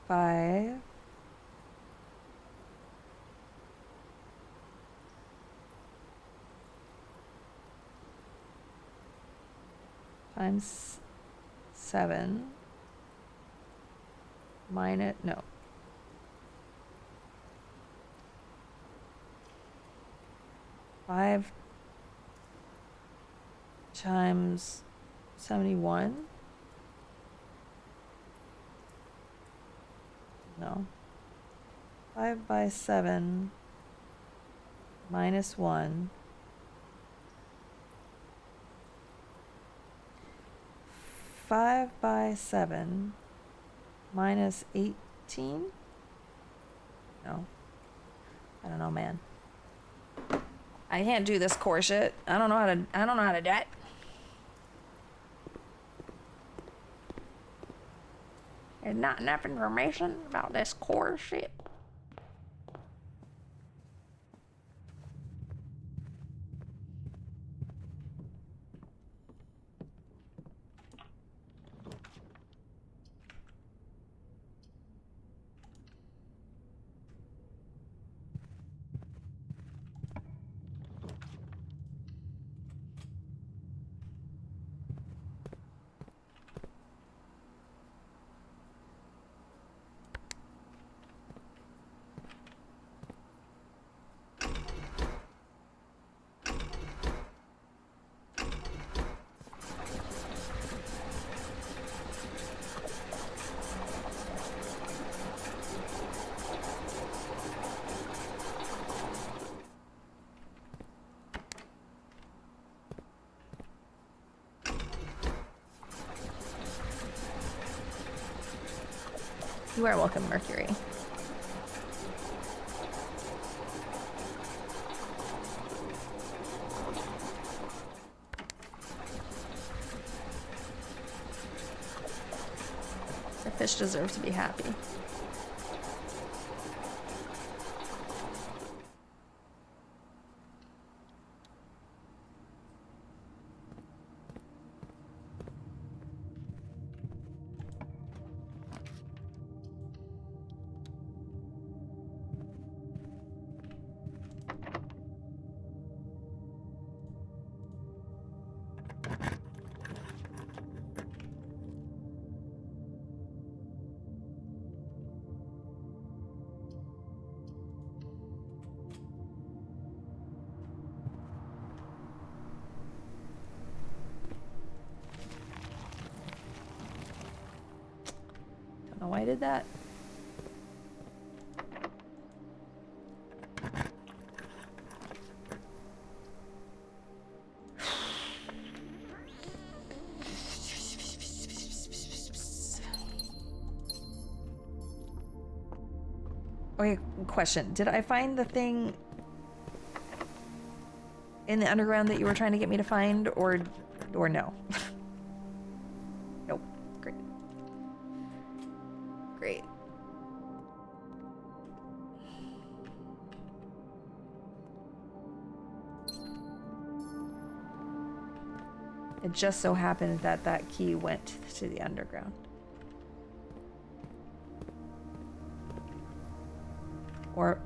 [SPEAKER 1] 5. Times 7 minus, no. Five times 71? No. 5 by 7 minus 1. 5 by 7 minus 18? No. I don't know, man. I can't do this core shit. I don't know how to do it. There's not enough information about this core shit. You are welcome, Mercury. The fish deserve to be happy. Don't know why I did that. Okay, question. Did I find the thing in the underground that you were trying to get me to find, or no? Nope. Great. Great. It just so happened that that key went to the underground. Or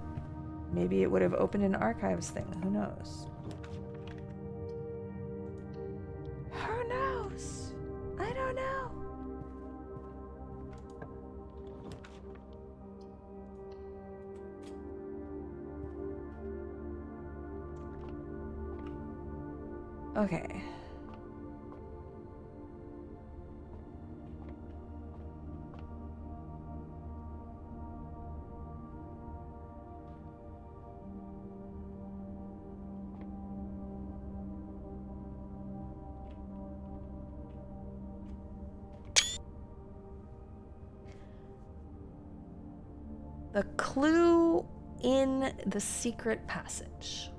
[SPEAKER 1] maybe it would have opened an archives thing. Who knows? Who knows? I don't know. Okay. The clue in the secret passage.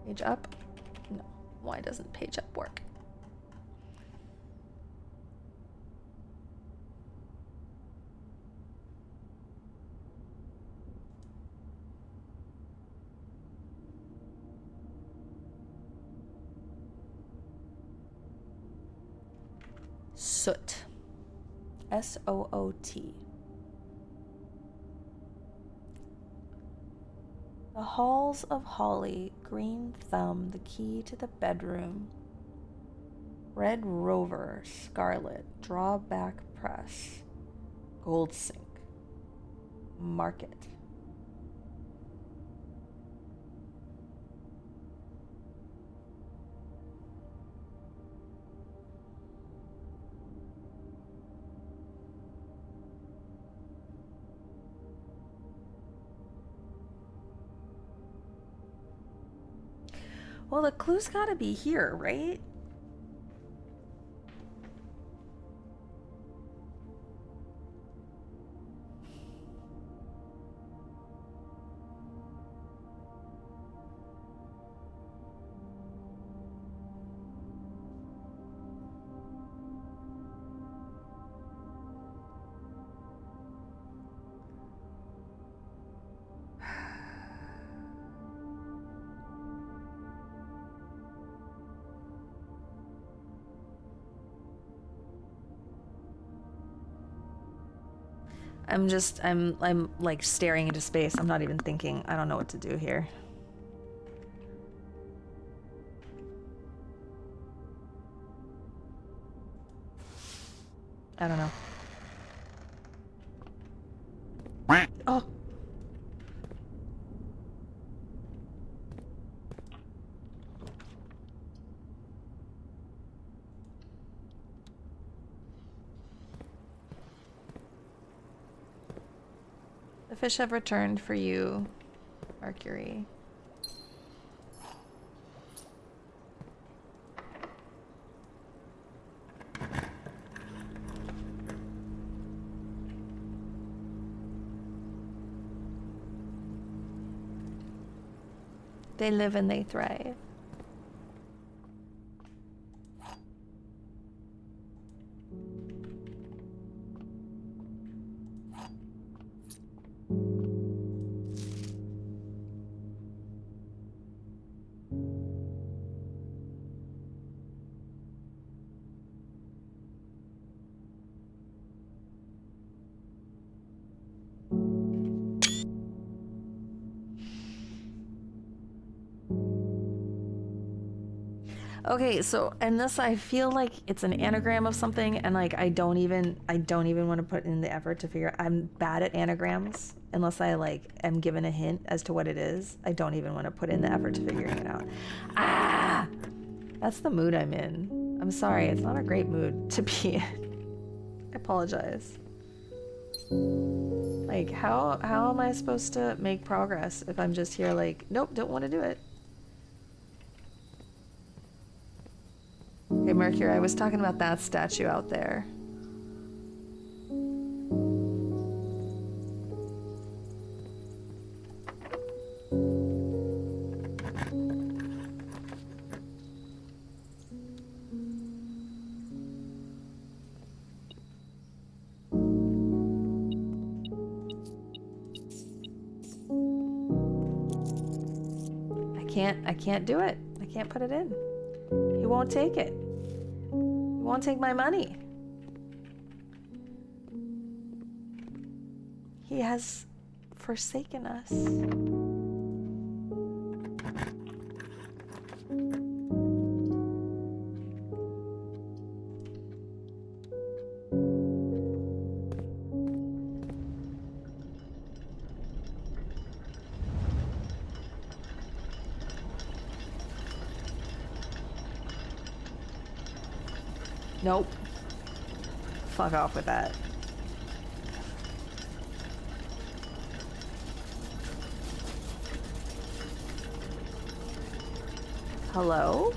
[SPEAKER 1] Page up? No. Why doesn't page up work? Soot. S-O-O-T. The halls of Holly, green thumb, the key to the bedroom. Red rover, scarlet, drawback press. Gold sink. Market. Well, the clue's gotta be here, right? I'm like staring into space. I'm not even thinking. I don't know what to do here. I don't know. Oh. The fish have returned for you, Mercury. They live and they thrive. Okay, so and this I feel like it's an anagram of something, and like I don't even want to put in the effort to figure. I'm bad at anagrams unless I like am given a hint as to what it is. I don't even want to put in the effort to figuring it out. Ah, that's the mood I'm in. I'm sorry, it's not a great mood to be in. I apologize. Like how am I supposed to make progress if I'm just here like, nope, don't want to do it. Hey, Mercury, I was talking about that statue out there. I can't do it. I can't put it in. He won't take it. He won't take my money. He has forsaken us. Nope. Fuck off with that. Hello?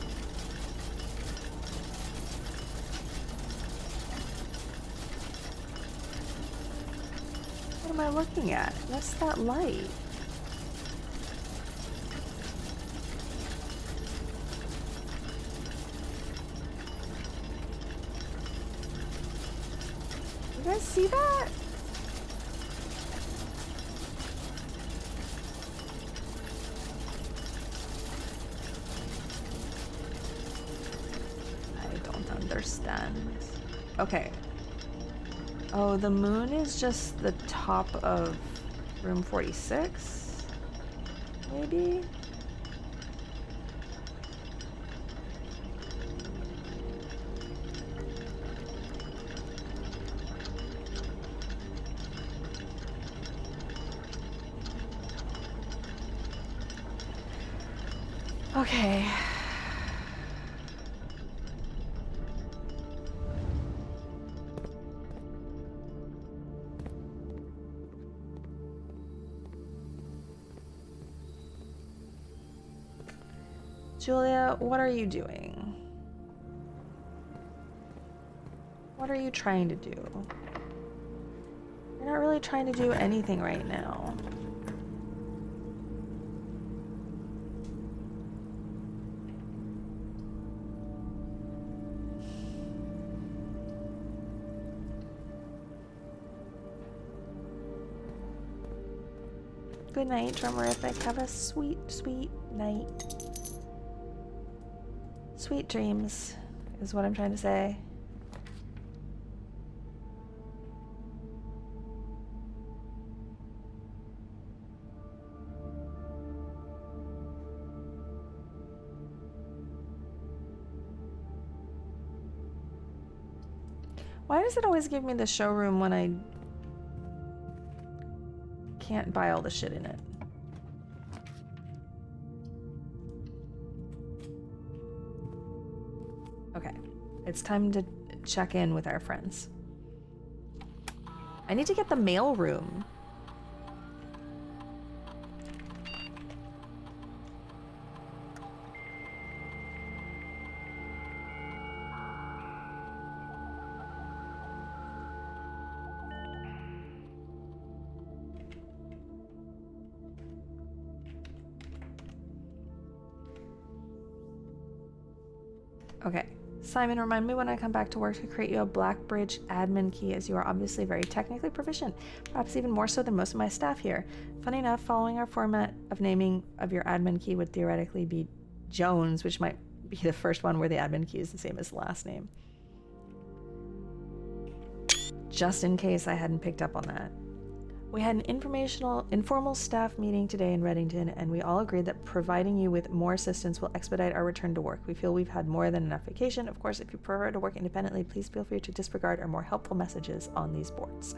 [SPEAKER 1] What am I looking at? What's that light? You guys see that? I don't understand. Okay. Oh, the moon is just the top of room 46? Maybe? Okay. Julia, what are you doing? What are you trying to do? You're not really trying to do anything right now. Good night, Drummerific. Have a sweet, sweet night. Sweet dreams is what I'm trying to say. Why does it always give me the showroom when I can't buy all the shit in it? Okay, it's time to check in with our friends. I need to get the mail room. Okay. Simon, remind me when I come back to work to create you a Blackbridge admin key, as you are obviously very technically proficient, perhaps even more so than most of my staff here. Funny enough, following our format of naming of your admin key would theoretically be Jones, which might be the first one where the admin key is the same as the last name. Just in case I hadn't picked up on that. We had an informal staff meeting today in Reddington, and we all agreed that providing you with more assistance will expedite our return to work. We feel we've had more than enough vacation. Of course, if you prefer to work independently, please feel free to disregard our more helpful messages on these boards.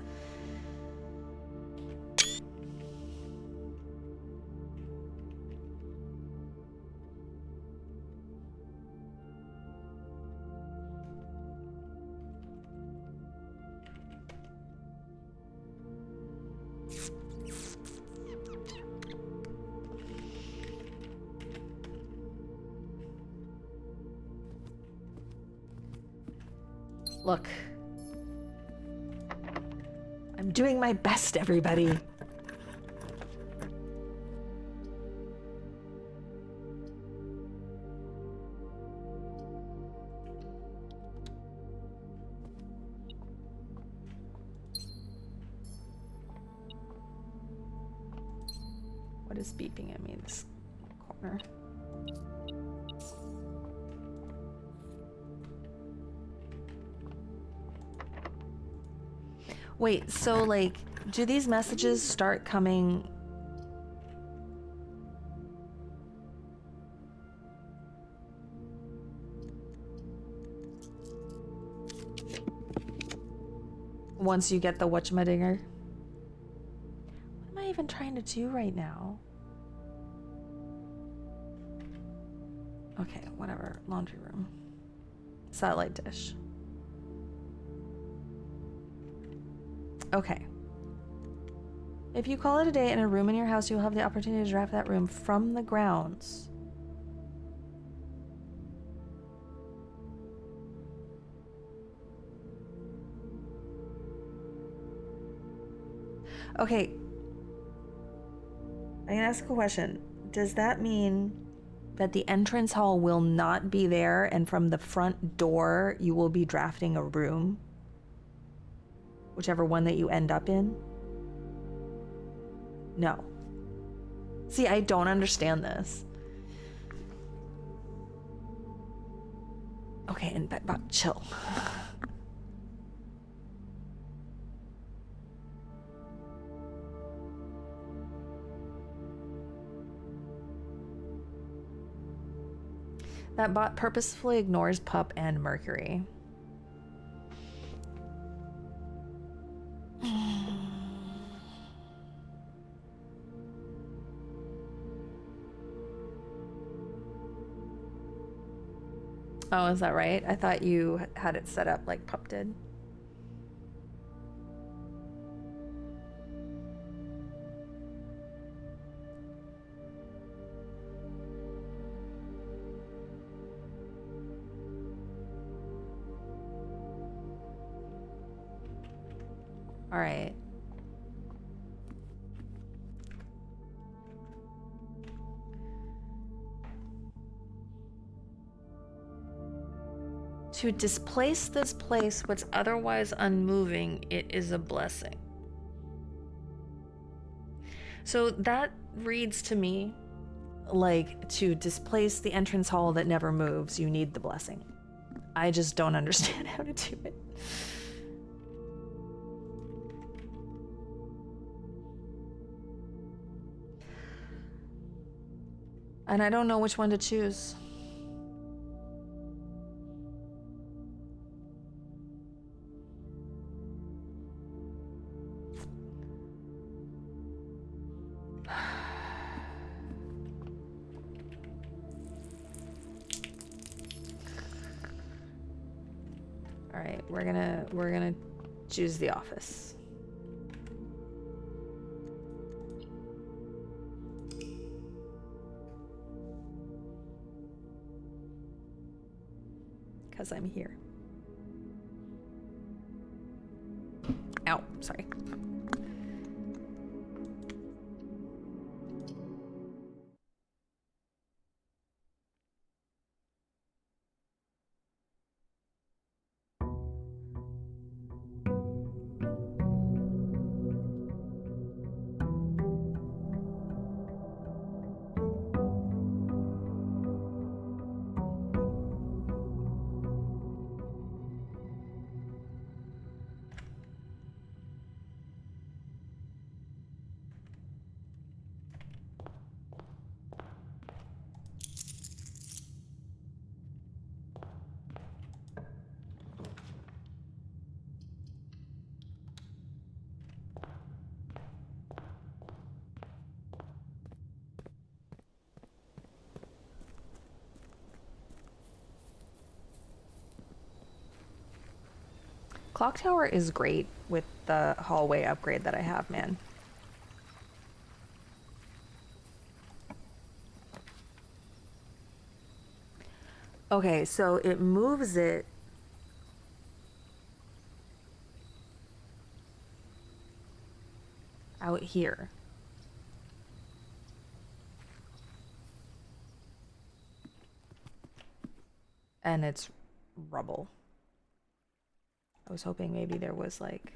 [SPEAKER 1] Look. I'm doing my best, everybody. What is beeping at me in this corner? Wait, so like, do these messages start coming? Once you get the whatchamadinger? What am I even trying to do right now? Okay, whatever. Laundry room. Satellite dish. Okay. If you call it a day in a room in your house, you'll have the opportunity to draft that room from the grounds. Okay. I'm gonna ask a question. Does that mean that the entrance hall will not be there, and from the front door you will be drafting a room? Whichever one that you end up in? No. See, I don't understand this. Okay, and but chill. That bot purposefully ignores Pup and Mercury. Oh, is that right? I thought you had it set up like Pup did. All right. To displace this place, what's otherwise unmoving, it is a blessing. So that reads to me like to displace the entrance hall that never moves, you need the blessing. I just don't understand how to do it. And I don't know which one to choose. All right, we're gonna choose the office. Because I'm here. Ow, sorry. Clock tower is great with the hallway upgrade that I have, man. Okay, so it moves it out here. And it's rubble. I was hoping maybe there was like...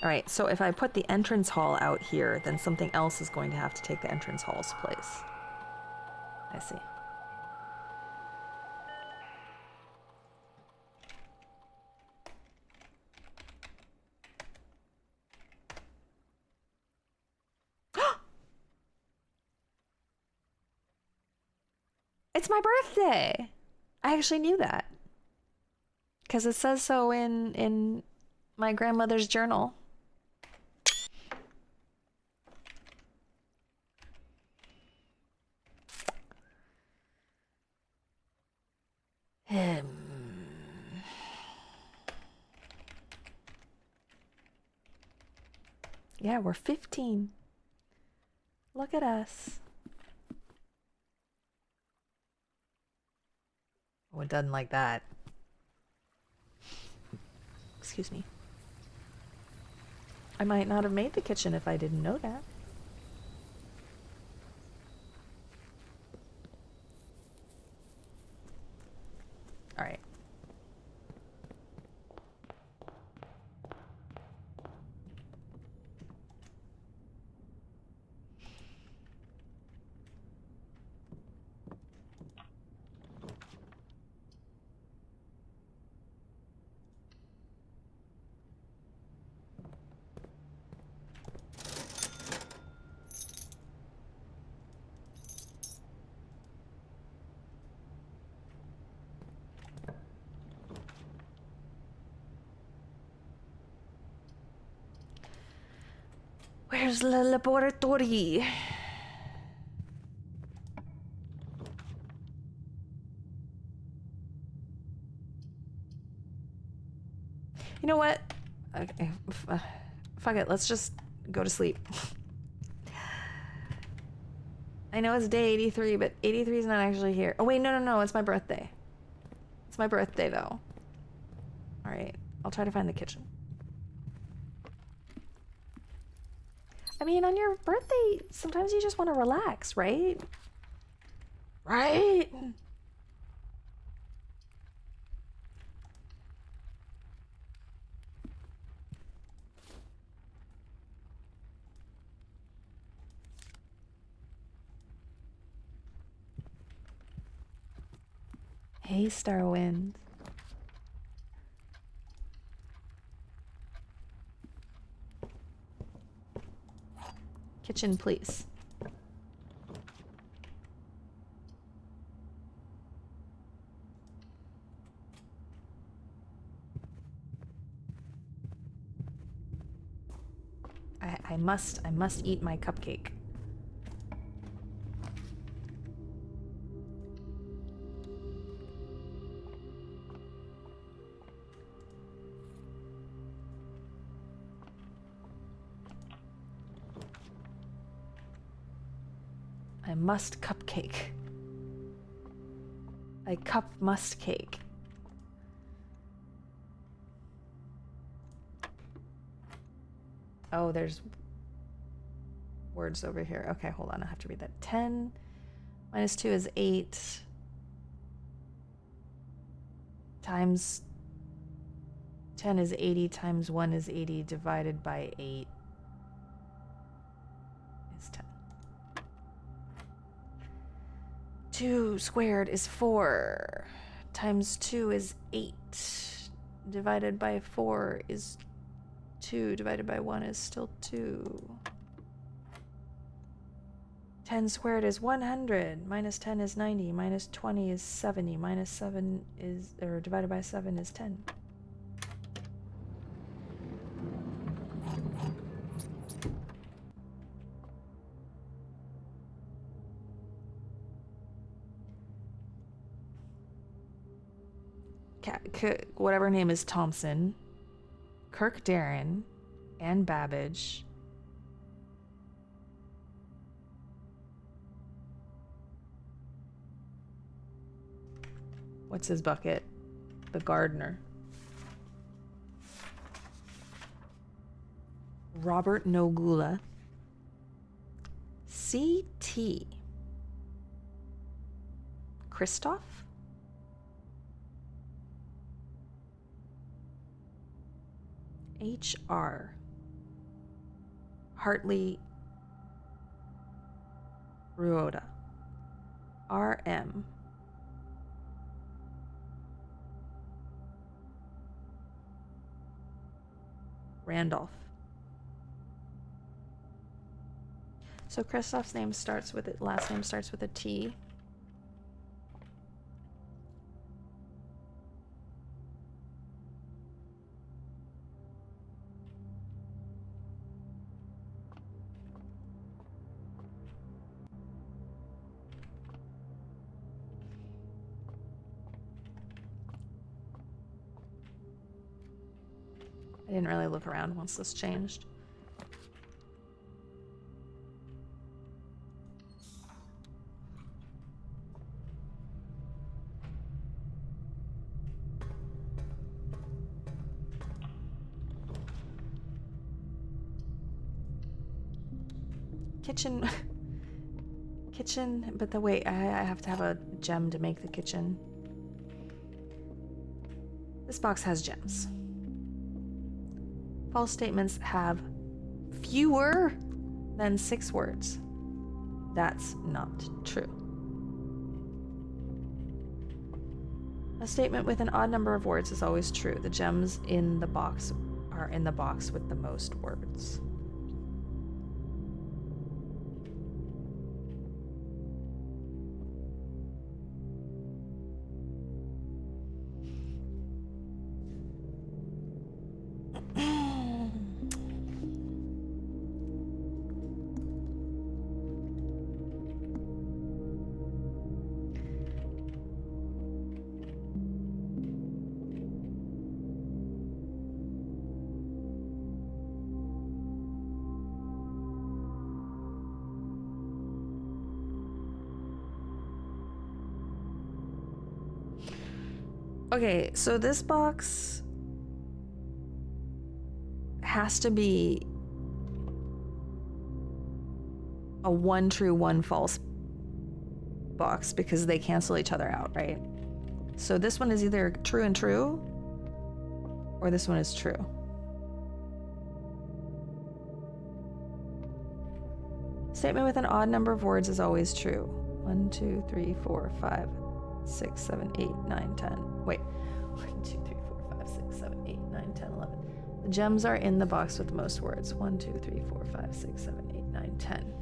[SPEAKER 1] Alright, so if I put the entrance hall out here, then something else is going to have to take the entrance hall's place. I see. It's my birthday! I actually knew that. Because it says so in my grandmother's journal. Yeah, we're 15. Look at us. Oh, it doesn't like that. Excuse me. I might not have made the kitchen if I didn't know that. All right. Where's the laboratory? You know what? Okay, fuck it. Let's just go to sleep. I know it's day 83, but 83 is not actually here. Oh wait, no, it's my birthday. It's my birthday though. All right, I'll try to find the kitchen. I mean, on your birthday, sometimes you just want to relax, right? Right? Hey, Starwind. Kitchen, please. I must eat my cupcake. I must cupcake. I must cake. Oh, there's words over here. Okay, hold on. I have to read that. 10 minus 2 is 8. Times 10 is 80 times 1 is 80 divided by 8 is 10. 2 squared is 4 times 2 is 8 divided by 4 is 2 divided by 1 is still 2. 10 squared is 100, minus 10 is 90, minus 20 is 70, minus 7 is, or divided by 7 is 10. whatever name is Thompson, Kirk Darren, Ann Babbage. What's his bucket? The gardener. Robert Nogula. C.T. Christoph? H.R. Hartley Ruoda. R.M. Randolph. So Christoph's name starts with it, last name starts with a T. I didn't really look around once this changed. Kitchen. Kitchen, but wait, I have to have a gem to make the kitchen. This box has gems. False statements have fewer than 6 words. That's not true. A statement with an odd number of words is always true. The gems in the box are in the box with the most words. Okay, so this box has to be a 1 true, 1 false box because they cancel each other out, right? So this one is either true and true, or this one is true. Statement with an odd number of words is always true. 1, 2, 3, 4, 5, 6, 7, 8, 9, 10. Wait. 1, 2, 3, 4, 5, 6, 7, 8, 9, 10, 11. The gems are in the box with the most words. 1, 2, 3, 4, 5, 6, 7, 8, 9, 10.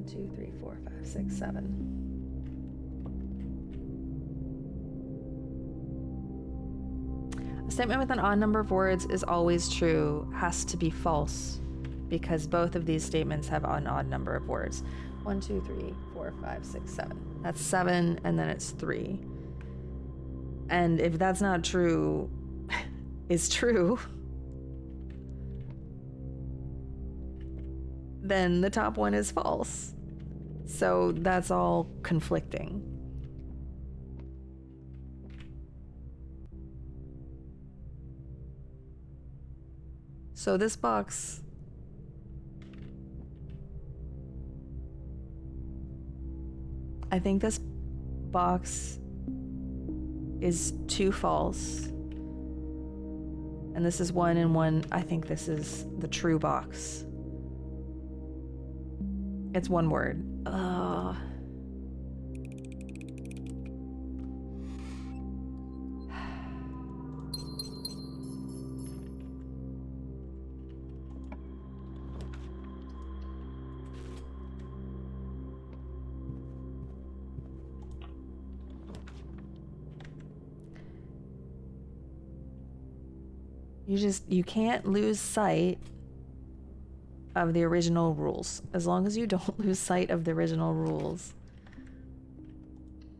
[SPEAKER 1] Two, three, four, five, six, 7. A statement with an odd number of words is always true, has to be false, because both of these statements have an odd number of words. 1, 2, 3, 4, 5, 6, 7. That's 7, and then it's 3. And if that's not true, is true, then the top one is false. So that's all conflicting. So this box I think this box is 2 false. And this is 1 and 1. I think this is the true box. It's 1 word. You can't lose sight of the original rules. As long as you don't lose sight of the original rules,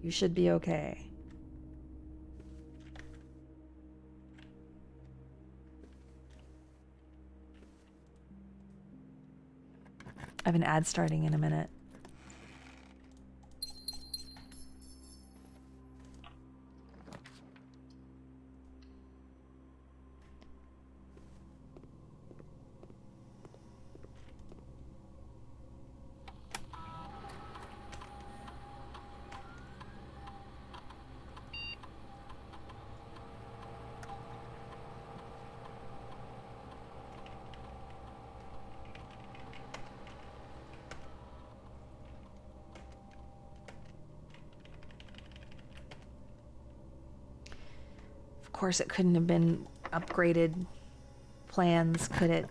[SPEAKER 1] you should be okay. I have an ad starting in a minute. Of course, it couldn't have been upgraded plans, could it?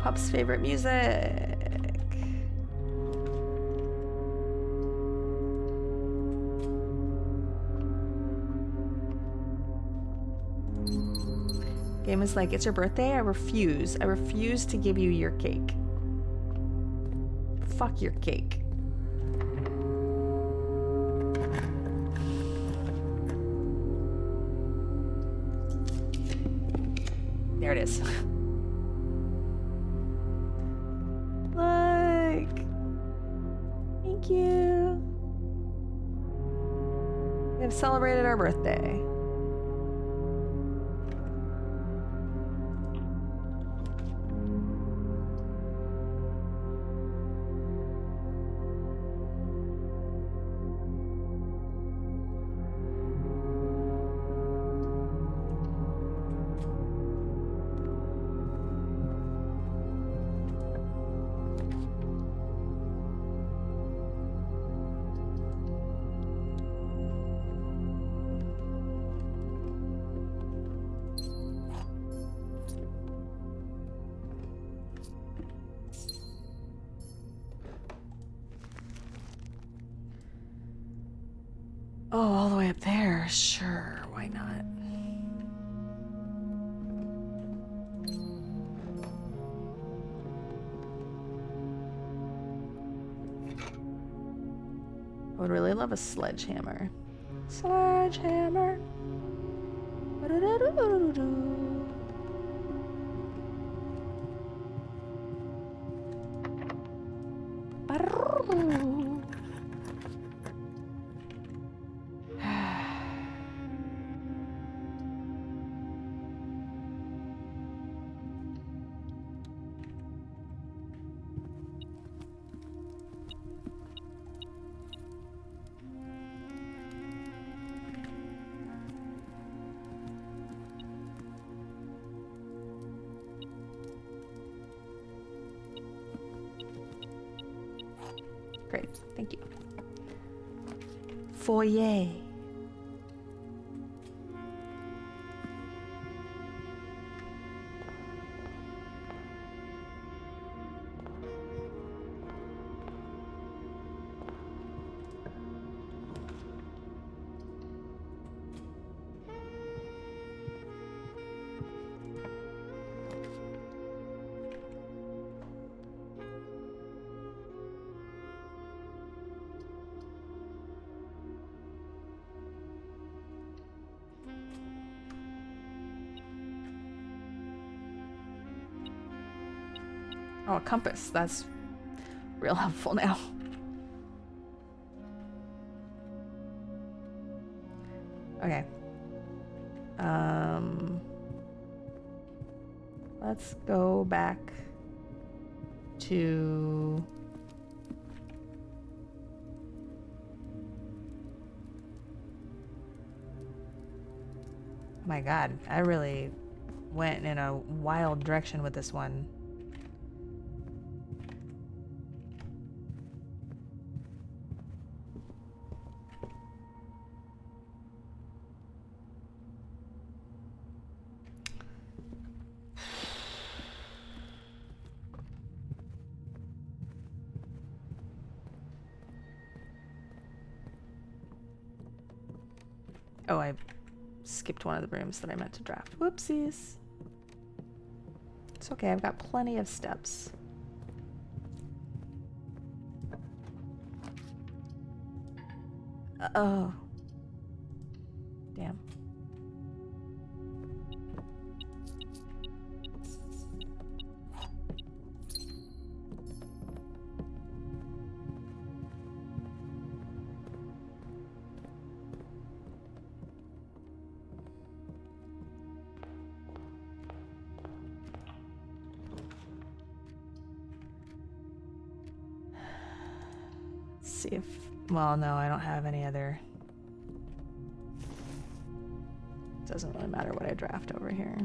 [SPEAKER 1] Pup's favorite music. Game is like, it's your birthday? I refuse. I refuse to give you your cake. Fuck your cake. There it is. Like, thank you. We have celebrated our birthday. Oh, all the way up there. Sure, why not? I would really love a sledgehammer. Sledgehammer. Great, thank you. Foyer. Oh, a compass. That's real helpful now. Okay. Let's go back to... Oh my god, I really went in a wild direction with this one. Oh, I skipped one of the rooms that I meant to draft. Whoopsies. It's okay, I've got plenty of steps. Oh. Damn. See if, well, no, I don't have any other. Doesn't really matter what I draft over here.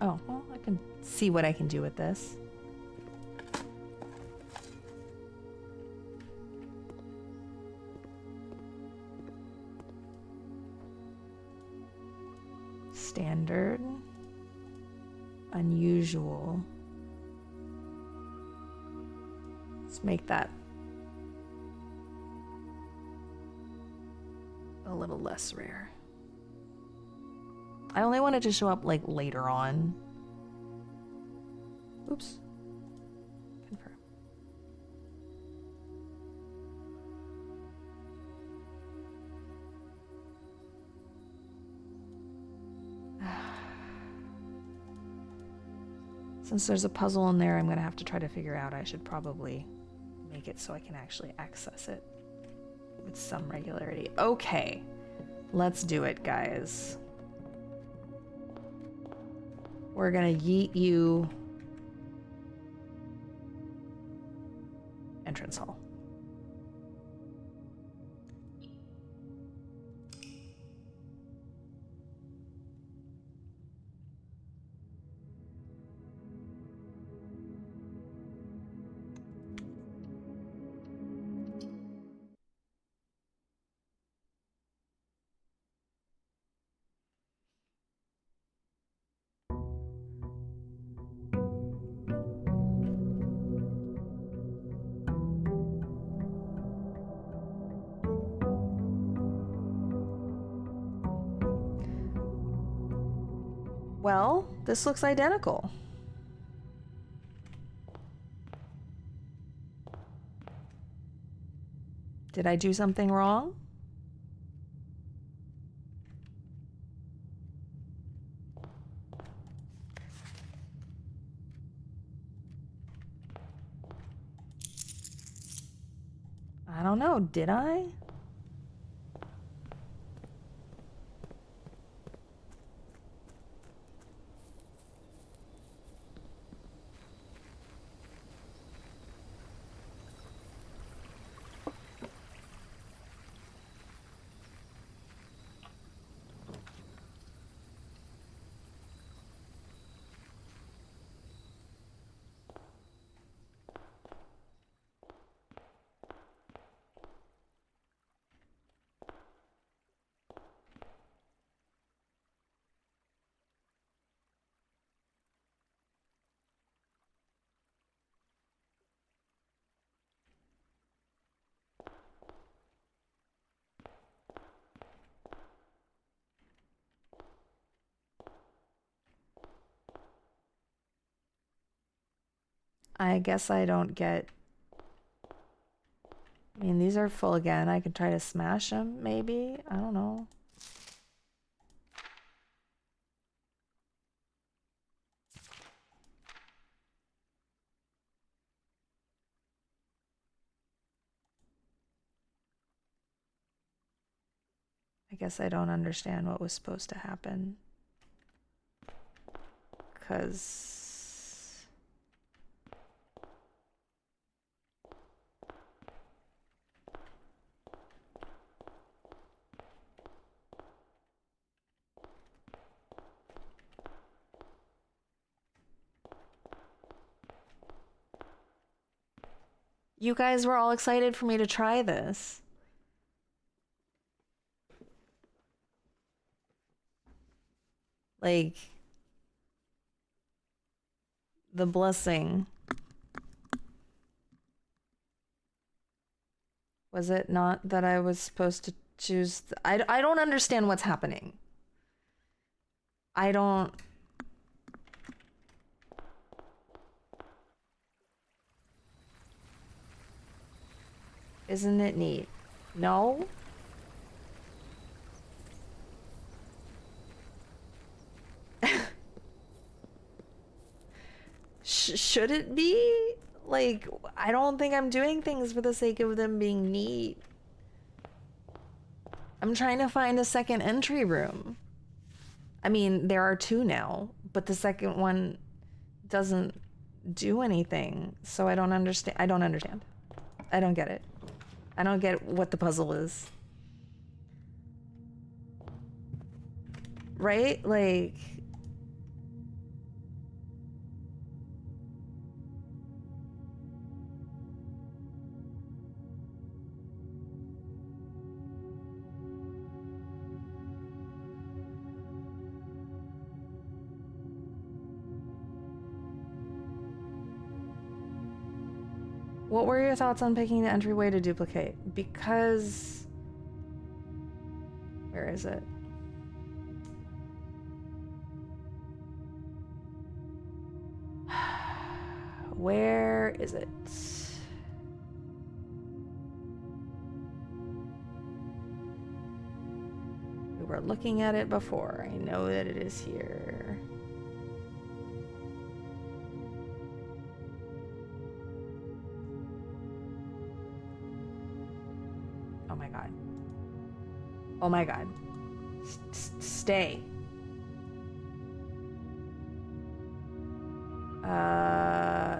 [SPEAKER 1] Oh, well, I can see what I can do with this. Standard. Unusual. Let's make that a little less rare. I only want it to show up like later on. Oops. Confirm. Since there's a puzzle in there, I'm gonna have to try to figure out. I should probably make it so I can actually access it with some regularity. Okay, let's do it, guys. We're gonna yeet you entrance hall. Well, this looks identical. Did I do something wrong? I don't know, did I? I guess I don't get... I mean, these are full again. I could try to smash them, maybe? I don't know. I guess I don't understand what was supposed to happen. 'Cause... You guys were all excited for me to try this. Like, the blessing. Was it not that I was supposed to choose? I don't understand what's happening. I don't. Isn't it neat? No? Should it be? Like, I don't think I'm doing things for the sake of them being neat. I'm trying to find a second entry room. I mean, there are two now, but the second one doesn't do anything. So I don't understand. I don't understand. I don't get it. I don't get what the puzzle is. Right? Like... What were your thoughts on picking the entryway to duplicate? Because... Where is it? Where is it? We were looking at it before. I know that it is here. Oh my god. Oh my god. Stay.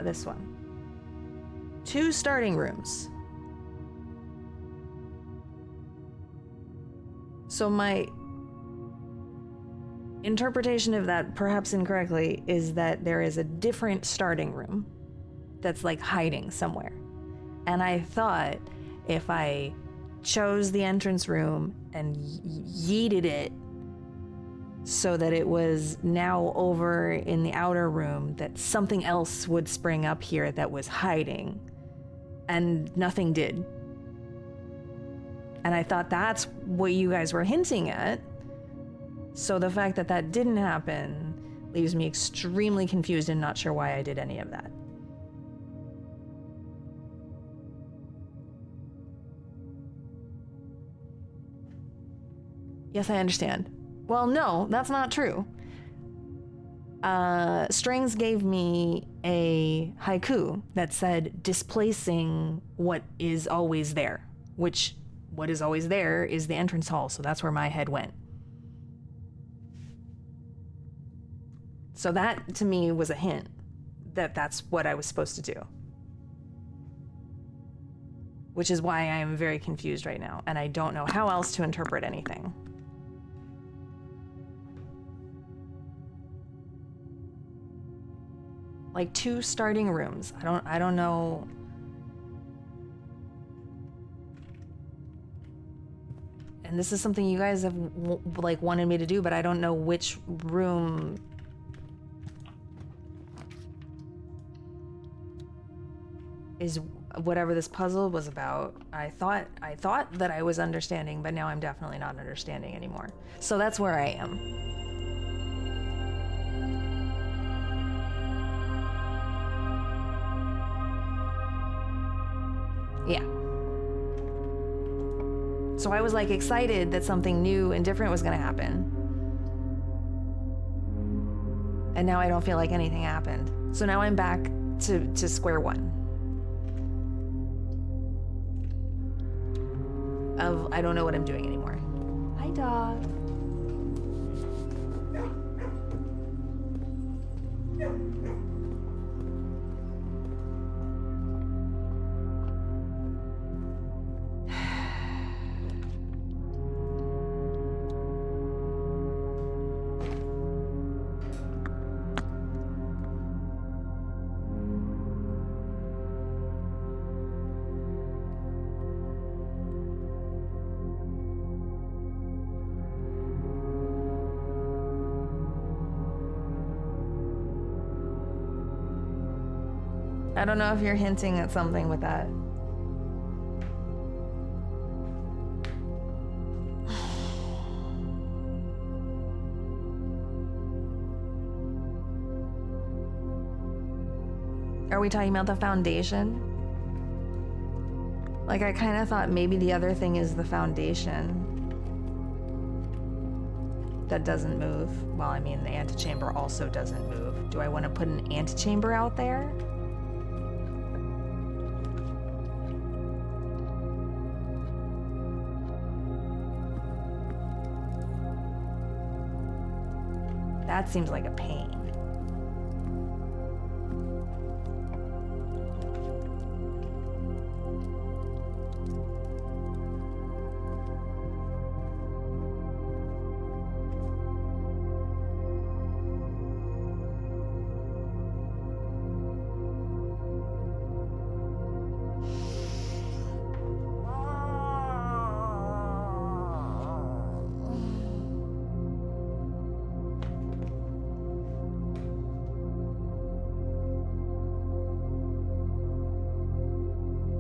[SPEAKER 1] This one. 2 starting rooms. So my interpretation of that, perhaps incorrectly, is that there is a different starting room that's like hiding somewhere. And I thought if I chose the entrance room and yeeted it so that it was now over in the outer room, that something else would spring up here that was hiding, and nothing did. And I thought that's what you guys were hinting at. So the fact that that didn't happen leaves me extremely confused and not sure why I did any of that. Yes, I understand. Well, no, that's not true. Strings gave me a haiku that said, displacing what is always there, which what is always there is the entrance hall, so that's where my head went. So that, to me, was a hint that that's what I was supposed to do. Which is why I am very confused right now, and I don't know how else to interpret anything. Like 2 starting rooms. I don't know. And this is something you guys have like wanted me to do, but I don't know which room is whatever this puzzle was about. I thought that I was understanding, but now I'm definitely not understanding anymore. So that's where I am. Yeah. So I was like excited that something new and different was gonna happen. And now I don't feel like anything happened. So now I'm back to square one. Of I don't know what I'm doing anymore. Hi, dog. I don't know if you're hinting at something with that. Are we talking about the foundation? Like, I kind of thought maybe the other thing is the foundation that doesn't move. Well, I mean, the antechamber also doesn't move. Do I want to put an antechamber out there? That seems like a pain.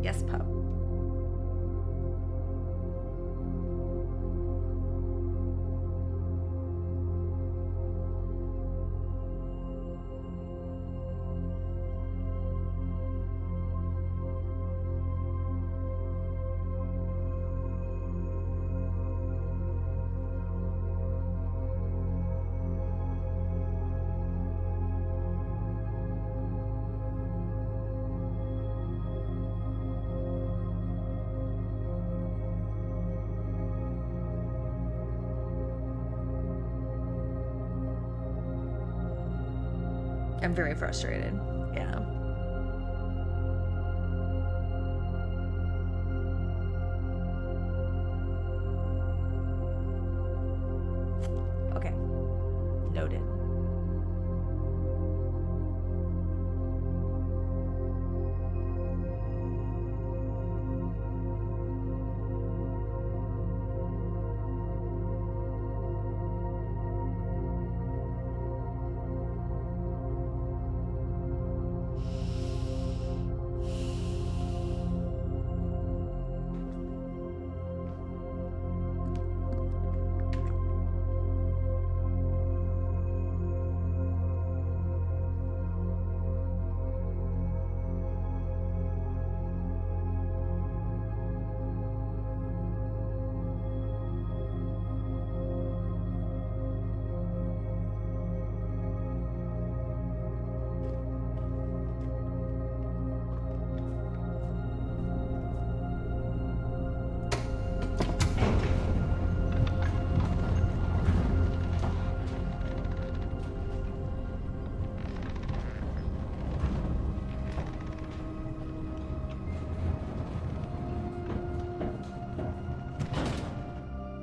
[SPEAKER 1] Yes, pup. I'm very frustrated. Yeah. Okay. Noted.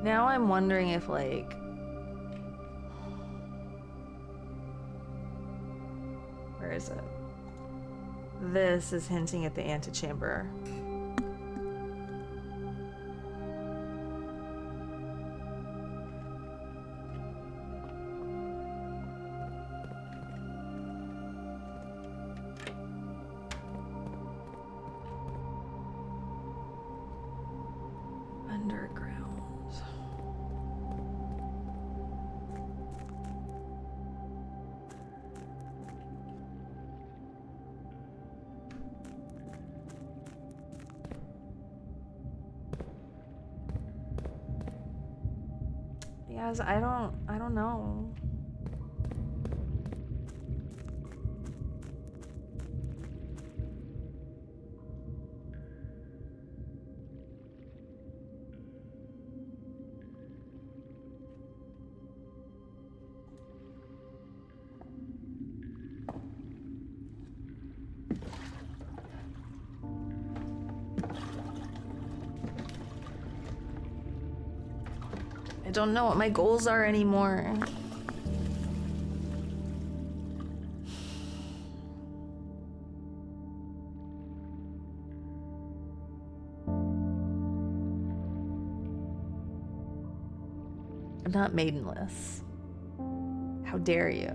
[SPEAKER 1] Now I'm wondering if, like, where is it? This is hinting at the antechamber. Underground. Yes, I don't know. I don't know what my goals are anymore. I'm not maidenless. How dare you?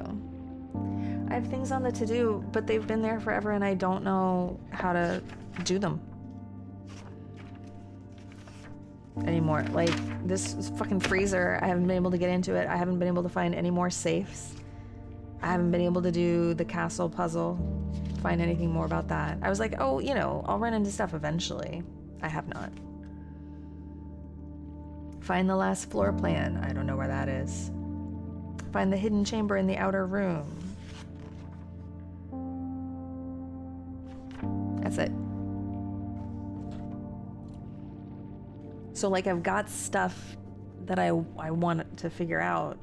[SPEAKER 1] I have things on the to-do, but they've been there forever and I don't know how to do them anymore. Like, this fucking freezer, I haven't been able to get into it. I haven't been able to find any more safes. I haven't been able to do the castle puzzle, find anything more about that. I was like, oh, you know, I'll run into stuff eventually. I have not. Find the last floor plan. I don't know where that is. Find the hidden chamber in the outer room. That's it. So, like, I've got stuff that I want to figure out,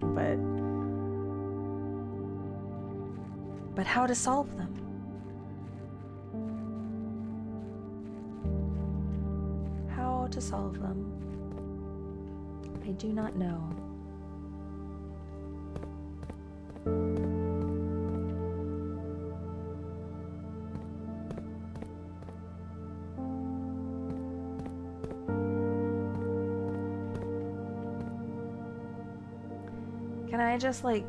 [SPEAKER 1] but how to solve them? How to solve them? I do not know. Can I just, like...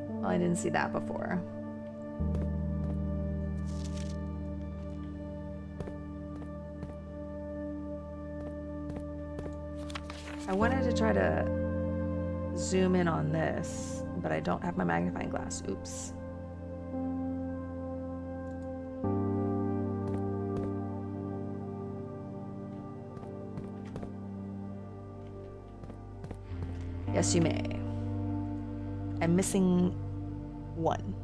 [SPEAKER 1] Well, I didn't see that before. I wanted to try to zoom in on this, but I don't have my magnifying glass. Oops. Yes, you may. I'm missing one.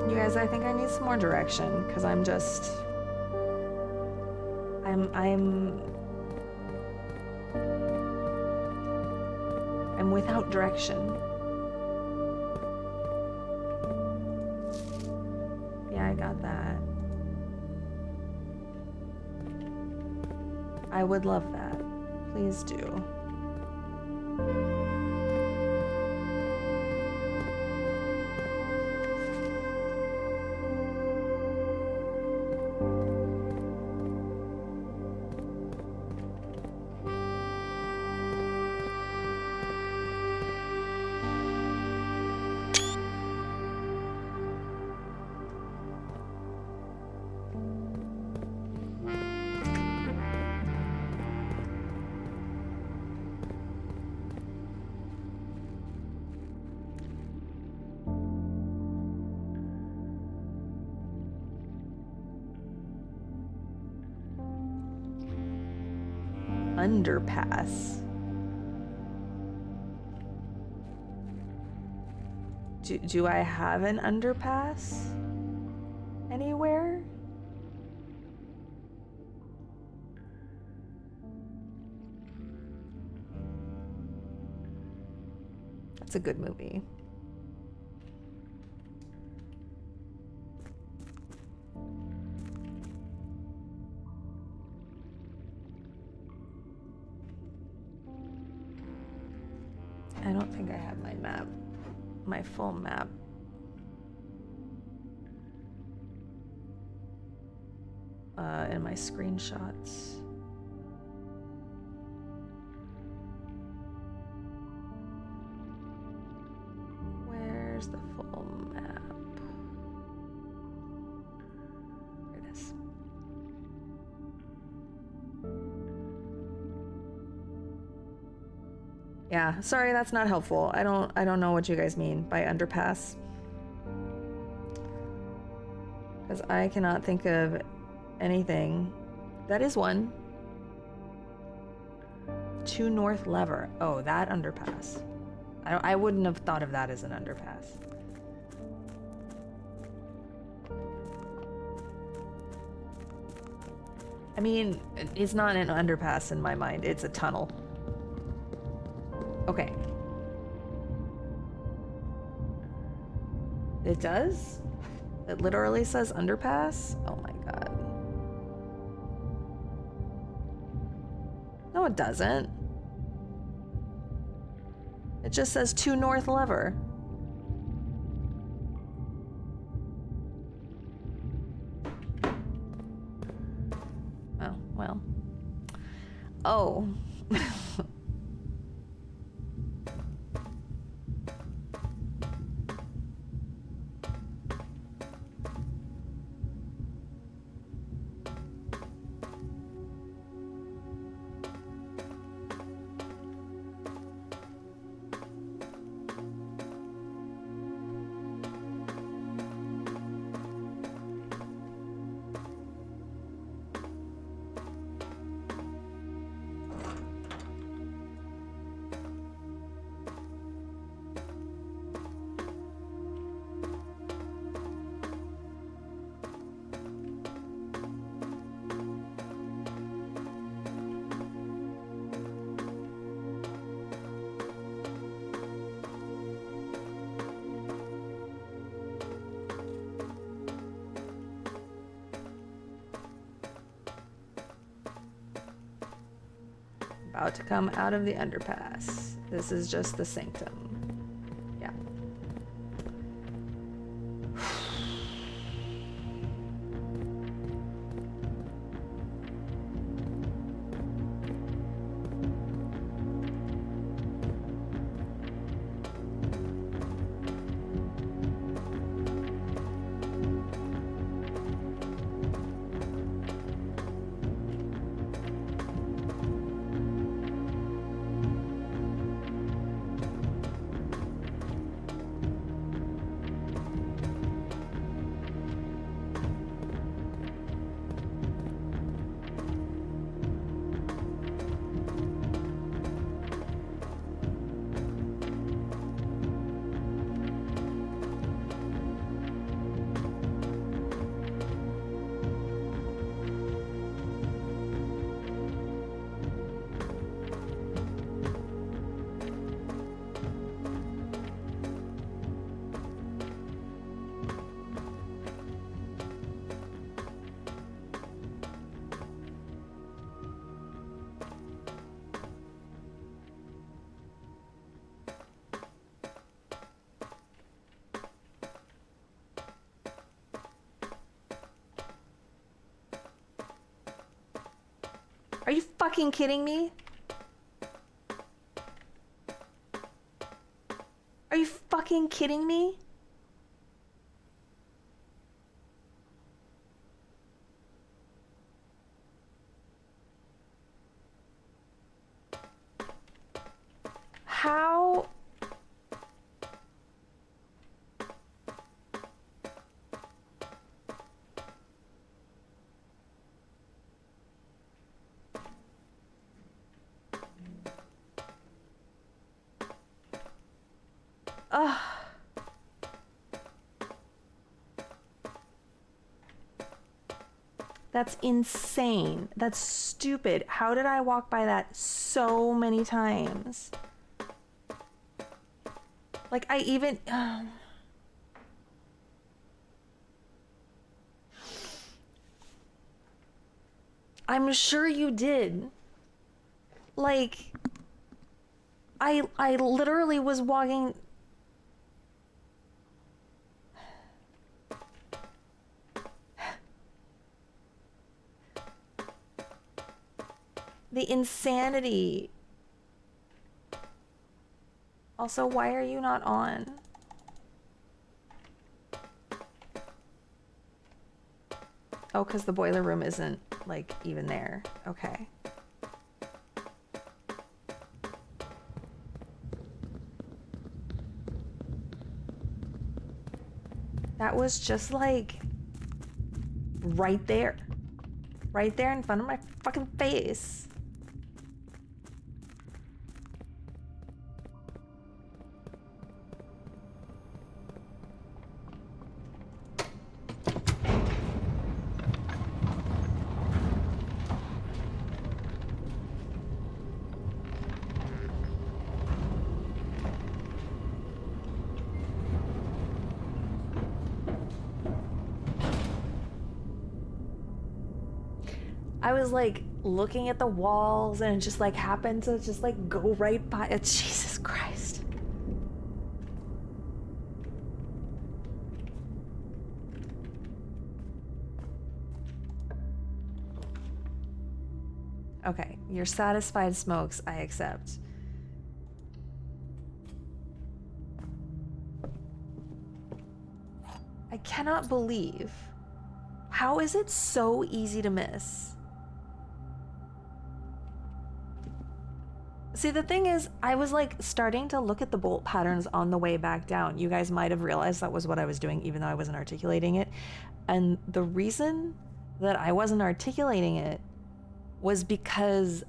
[SPEAKER 1] You guys, I think I need some more direction, because I'm without direction. Yeah, I got that. I would love that. Please do. Underpass. Do I have an underpass anywhere? That's a good movie. I don't think I have my map, my full map. In my screenshots. Where's the full map? Here it is. Yeah, sorry, that's not helpful. I don't know what you guys mean by underpass. Because I cannot think of anything. That is one. 2 North Lever. Oh, that underpass. I wouldn't have thought of that as an underpass. I mean, it's not an underpass in my mind. It's a tunnel. Okay. It does? It literally says underpass? Oh my god. No, it doesn't. It just says 2 North Lever. Oh, well. Oh. About to come out of the underpass. This is just the sanctum. Yeah. Are you fucking kidding me? Are you fucking kidding me? How? Ugh. That's insane. That's stupid. How did I walk by that so many times? Like, I even... I'm sure you did. Like, I literally was walking... The insanity. Also, why are you not on? Oh, because the boiler room isn't, like, even there. Okay. was just like right there in front of my fucking face. I was like looking at the walls and it just like happened to just like go right by it. Jesus Christ. Okay, you're satisfied, Smokes. I accept. I cannot believe. How is it so easy to miss? See, the thing is, I was like starting to look at the bolt patterns on the way back down. You guys might have realized that was what I was doing, even though I wasn't articulating it. And the reason that I wasn't articulating it was because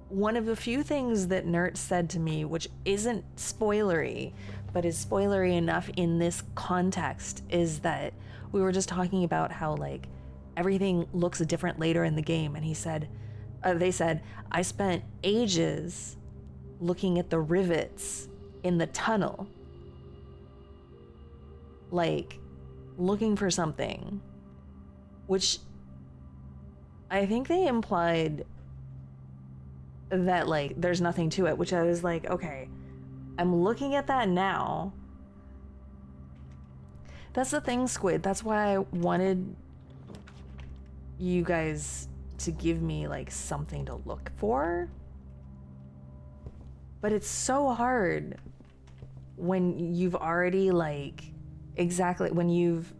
[SPEAKER 1] one of the few things that Nert said to me, which isn't spoilery, but is spoilery enough in this context, is that we were just talking about how like everything looks different later in the game. And he said, they said, I spent ages looking at the rivets in the tunnel, like looking for something, which I think they implied that like there's nothing to it, which I was like, okay, I'm looking at that now. That's the thing, Squid. That's why I wanted you guys to give me like something to look for. But it's so hard when you've already like, exactly, when you've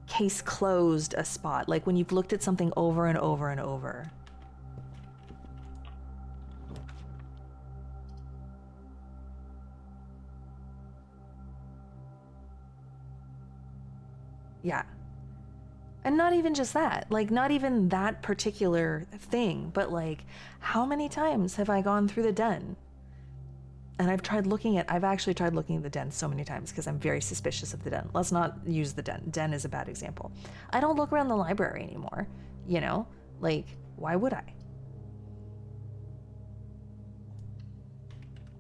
[SPEAKER 1] case closed a spot, like when you've looked at something over and over and over. Yeah. And not even just that, like not even that particular thing, but like how many times have I gone through the den? And I've actually tried looking at the den so many times because I'm very suspicious of the den. Let's not use the den. Den is a bad example. I don't look around the library anymore, you know? Like, why would I?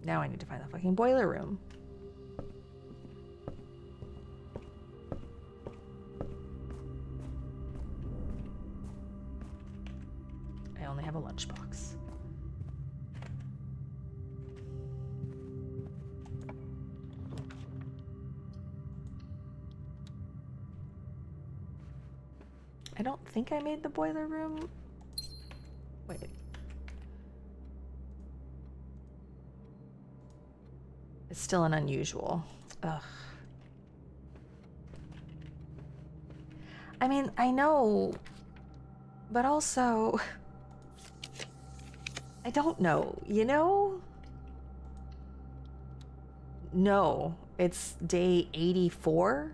[SPEAKER 1] Now I need to find the fucking boiler room. I only have a lunchbox. I don't think I made the boiler room. Wait. It's still an unusual. Ugh. I mean, I know, but also, I don't know, you know? No, it's day 84?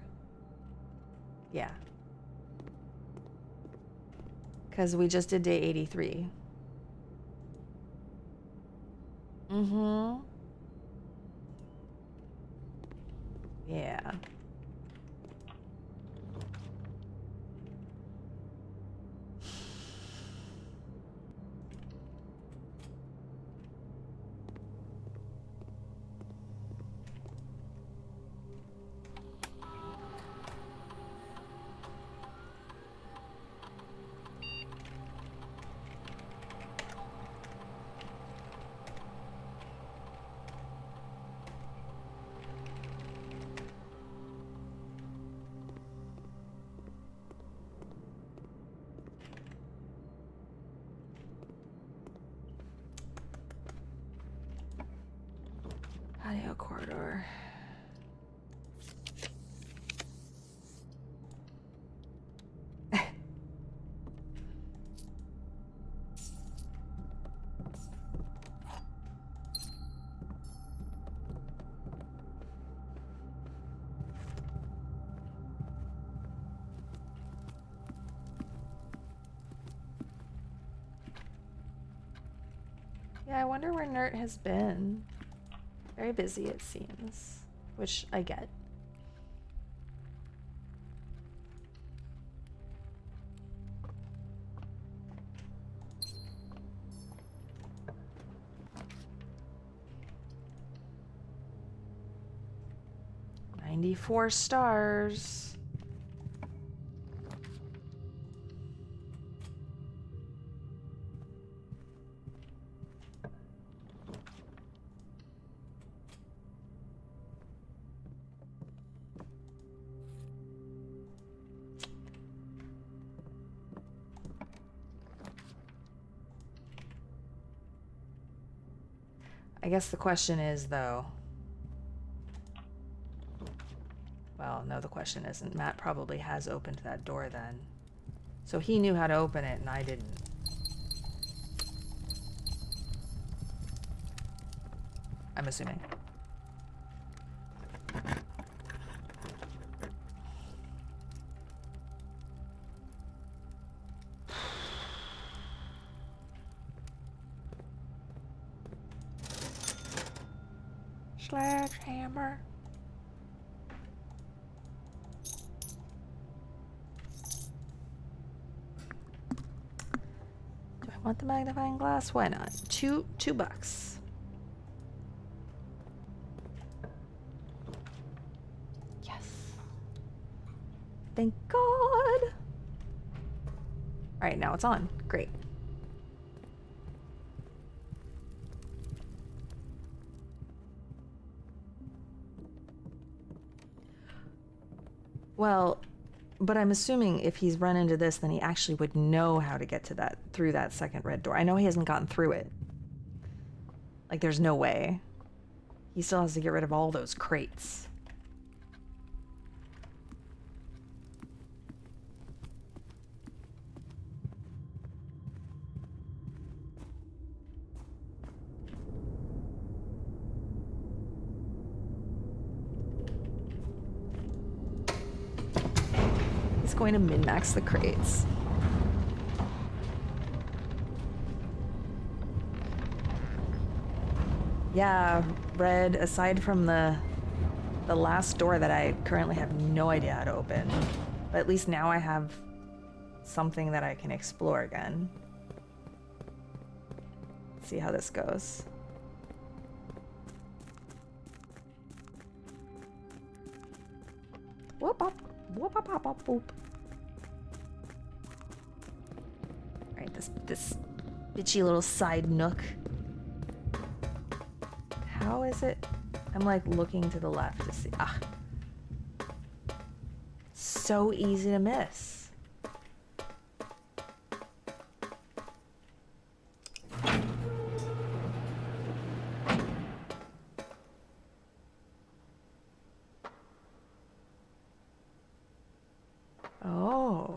[SPEAKER 1] Yeah. Because we just did day 83. Mm-hmm. Yeah. Yeah, I wonder where Nert has been. Very busy, it seems. Which I get. "94 stars. I guess the question is, though... Well, no, the question isn't. Matt probably has opened that door then. So he knew how to open it and I didn't. I'm assuming. Sledgehammer. Do I want the magnifying glass? Why not? $2. Yes. Thank God. All right, now it's on. Great. Well, but I'm assuming if he's run into this, then he actually would know how to get to that, through that second red door. I know he hasn't gotten through it. Like, there's no way. He still has to get rid of all those crates. He's going to min-max the crates. Yeah, Red, aside from the last door that I currently have no idea how to open, but at least now I have something that I can explore again. See how this goes. Whoop up, whoop up, up, up, whoop. All right, this bitchy little side nook. How is it? I'm like looking to the left to see. Ah. So easy to miss. Oh.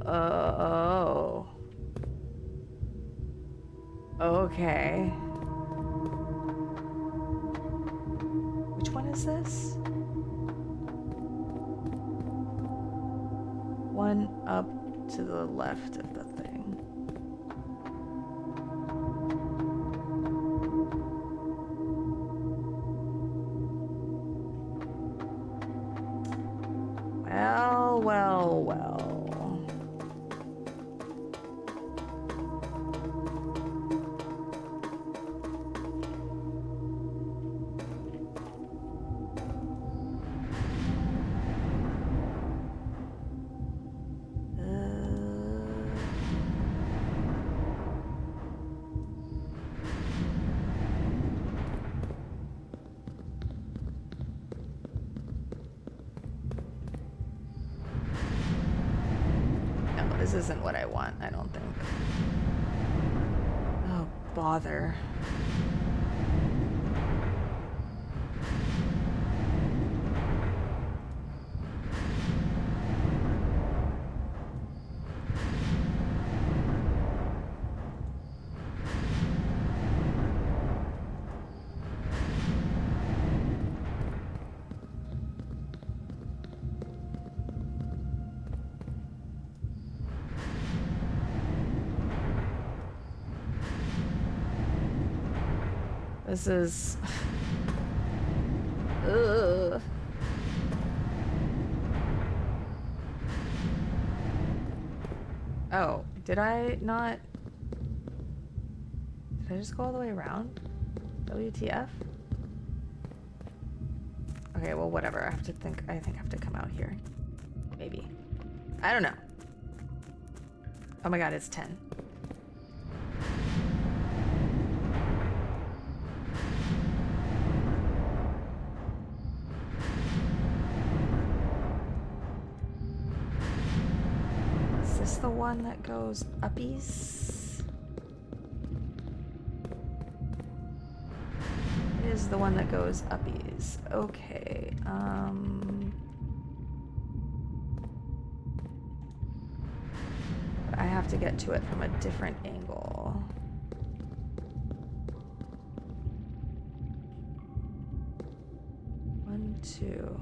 [SPEAKER 1] Oh. Okay. Which one is this? One up to the left of the thing. Well, well, well. No, this isn't what I want, I don't think. Oh, bother. This is... Ugh. Oh, did I not... Did I just go all the way around? WTF? Okay, well, whatever. I think I have to come out here. Maybe. I don't know. Oh my god, it's 10. Is this the one that goes uppies? It is the one that goes uppies. Okay, but I have to get to it from a different angle. One, two.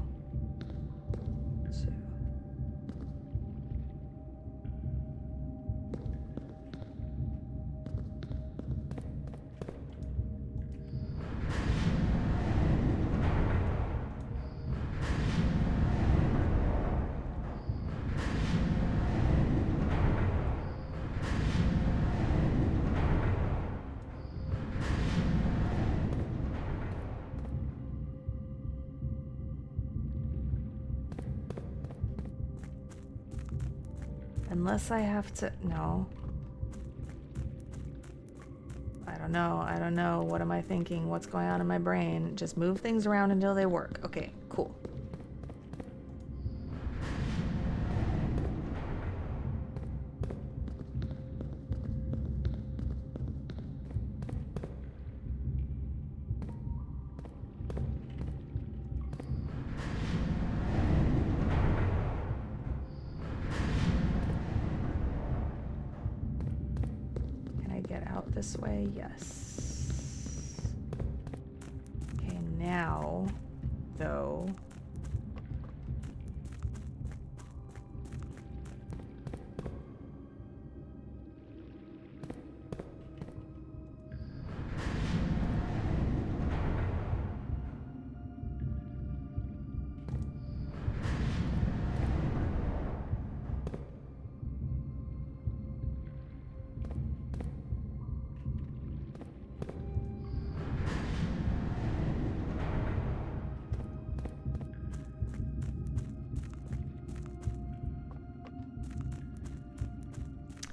[SPEAKER 1] Unless I have to... No. I don't know. I don't know. What am I thinking? What's going on in my brain? Just move things around until they work. Okay, cool. This way, yes. Okay, now, though.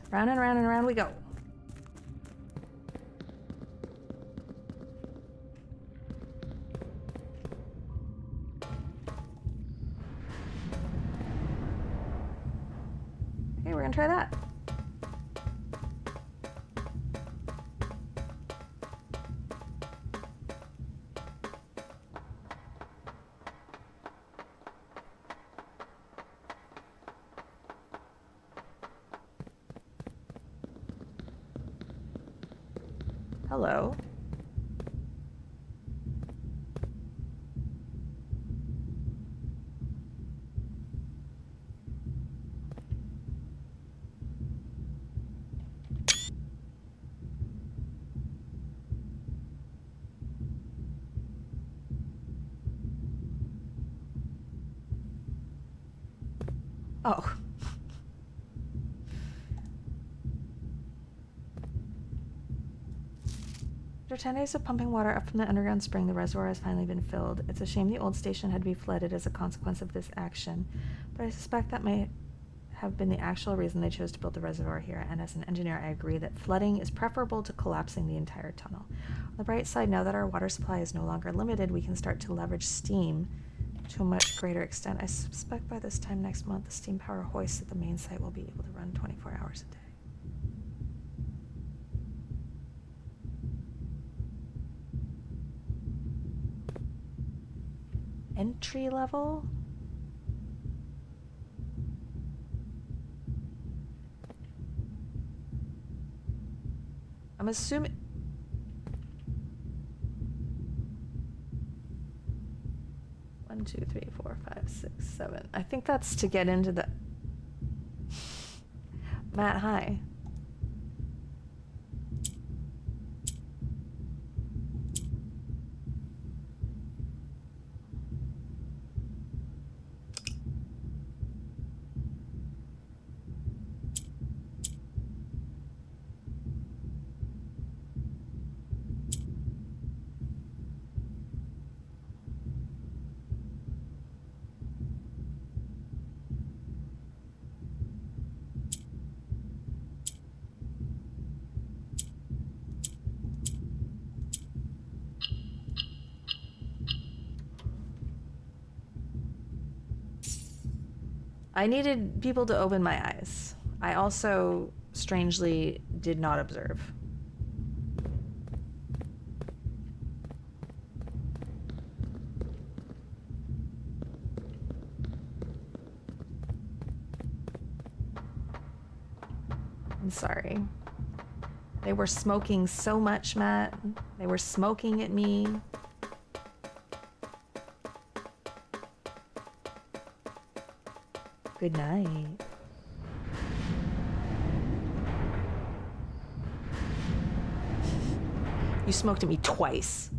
[SPEAKER 1] Round and round and round we go. Okay, we're gonna try that. Hello. Oh. After 10 days of pumping water up from the underground spring, the reservoir has finally been filled. It's a shame the old station had to be flooded as a consequence of this action, but I suspect that might have been the actual reason they chose to build the reservoir here, and as an engineer I agree that flooding is preferable to collapsing the entire tunnel. On the bright side, now that our water supply is no longer limited, we can start to leverage steam to a much greater extent. I suspect by this time next month, the steam power hoists at the main site will be able to run 24 hours a day. Entry level? I'm assuming... One, two, three, four, five, six, seven. I think that's to get into the... Matt, hi. I needed people to open my eyes. I also, strangely, did not observe. I'm sorry. They were smoking so much, Matt. They were smoking at me. Good night. You smoked at me twice.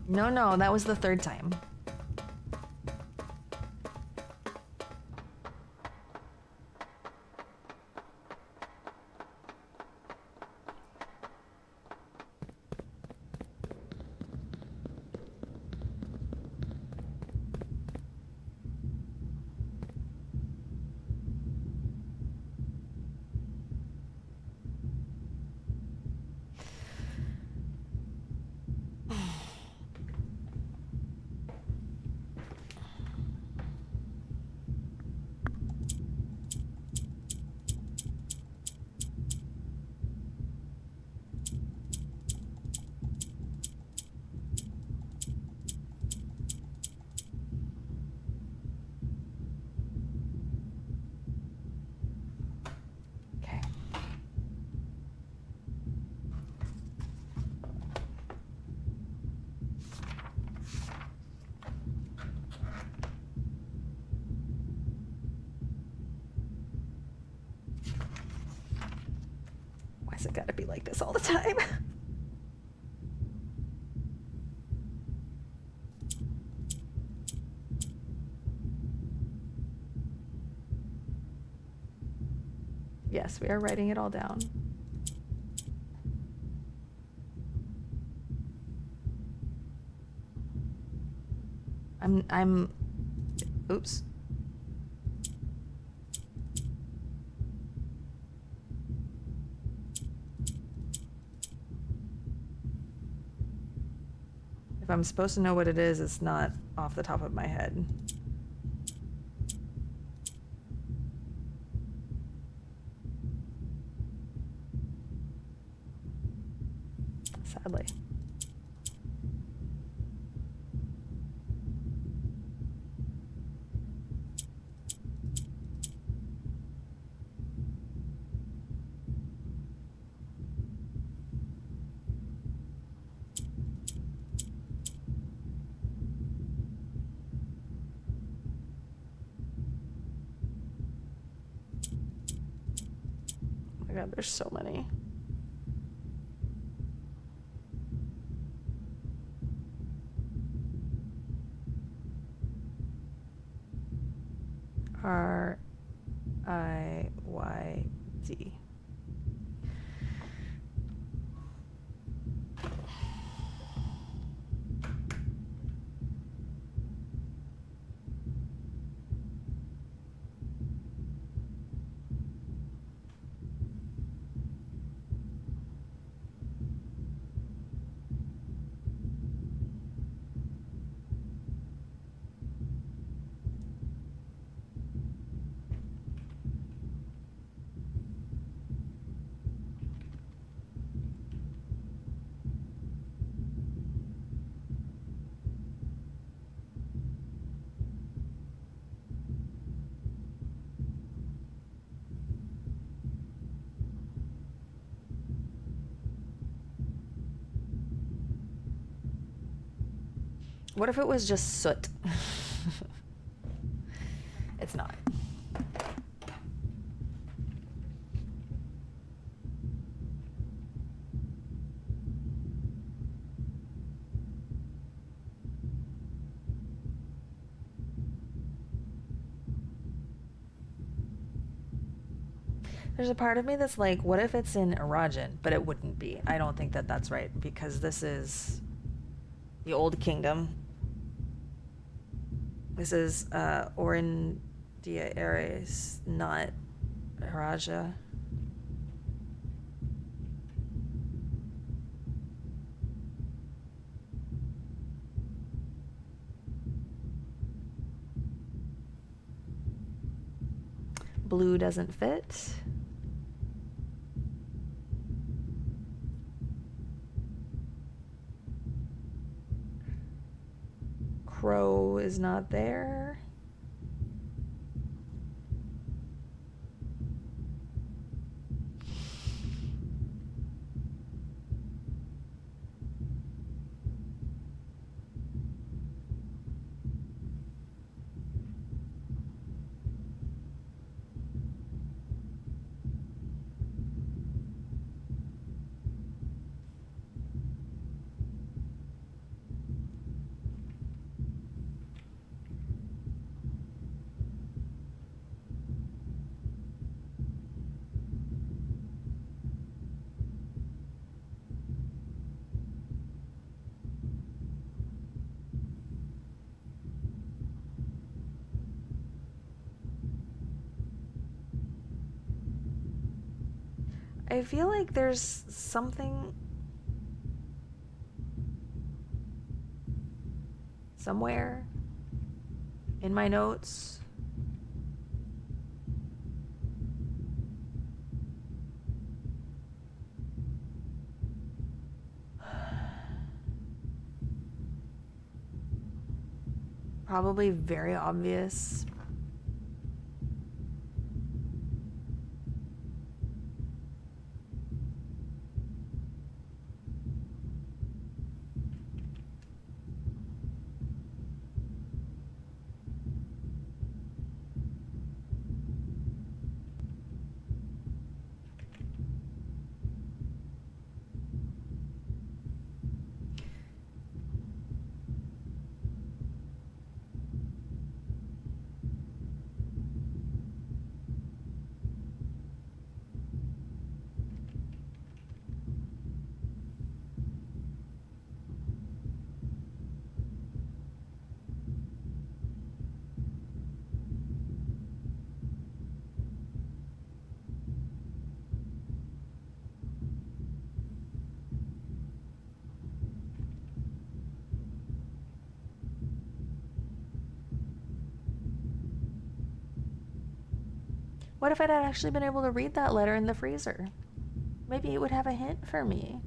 [SPEAKER 1] No, that was the third time. Okay. Why's it gotta be like this all the time? Yes, we are writing it all down. Oops. If I'm supposed to know what it is, it's not off the top of my head. Sadly. Oh my god, there's so many. RIYD. What if it was just soot? It's not. There's a part of me that's like, what if it's in Arajan? But it wouldn't be. I don't think that that's right, because this is the Old Kingdom. This is Orindia Ares, not Haraja. blue doesn't fit. Crow is not there. I feel like there's something somewhere in my notes. Probably very obvious. What if I'd actually been able to read that letter in the freezer? Maybe it would have a hint for me.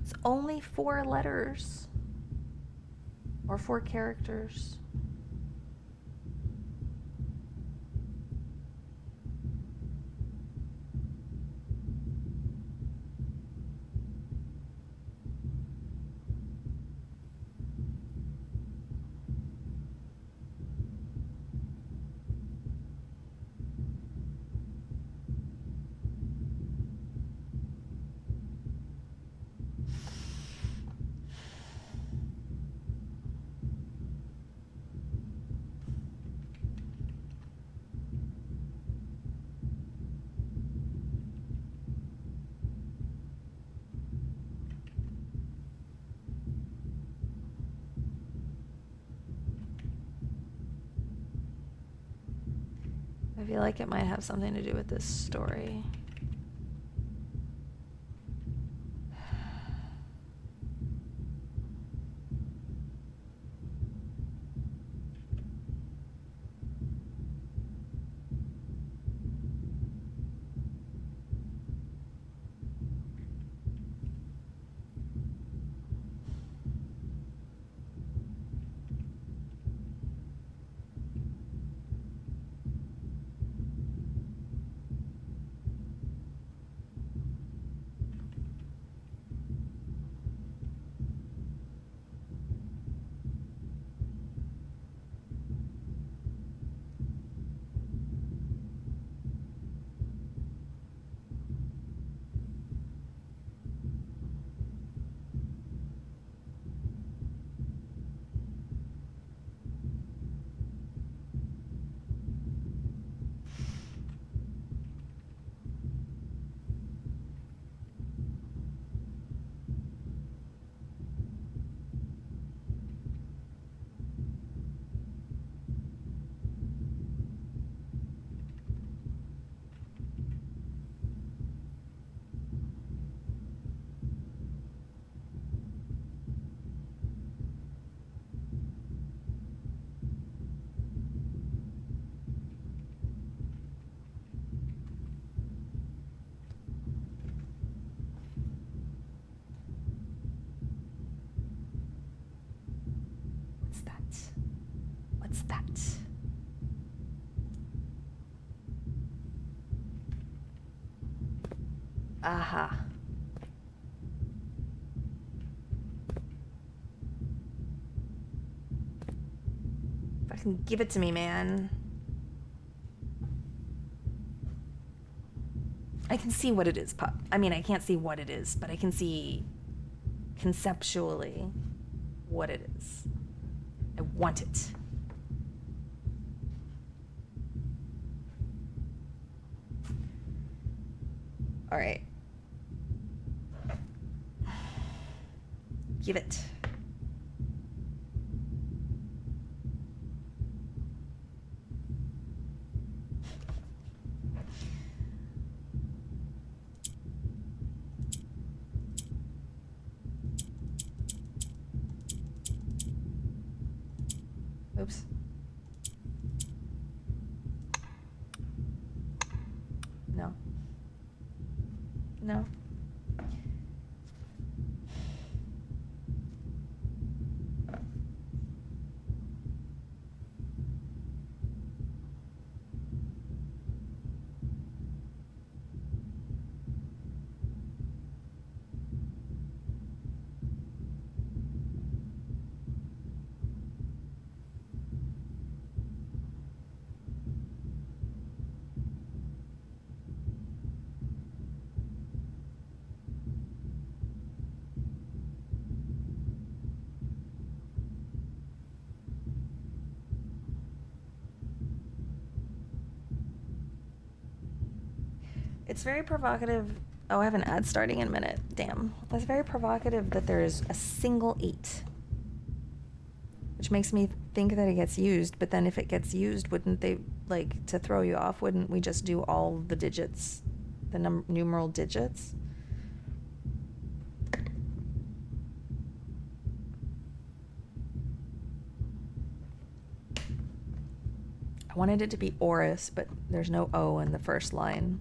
[SPEAKER 1] It's only 4 letters. Or 4 characters. I feel like it might have something to do with this story. What's that? What's that? Aha. Fucking give it to me, man. I can see what it is, Pup. I mean, I can't see what it is, but I can see conceptually what it is. I want it. All right. Give it. Oops. No. No. It's very provocative. Oh, I have an ad starting in a minute. Damn. It's very provocative that there is a single 8. Which makes me think that it gets used, but then if it gets used, wouldn't they, like, to throw you off, wouldn't we just do all the digits, the numeral digits? I wanted it to be Oris, but there's no O in the first line.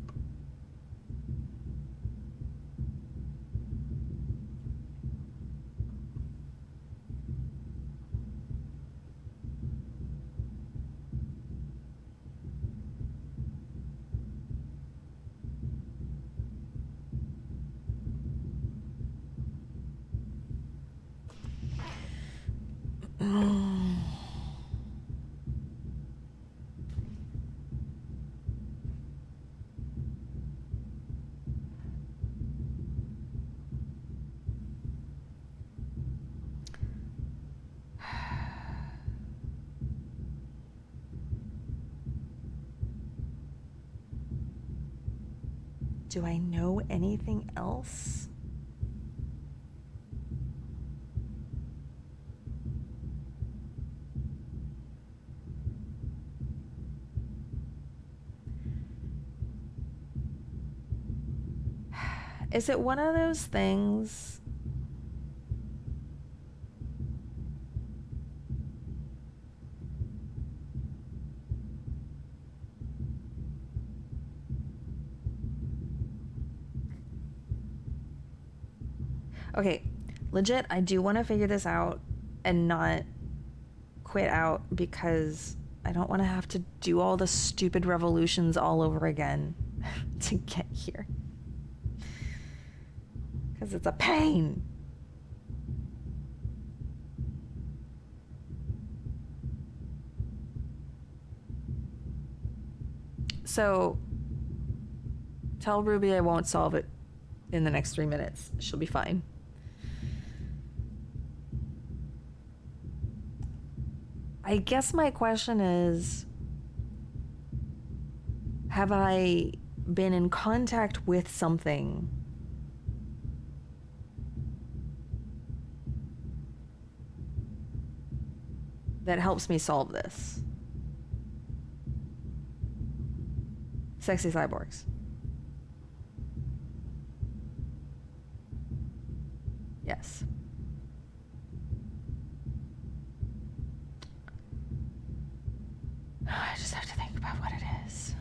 [SPEAKER 1] Do I know anything else? Is it one of those things? Okay, legit, I do want to figure this out and not quit out because I don't want to have to do all the stupid revolutions all over again to get here. Because it's a pain. So, tell Ruby I won't solve it in the next 3 minutes. She'll be fine. I guess my question is, have I been in contact with something that helps me solve this? Sexy cyborgs. Yes. I just have to think about what it is.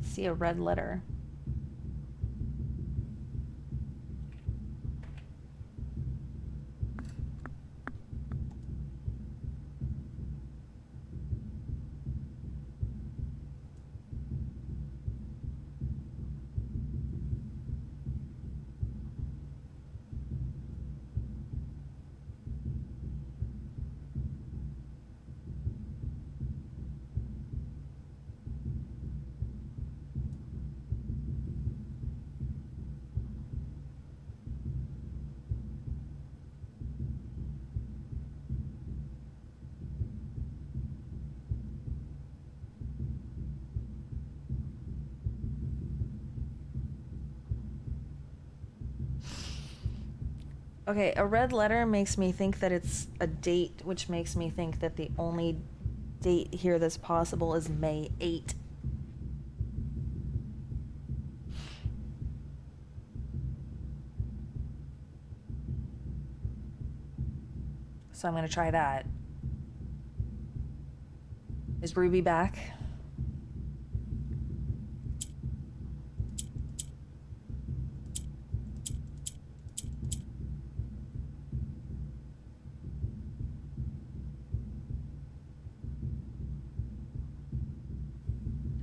[SPEAKER 1] See a red letter. Okay, a red letter makes me think that it's a date, which makes me think that the only date here that's possible is May 8. So I'm gonna try that. Is Ruby back?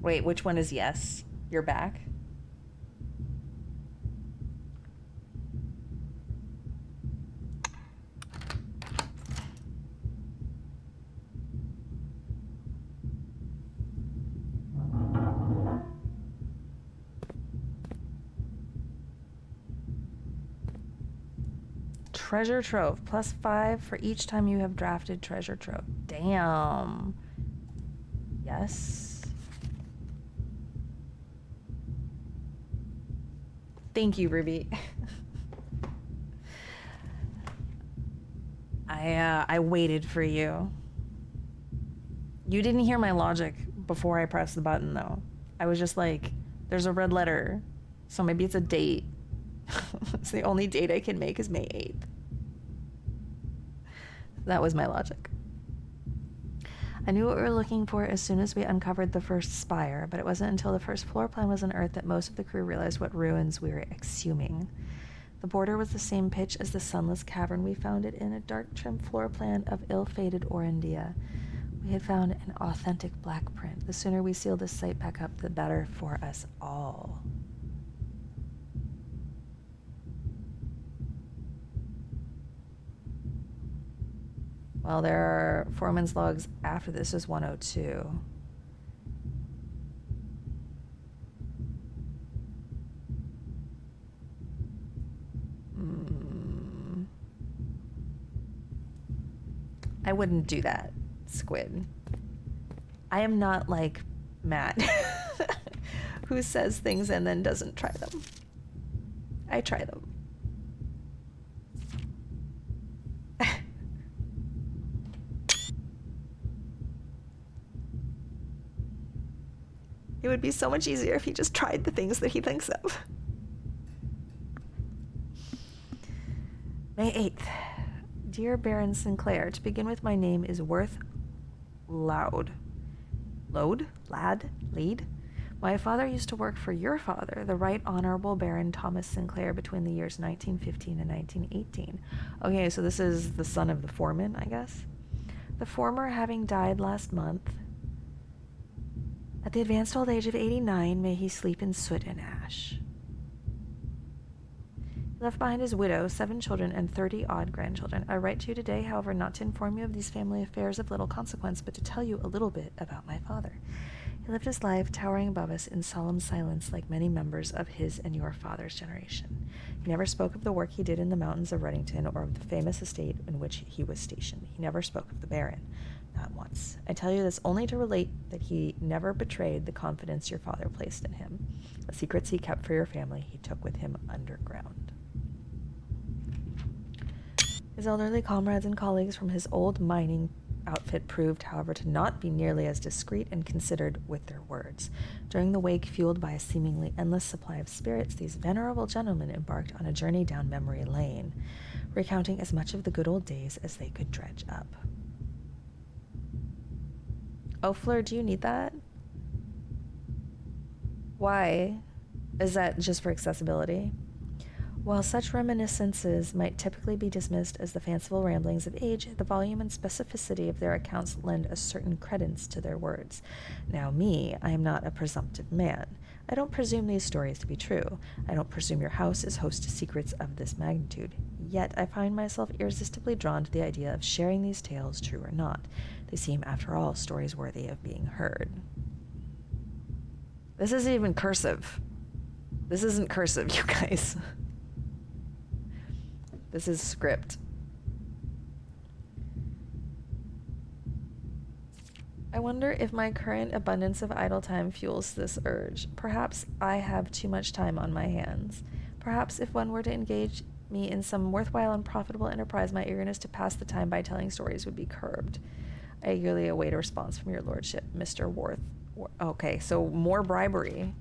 [SPEAKER 1] Wait, which one is yes? You're back? Treasure trove, +5 for each time you have drafted treasure trove. Damn. Yes. Thank you, Ruby. I waited for you. You didn't hear my logic before I pressed the button, though. I was just like, there's a red letter, so maybe it's a date. It's the only date I can make is May 8th. That was my logic. I knew what we were looking for as soon as we uncovered the first spire, but it wasn't until the first floor plan was unearthed that most of the crew realized what ruins we were exhuming. The border was the same pitch as the sunless cavern we found it in, a dark trim floor plan of ill-fated Orindia. We had found an authentic black print. The sooner we seal this site back up, the better for us all. Well, there are foreman's logs after this is 102. I wouldn't do that, Squid. I am not like Matt, who says things and then doesn't try them. I try them. It would be so much easier if he just tried the things that he thinks of. May 8th. Dear Baron Sinclair, to begin with, my name is Worth Loud. Load? Lad? Lead? My father used to work for your father, the Right Honorable Baron Thomas Sinclair, between the years 1915 and 1918. Okay, so this is the son of the foreman, I guess. The former having died last month. At the advanced old age of 89, may he sleep in soot and ash. He left behind his widow, 7 children, and 30-odd grandchildren. I write to you today, however, not to inform you of these family affairs of little consequence, but to tell you a little bit about my father. He lived his life towering above us in solemn silence like many members of his and your father's generation. He never spoke of the work he did in the mountains of Reddington or of the famous estate in which he was stationed. He never spoke of the Baron. Not once. I tell you this only to relate that he never betrayed the confidence your father placed in him. The secrets he kept for your family he took with him underground. His elderly comrades and colleagues from his old mining outfit proved, however, to not be nearly as discreet and considered with their words. During the wake, fueled by a seemingly endless supply of spirits, these venerable gentlemen embarked on a journey down memory lane, recounting as much of the good old days as they could dredge up. Oh, Fleur, do you need that? Why? Is that just for accessibility? While such reminiscences might typically be dismissed as the fanciful ramblings of age, the volume and specificity of their accounts lend a certain credence to their words. Now me, I am not a presumptive man. I don't presume these stories to be true. I don't presume your house is host to secrets of this magnitude. Yet I find myself irresistibly drawn to the idea of sharing these tales, true or not. They seem, after all, stories worthy of being heard. This isn't even cursive. This isn't cursive, you guys. This is script. I wonder if my current abundance of idle time fuels this urge. Perhaps I have too much time on my hands. Perhaps if one were to engage me in some worthwhile and profitable enterprise, my eagerness to pass the time by telling stories would be curbed. I eagerly await a response from your lordship, Mr. Worth. Okay, so more bribery.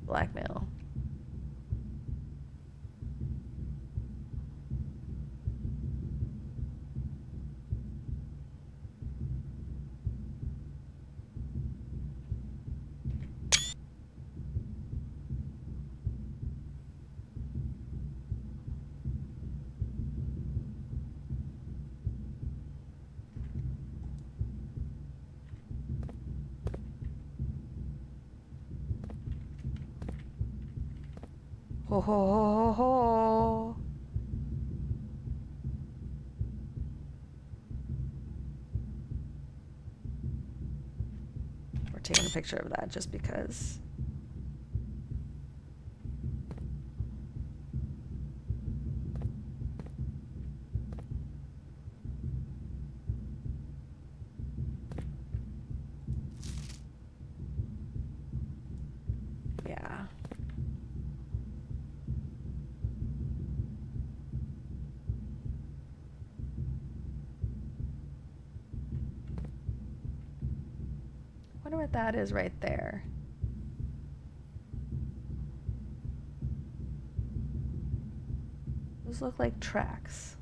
[SPEAKER 1] Blackmail. Ho ho ho ho ho. We're taking a picture of that just because. Yeah. Wonder what that is right there. Those look like tracks.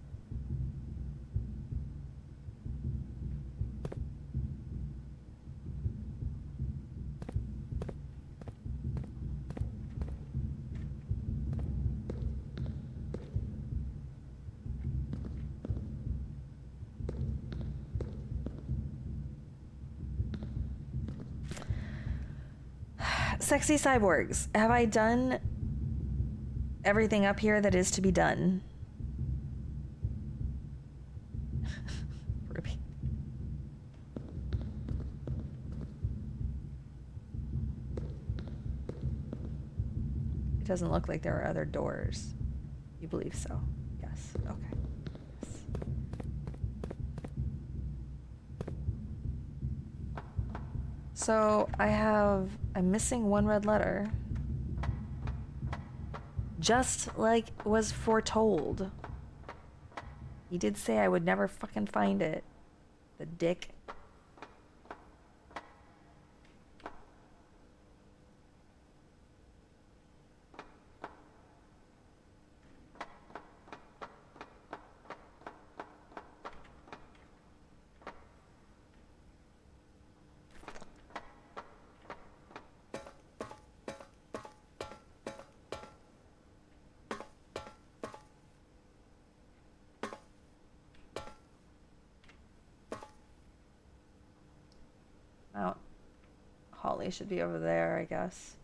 [SPEAKER 1] Sexy cyborgs. Have I done everything up here that is to be done? Ruby. It doesn't look like there are other doors. You believe so? Yes. Okay. Yes. So I'm missing one red letter. Just like was foretold. He did say I would never fucking find it. The dick. Mount Holly should be over there, I guess.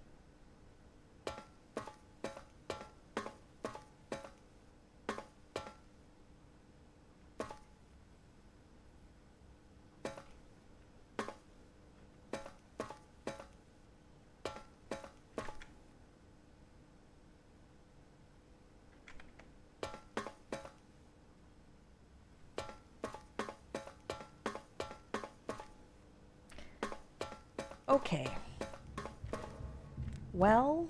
[SPEAKER 1] Okay. Well,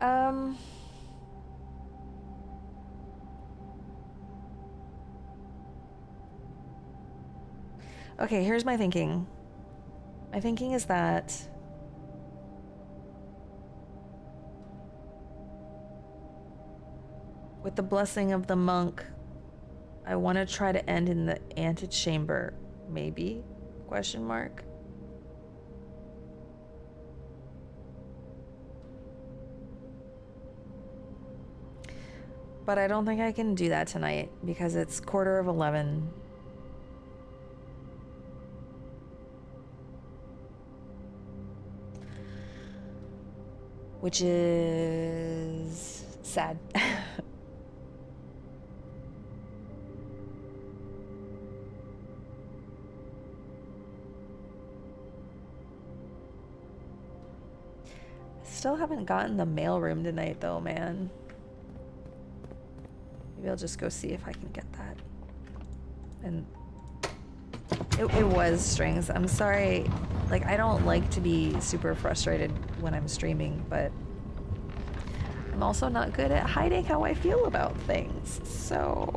[SPEAKER 1] um, okay, here's my thinking. My thinking is that with the blessing of the monk, I want to try to end in the antechamber, maybe? Question mark. But I don't think I can do that tonight because it's 11:15. Which is sad. Still haven't gotten the mailroom tonight though, man. Maybe I'll just go see if I can get that. And it was strings. I'm sorry. Like, I don't like to be super frustrated when I'm streaming, but I'm also not good at hiding how I feel about things. So...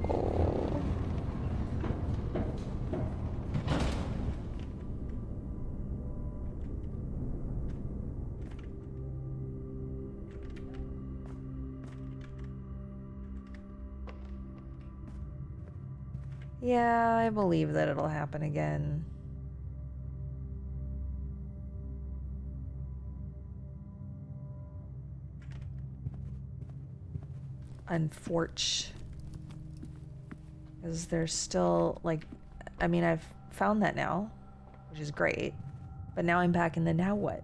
[SPEAKER 1] yeah, I believe that it'll happen again. Unfortunately. Because there's still, like, I mean, I've found that now, which is great. But now I'm back in the now what?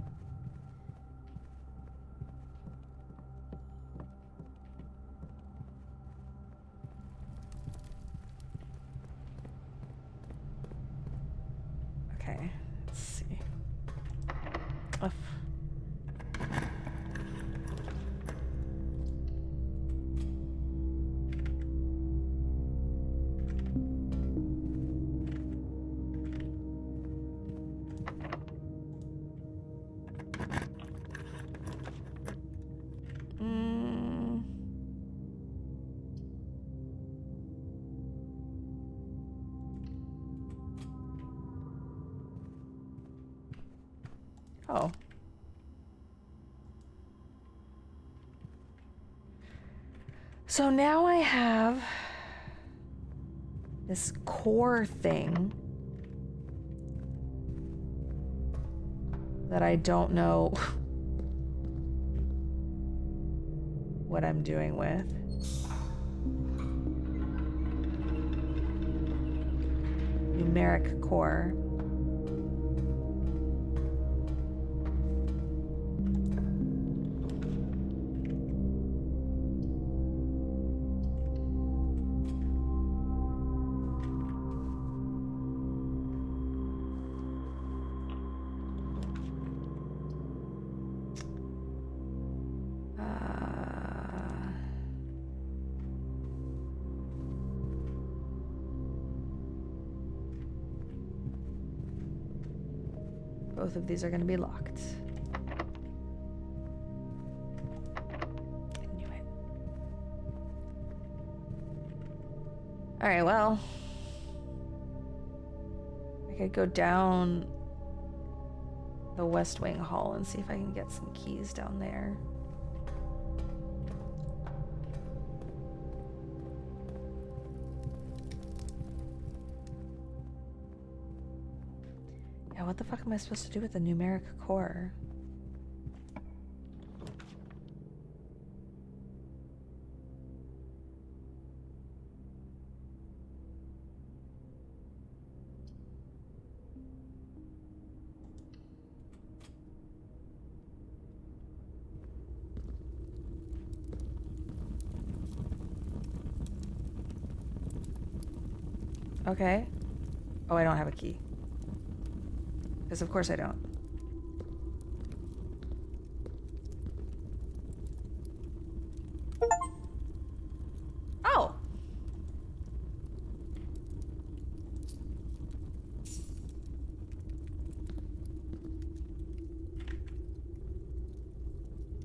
[SPEAKER 1] Okay, let's see. Oh. So now I have this core thing that I don't know what I'm doing with. Numeric core. Both of these are going to be locked. I knew it. All right, well, I could go down the West Wing Hall and see if I can get some keys down there. Yeah, what the fuck am I supposed to do with the numeric core? Okay. Oh, I don't have a key. Because of course I don't. Oh!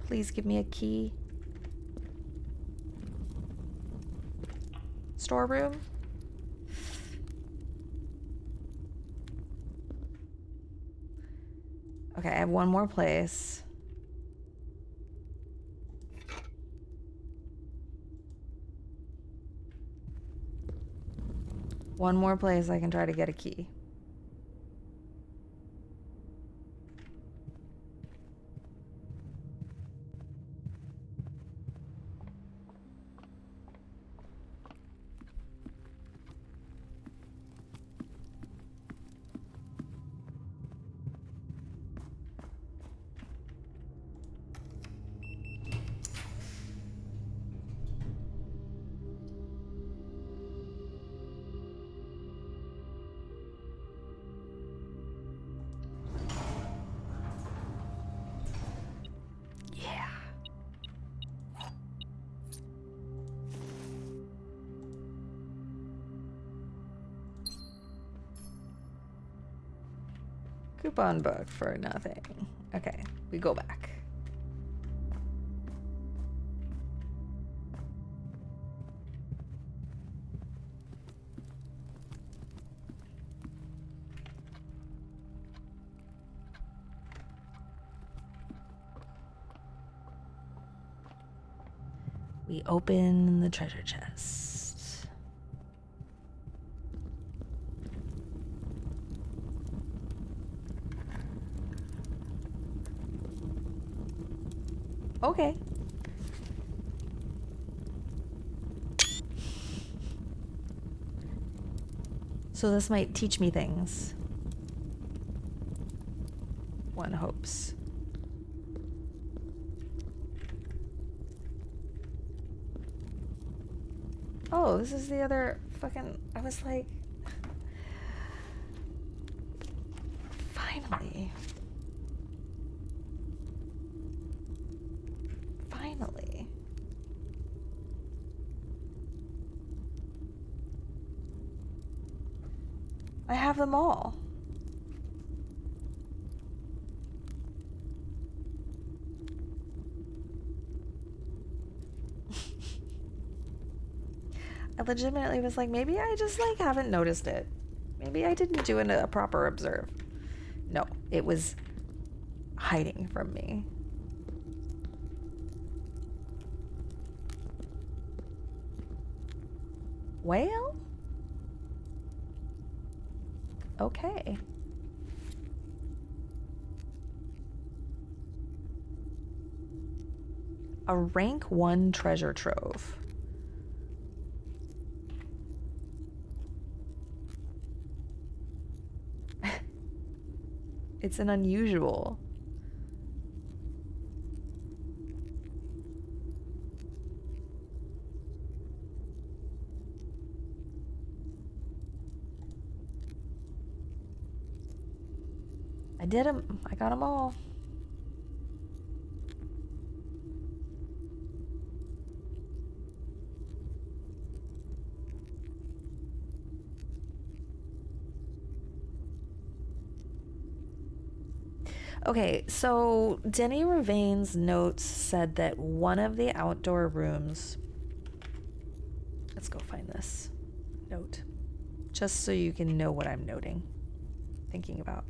[SPEAKER 1] Please give me a key. Storeroom? Okay, I have one more place. One more place I can try to get a key. Yeah. Coupon book for nothing. Okay, we go back. We open the treasure chest. Okay. So this might teach me things. One hopes. Oh, this is the other fucking... I was like... Finally. Finally. I have them all. I legitimately was like, maybe I just like haven't noticed it. Maybe I didn't do a proper observe. No, it was hiding from me. Well, okay. A rank 1 treasure trove. It's an unusual. I did them. I got them all. Okay, so Denny Ravain's notes said that one of the outdoor rooms. Let's go find this note. Just so you can know what I'm noting, thinking about.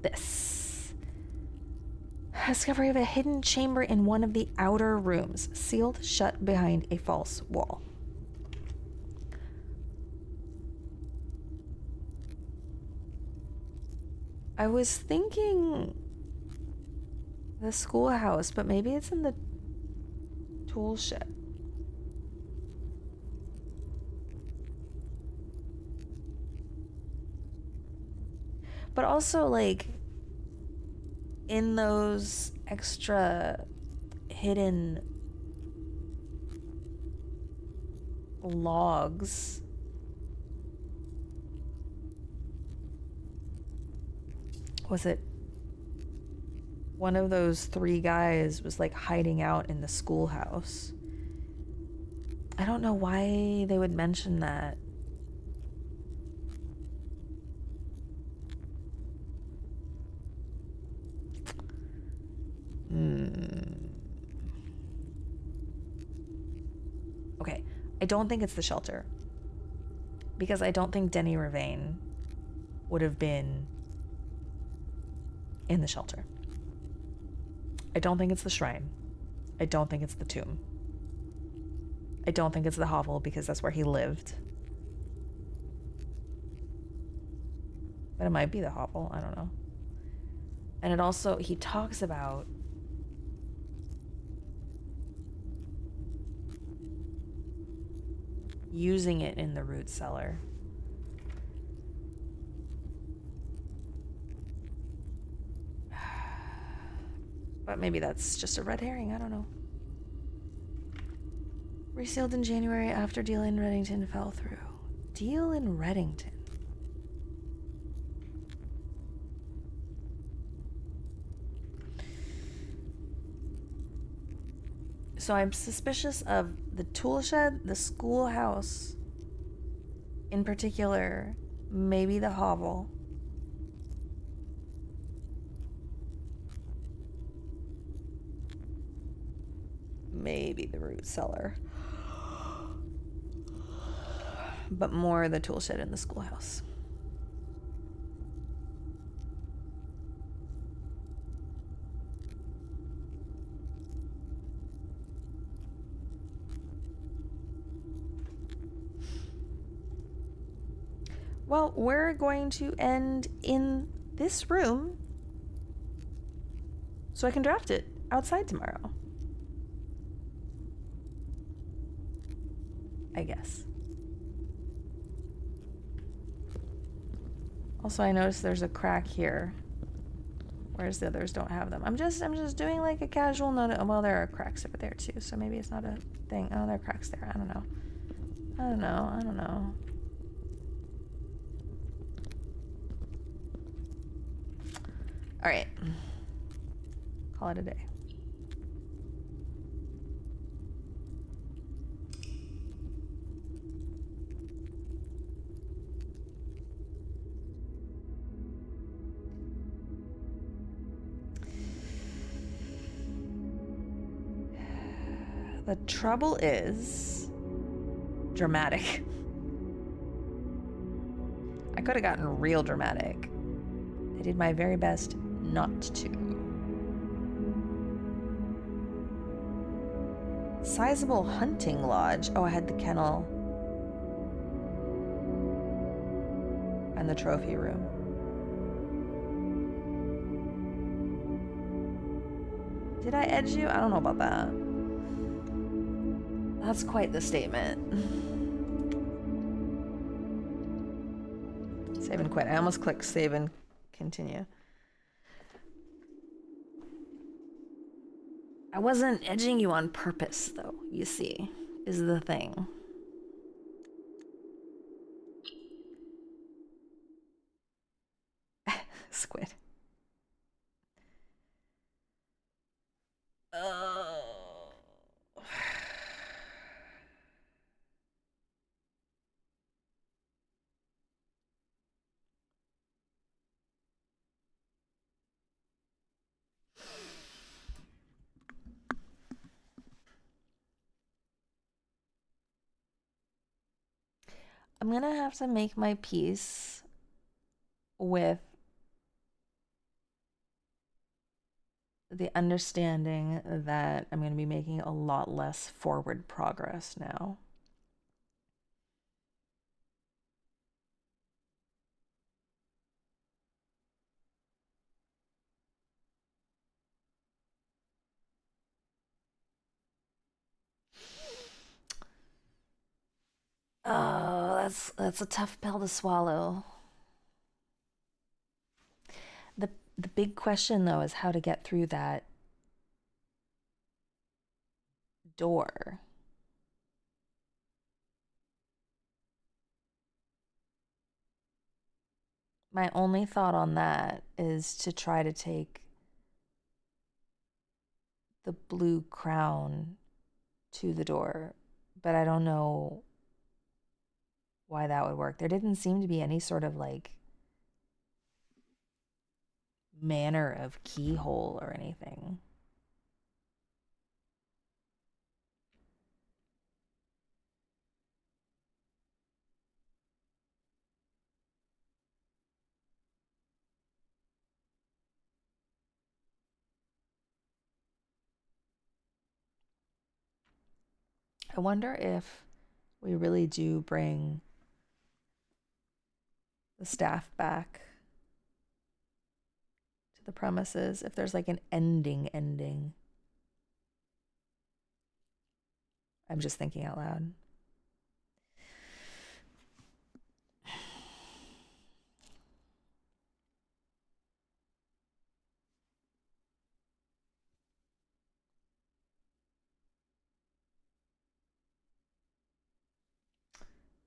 [SPEAKER 1] This. Discovery of a hidden chamber in one of the outer rooms, sealed shut behind a false wall. I was thinking the schoolhouse, but maybe it's in the tool shed. But also, like, in those extra hidden logs, was it one of those 3 guys was like hiding out in the schoolhouse? I don't know why they would mention that. Okay, I don't think it's the shelter. Because I don't think Denny Ravain would have been in the shelter. I don't think it's the shrine. I don't think it's the tomb. I don't think it's the hovel because that's where he lived. But it might be the hovel, I don't know. And it also, he talks about using it in the root cellar. But maybe that's just a red herring, I don't know. Resealed in January after deal in Reddington fell through. Deal in Reddington. So I'm suspicious of the tool shed, the schoolhouse, in particular, maybe the hovel. Maybe the root cellar. But more the tool shed in the schoolhouse. Well, we're going to end in this room so I can draft it outside tomorrow. I guess. Also, I noticed there's a crack here, whereas the others don't have them. I'm just doing like a casual note. Well, there are cracks over there too, so maybe it's not a thing. Oh, there are cracks there. I don't know. I don't know. All right. Call it a day. The trouble is dramatic. I could have gotten real dramatic. I did my very best not to. Sizable hunting lodge. Oh, I had the kennel and the trophy room. Did I edge you? I don't know about that. That's quite the statement. Save and quit. I almost clicked save and continue. I wasn't edging you on purpose, though, you see, is the thing. Squid. Oh. I'm gonna have to make my peace with the understanding that I'm gonna be making a lot less forward progress now. Oh, that's a tough pill to swallow. The big question though is how to get through that door. My only thought on that is to try to take the blue crown to the door, but I don't know why that would work. There didn't seem to be any sort of like manner of keyhole or anything. I wonder if we really do bring the staff back to the premises, if there's like an ending. I'm just thinking out loud.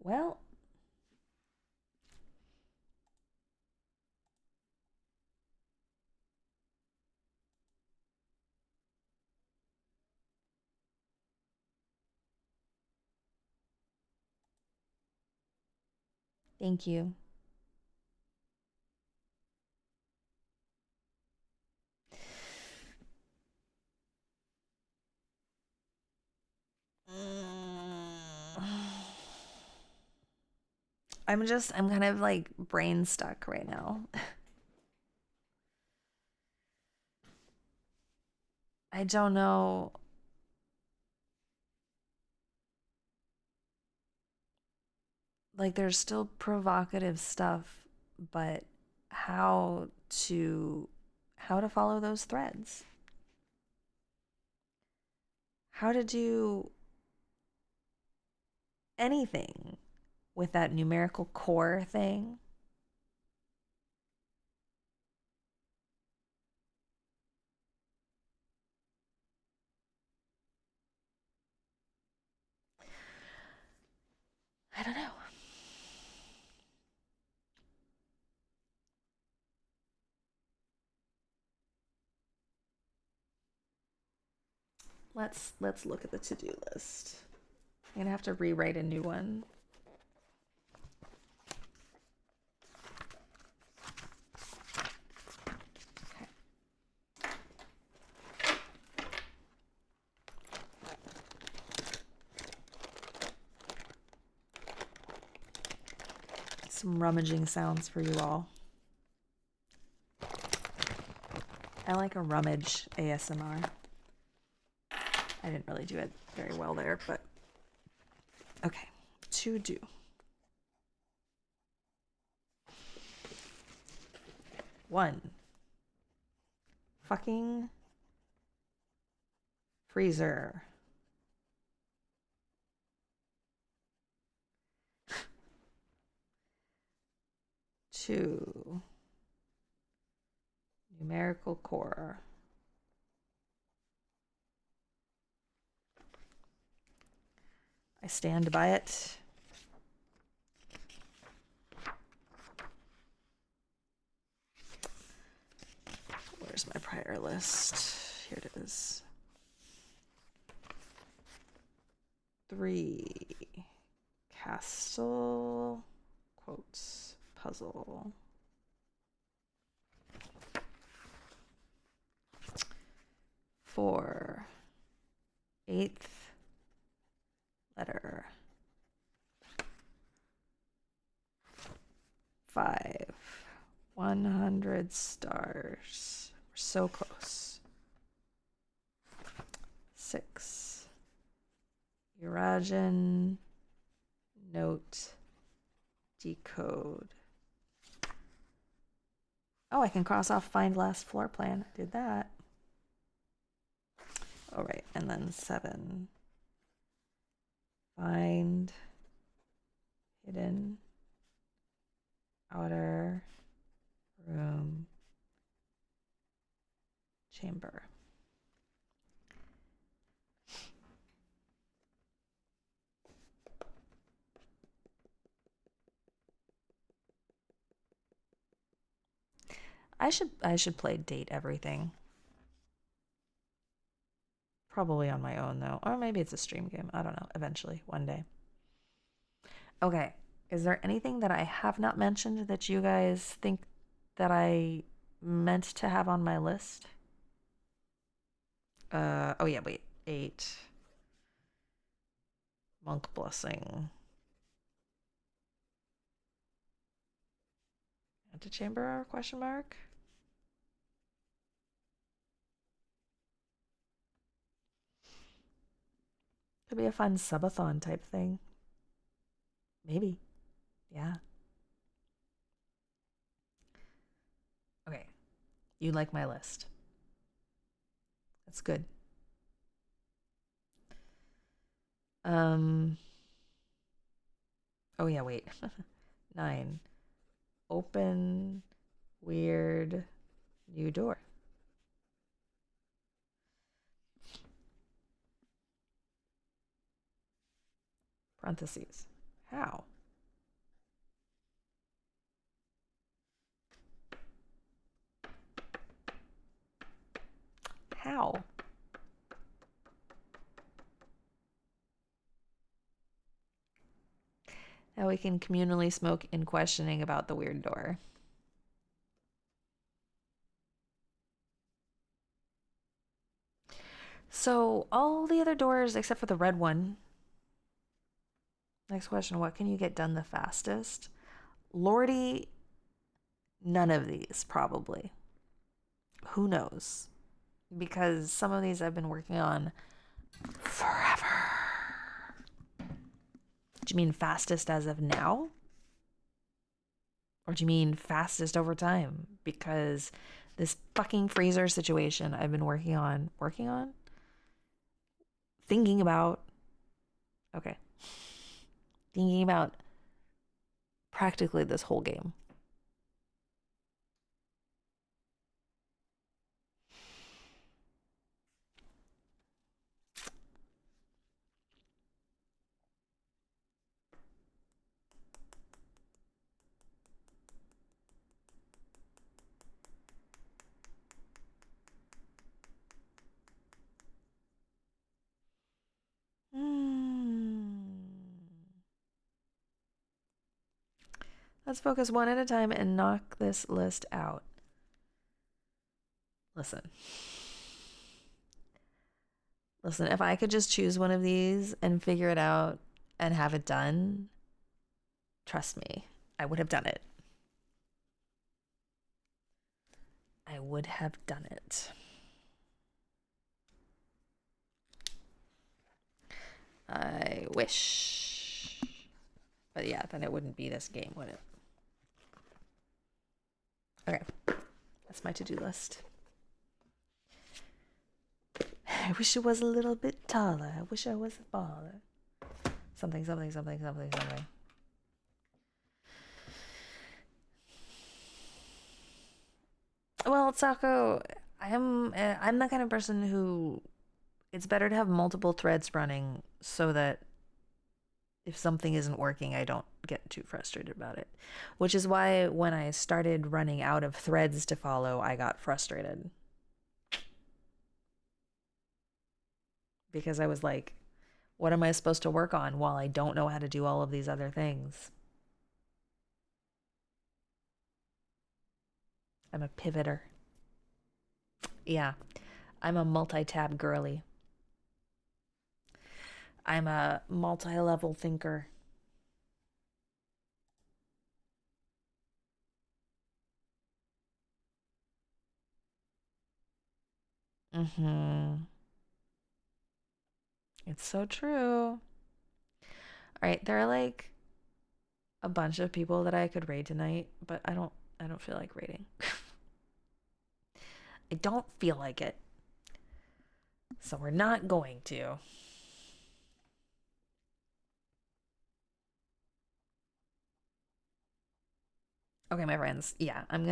[SPEAKER 1] Well, thank you. I'm kind of like brain stuck right now. I don't know. Like there's still provocative stuff, but how to follow those threads? How to do anything with that numerical core thing? I don't know. Let's look at the to-do list. I'm gonna have to rewrite a new one. Okay. some rummaging sounds for you all. I like a rummage ASMR. I didn't really do it very well there, but okay. To do. One. Fucking freezer. Two. Numerical core. I stand by it. Where's my prior list? Here it is. 3. Castle. Quotes. Puzzle. 4. 8th letter. 5. 100 stars. We're so close. 6. Urajan. Note. Decode. Oh, I can cross off find last floor plan. Did that. All right, and then 7. Find hidden outer room chamber. I should play date everything. Probably on my own though, or maybe it's a stream game. I don't know. Eventually, one day. Okay. Is there anything that I have not mentioned that you guys think that I meant to have on my list? Oh yeah, wait. 8. Monk blessing. Antechamber question mark? Could be a fun subathon type thing. Maybe. Yeah. Okay. You like my list. That's good. Oh yeah, wait. 9. Open weird new door. Parentheses. How? How? Now we can communally smoke in questioning about the weird door. So all the other doors except for the red one. Next question, what can you get done the fastest? Lordy, none of these probably. Who knows? Because some of these I've been working on forever. Do you mean fastest as of now? Or do you mean fastest over time? Because this fucking freezer situation I've been working on, thinking about, okay, thinking about practically this whole game. Let's focus one at a time and knock this list out. Listen, if I could just choose one of these and figure it out and have it done, trust me, I would have done it. I would have done it. I wish. But yeah, then it wouldn't be this game, would it? Okay. That's my to-do list. I wish it was a little bit taller. I wish I was a baller. Something, something, something, something, something. Well, Sako, I'm the kind of person who it's better to have multiple threads running so that if something isn't working, I don't get too frustrated about it. Which is why when I started running out of threads to follow, I got frustrated. Because I was like, what am I supposed to work on while I don't know how to do all of these other things? I'm a pivoter. Yeah, I'm a multi-tab girly. I'm a multi-level thinker. Mm-hmm. It's so true. All right, there are like a bunch of people that I could raid tonight, but I don't feel like raiding. I don't feel like it. So we're not going to. Okay, my friends. Yeah, I'm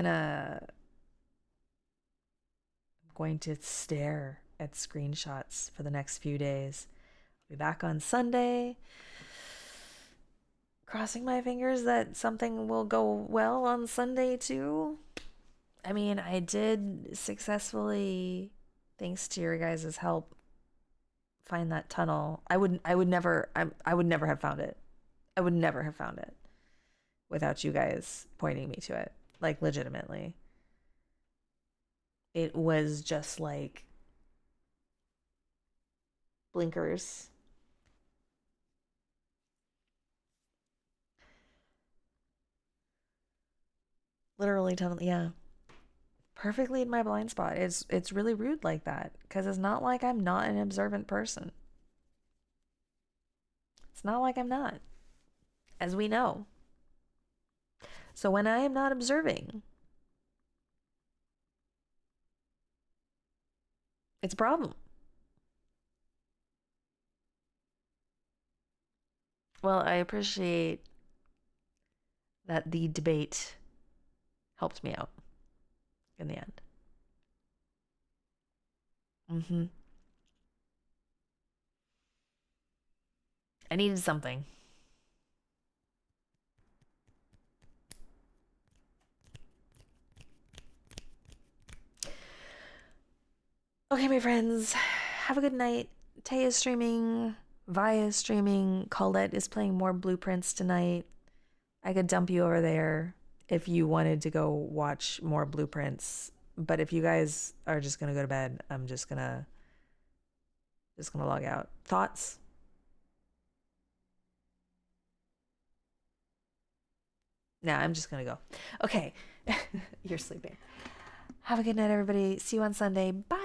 [SPEAKER 1] going to stare at screenshots for the next few days. I'll be back on Sunday. Crossing my fingers that something will go well on Sunday too. I mean, I did successfully, thanks to your guys' help, find that tunnel. I would never have found it. I would never have found it without you guys pointing me to it. Like, legitimately. It was just like blinkers. Literally tunnel, yeah. Perfectly in my blind spot. It's really rude like that because it's not like I'm not an observant person. It's not like I'm not, as we know. So when I am not observing, it's a problem. Well, I appreciate that the debate helped me out in the end. Mm-hmm. I needed something. Okay, my friends, have a good night. Tay is streaming, Vi is streaming, Colette is playing more Blueprints tonight. I could dump you over there if you wanted to go watch more Blueprints. But if you guys are just gonna go to bed, I'm just gonna log out. Thoughts? Nah, I'm just gonna go. Okay. You're sleeping. Have a good night, everybody. See you on Sunday. Bye.